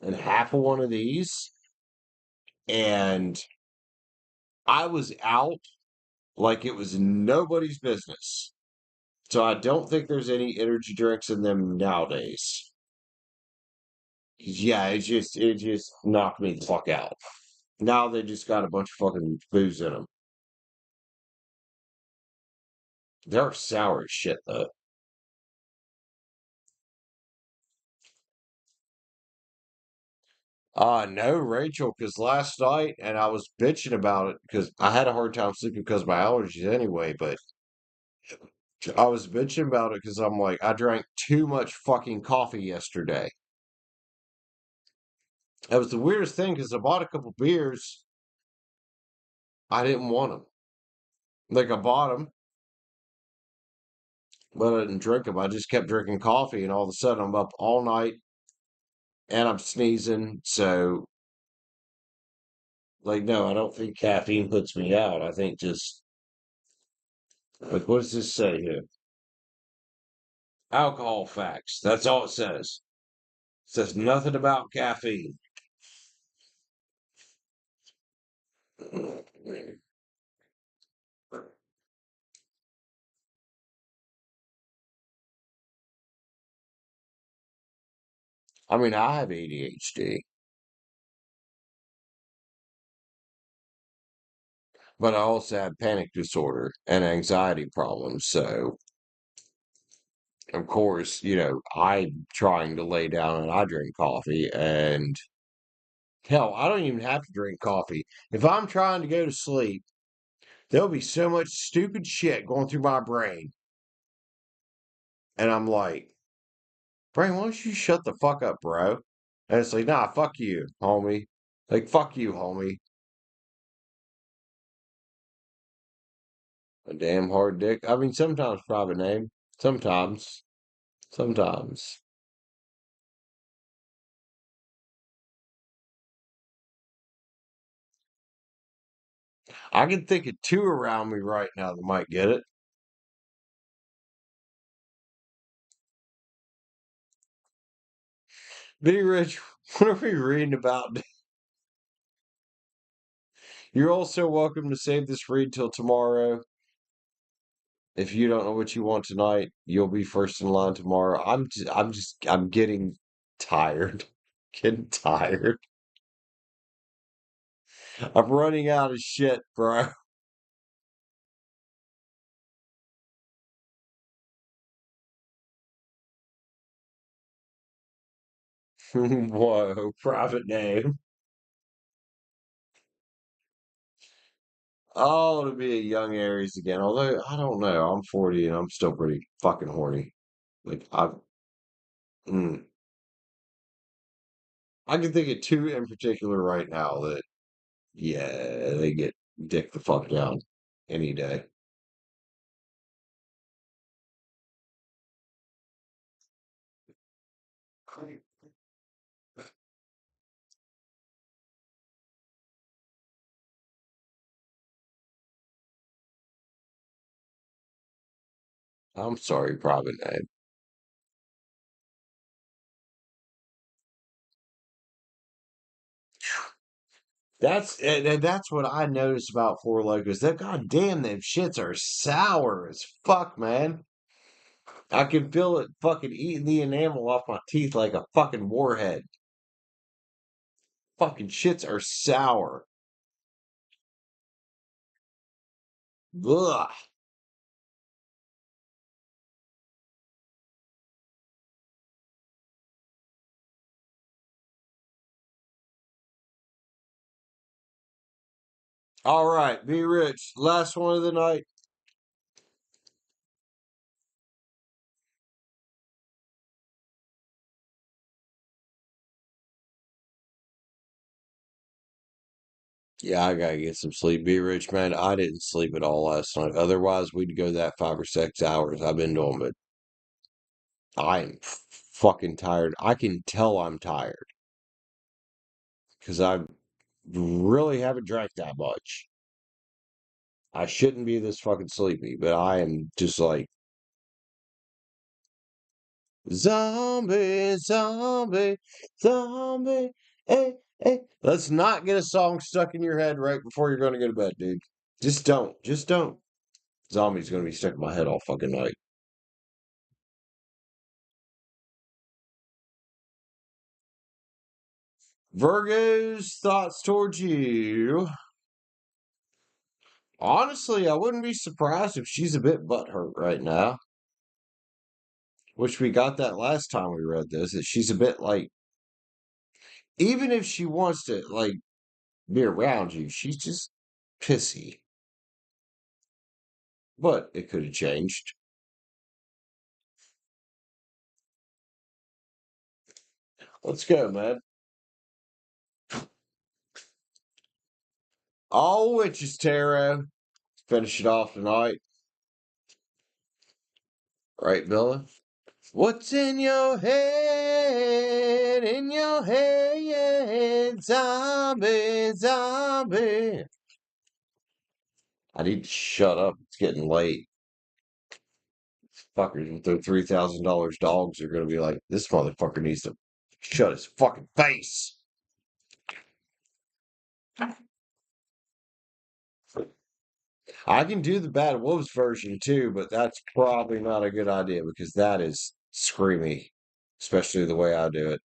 and half of one of these, and I was out like it was nobody's business. So I don't think there's any energy drinks in them nowadays. Yeah, it just knocked me the fuck out. Now they just got a bunch of fucking booze in them. They're sour as shit though. No, Rachel, because last night, and I was bitching about it because I had a hard time sleeping because of my allergies anyway, but I was bitching about it because I'm like, I drank too much fucking coffee yesterday. That was the weirdest thing because I bought a couple beers. I didn't want them. Like, I bought them, but I didn't drink them. I just kept drinking coffee, and all of a sudden I'm up all night and I'm sneezing. So, like, no, I don't think caffeine puts me out. I think just, like, what does this say here? Alcohol facts. That's all it says. It says nothing about caffeine. I mean, I have ADHD, but I also have panic disorder and anxiety problems. So, of course, I'm trying to lay down and I drink coffee. And hell, I don't even have to drink coffee. If I'm trying to go to sleep, there'll be so much stupid shit going through my brain. And I'm like, Brain, why don't you shut the fuck up, bro? And it's like, nah, fuck you, homie. Like, fuck you, homie. A damn hard dick. I mean, sometimes private name. Sometimes. Sometimes. I can think of two around me right now that might get it. Be Rich, what are we reading about? You're also welcome to save this read till tomorrow. If you don't know what you want tonight, you'll be first in line tomorrow. I'm getting tired. Getting tired. I'm running out of shit, bro. Whoa, private name. Oh, to be a young Aries again. Although I don't know, I'm 40 and I'm still pretty fucking horny. Like mm, I can think of two in particular right now that, yeah, they get dick the fuck down any day. I'm sorry, private name. And that's what I noticed about Four Locos. That goddamn them shits are sour as fuck, man. I can feel it fucking eating the enamel off my teeth like a fucking warhead. Fucking shits are sour. Ugh. All right, be rich. Last one of the night. Yeah, I gotta get some sleep. Be rich, man. I didn't sleep at all last night. Otherwise, we'd go that 5 or 6 hours. I've been doing, but I'm fucking tired. I can tell I'm tired because I really haven't drank that much. I shouldn't be this fucking sleepy, but I am just like zombie, zombie, zombie. Hey, hey. Let's not get a song stuck in your head right before you're going to go to bed, dude. Just don't. Just don't. Zombie's going to be stuck in my head all fucking night. Virgo's thoughts towards you. Honestly, I wouldn't be surprised if she's a bit butthurt right now. Which we got that last time we read this, that she's a bit like, even if she wants to like be around you, she's just pissy. But it could have changed. Let's go, man. All witches tarot. Finish it off tonight. Right, Bella? What's in your head? In your head, zombie, zombie. I need to shut up. It's getting late. Fuckers with their $3,000 dogs are going to be like, this motherfucker needs to shut his fucking face. I can do the Bad Wolves version too, but that's probably not a good idea because that is screamy, especially the way I do it.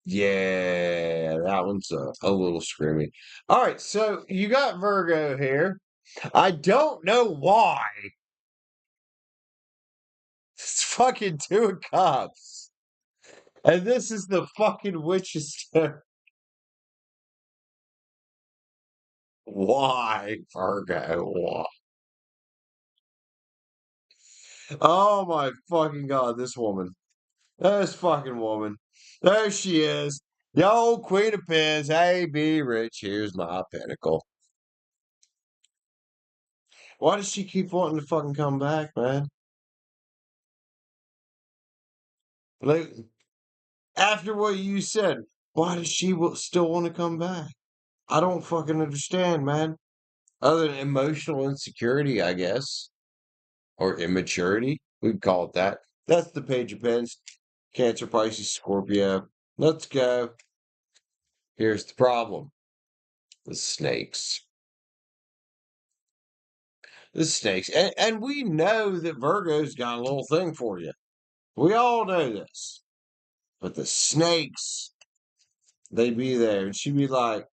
Yeah, that one's a little screamy. All right, so you got Virgo here. I don't know why. It's fucking two of cups. And this is the fucking witch's turn. Why, Virgo? Why? Oh my fucking god, this woman. This fucking woman. There she is. The old Queen of Pens. Hey, be rich. Here's my pinnacle. Why does she keep wanting to fucking come back, man? Like, after what you said, why does she still want to come back? I don't fucking understand, man. Other than emotional insecurity, I guess. or immaturity. We can call it that. That's the Page of Pens. Cancer, Pisces, Scorpio. Let's go. Here's the problem. The snakes. The snakes. And we know that Virgo's got a little thing for you. We all know this. But the snakes, they be there. And she be like,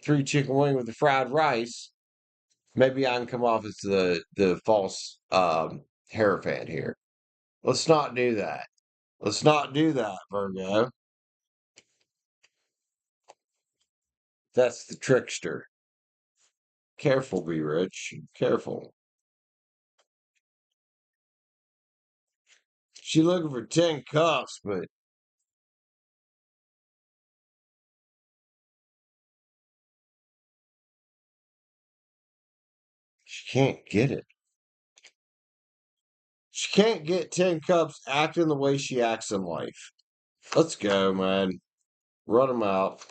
3 chicken wing with the fried rice. Maybe I can come off as the false hierophant here. Let's not do that. Let's not do that, Virgo. That's the trickster. Careful, be rich. Careful. She looking for 10 cups, but she can't get it. She can't get 10 cups acting the way she acts in life. Let's go, man. Run them out.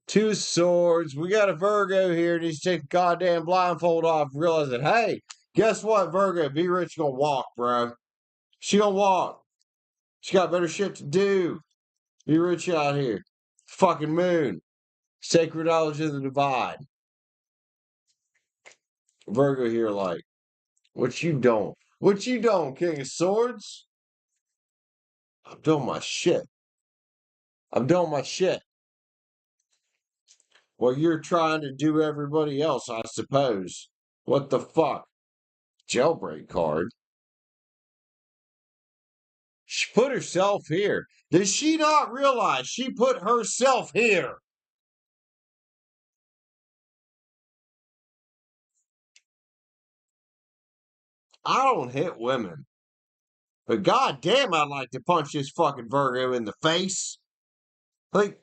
2 swords. We got a Virgo here. Needs to take the goddamn blindfold off. Realizing, hey, guess what, Virgo? Be rich gonna walk, bro. She gonna walk. She got better shit to do. Be rich out here. Fucking moon. Sacred knowledge of the divine. Virgo here, like, what you don't? What you don't, King of Swords? I'm doing my shit. I'm doing my shit. Well, you're trying to do everybody else, I suppose. What the fuck? Jailbreak card. She put herself here. Does she not realize she put herself here? I don't hit women. But goddamn, I'd like to punch this fucking Virgo in the face. Like,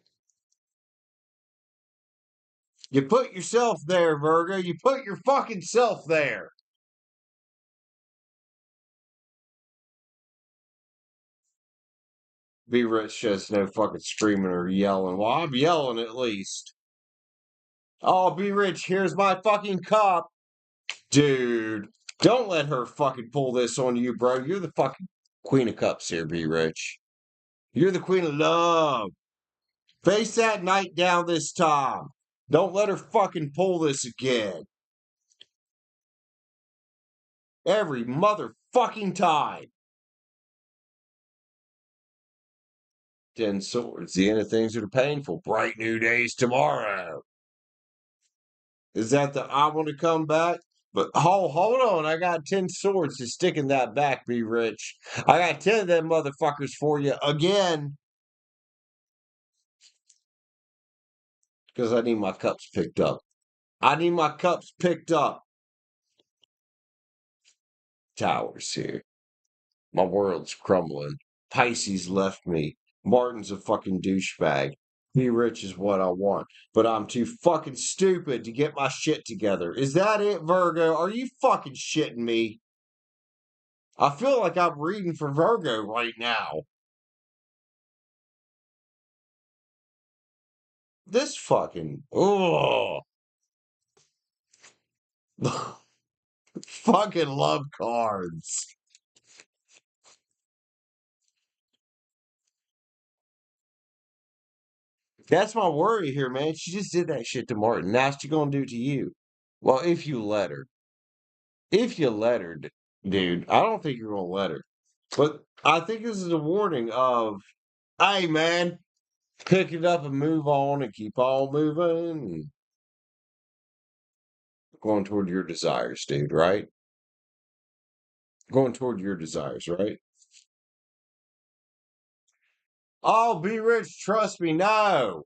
you put yourself there, Virgo. You put your fucking self there. Be rich just no fucking screaming or yelling. Well, I'm yelling at least. Oh, be rich, here's my fucking cup. Dude, don't let her fucking pull this on you, bro. You're the fucking queen of cups here, be rich. You're the queen of love. Face that night down this time. Don't let her fucking pull this again. Every motherfucking time. 10 swords. The end of things that are painful. Bright new days tomorrow. Is that the I want to come back? But hold on. I got 10 swords to stick in that back, be rich. I got 10 of them motherfuckers for you again. Because I need my cups picked up. I need my cups picked up. Towers here. My world's crumbling. Pisces left me. Martin's a fucking douchebag. Be rich is what I want. But I'm too fucking stupid to get my shit together. Is that it, Virgo? Are you fucking shitting me? I feel like I'm reading for Virgo right now. This fucking. Oh. Fucking love cards. That's my worry here, man. She just did that shit to Martin. Now she gonna do it to you. Well, if you let her. If you let her, dude. I don't think you're gonna let her. But I think this is a warning of, hey, man, pick it up and move on and keep on moving. Going toward your desires, dude, right? Going toward your desires, right? Oh, be rich, trust me. No.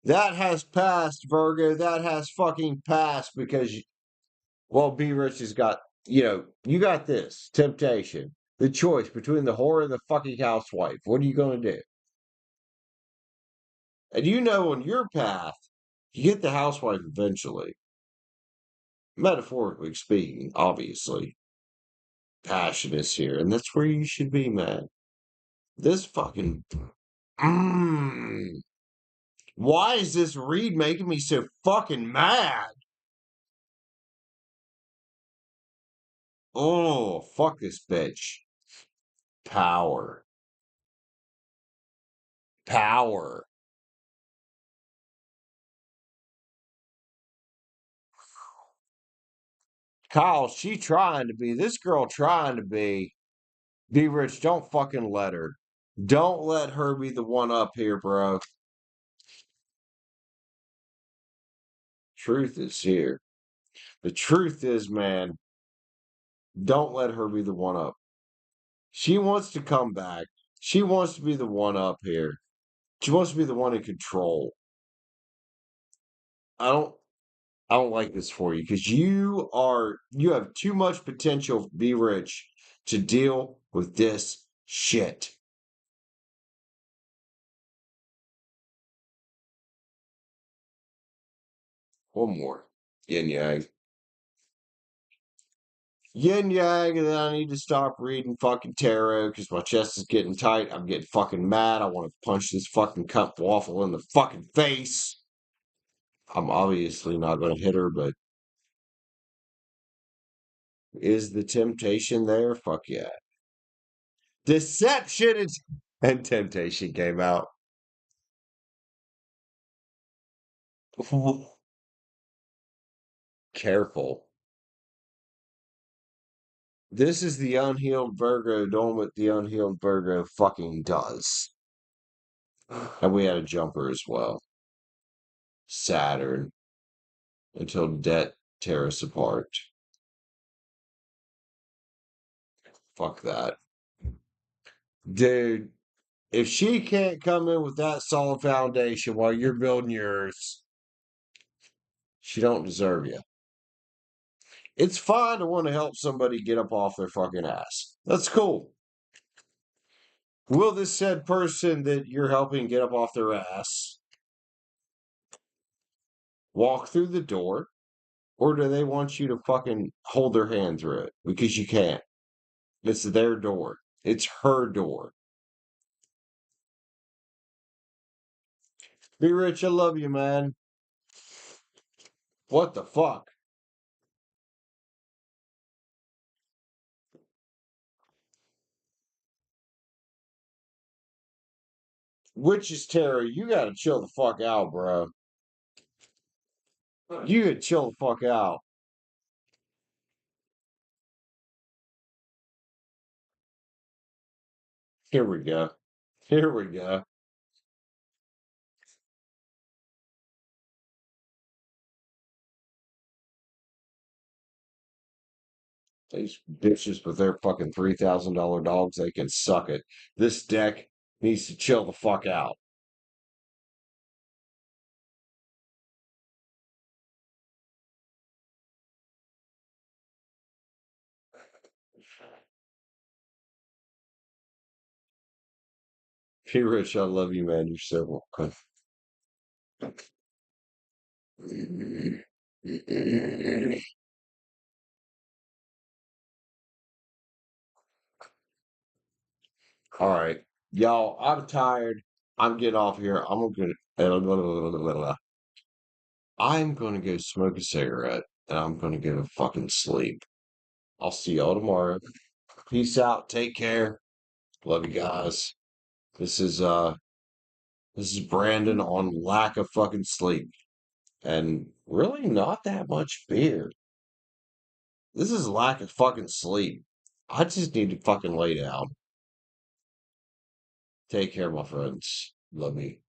That has passed, Virgo. That has fucking passed because, well, be rich has got, you got this temptation, the choice between the whore and the fucking housewife. What are you going to do? And on your path, you get the housewife eventually. Metaphorically speaking, obviously. Passion is here, and that's where you should be, man. This fucking. Mm, why is this read making me so fucking mad? Oh, fuck this bitch. Power. Power. Kyle, she trying to be, this girl trying to be rich. Don't fucking let her. Don't let her be the one up here, bro. Truth is here. The truth is, man, don't let her be the one up. She wants to come back. She wants to be the one up here. She wants to be the one in control. I don't I don't like this for you because you have too much potential to be rich to deal with this shit. One more. Yin yang. Yin yang, and then I need to stop reading fucking tarot because my chest is getting tight. I'm getting fucking mad. I want to punch this fucking cup waffle in the fucking face. I'm obviously not going to hit her, but is the temptation there? Fuck yeah. Deception is. And temptation came out. Careful. This is the unhealed Virgo doing what the unhealed Virgo fucking does. And we had a jumper as well. Saturn. Until debt tear us apart. Fuck that. Dude, if she can't come in with that solid foundation while you're building yours, she don't deserve you. It's fine to want to help somebody get up off their fucking ass. That's cool. Will this said person that you're helping get up off their ass walk through the door? Or do they want you to fucking hold their hand through it? Because you can't. It's their door. It's her door. Be rich, I love you, man. What the fuck? Witch's Terror, you gotta chill the fuck out, bro. You gotta chill the fuck out. Here we go. Here we go. These bitches with their fucking $3,000 dogs, they can suck it. This deck needs to chill the fuck out. Hey, Rich, I love you, man. You're so welcome. All right, y'all. I'm tired. I'm getting off here. I'm gonna go smoke a cigarette and I'm gonna go to fucking sleep. I'll see y'all tomorrow. Peace out. Take care. Love you guys. This is uh this is Brandon on lack of fucking sleep and really not that much beer. This is lack of fucking sleep. I just need to fucking lay down. Take care, my friends. Love me.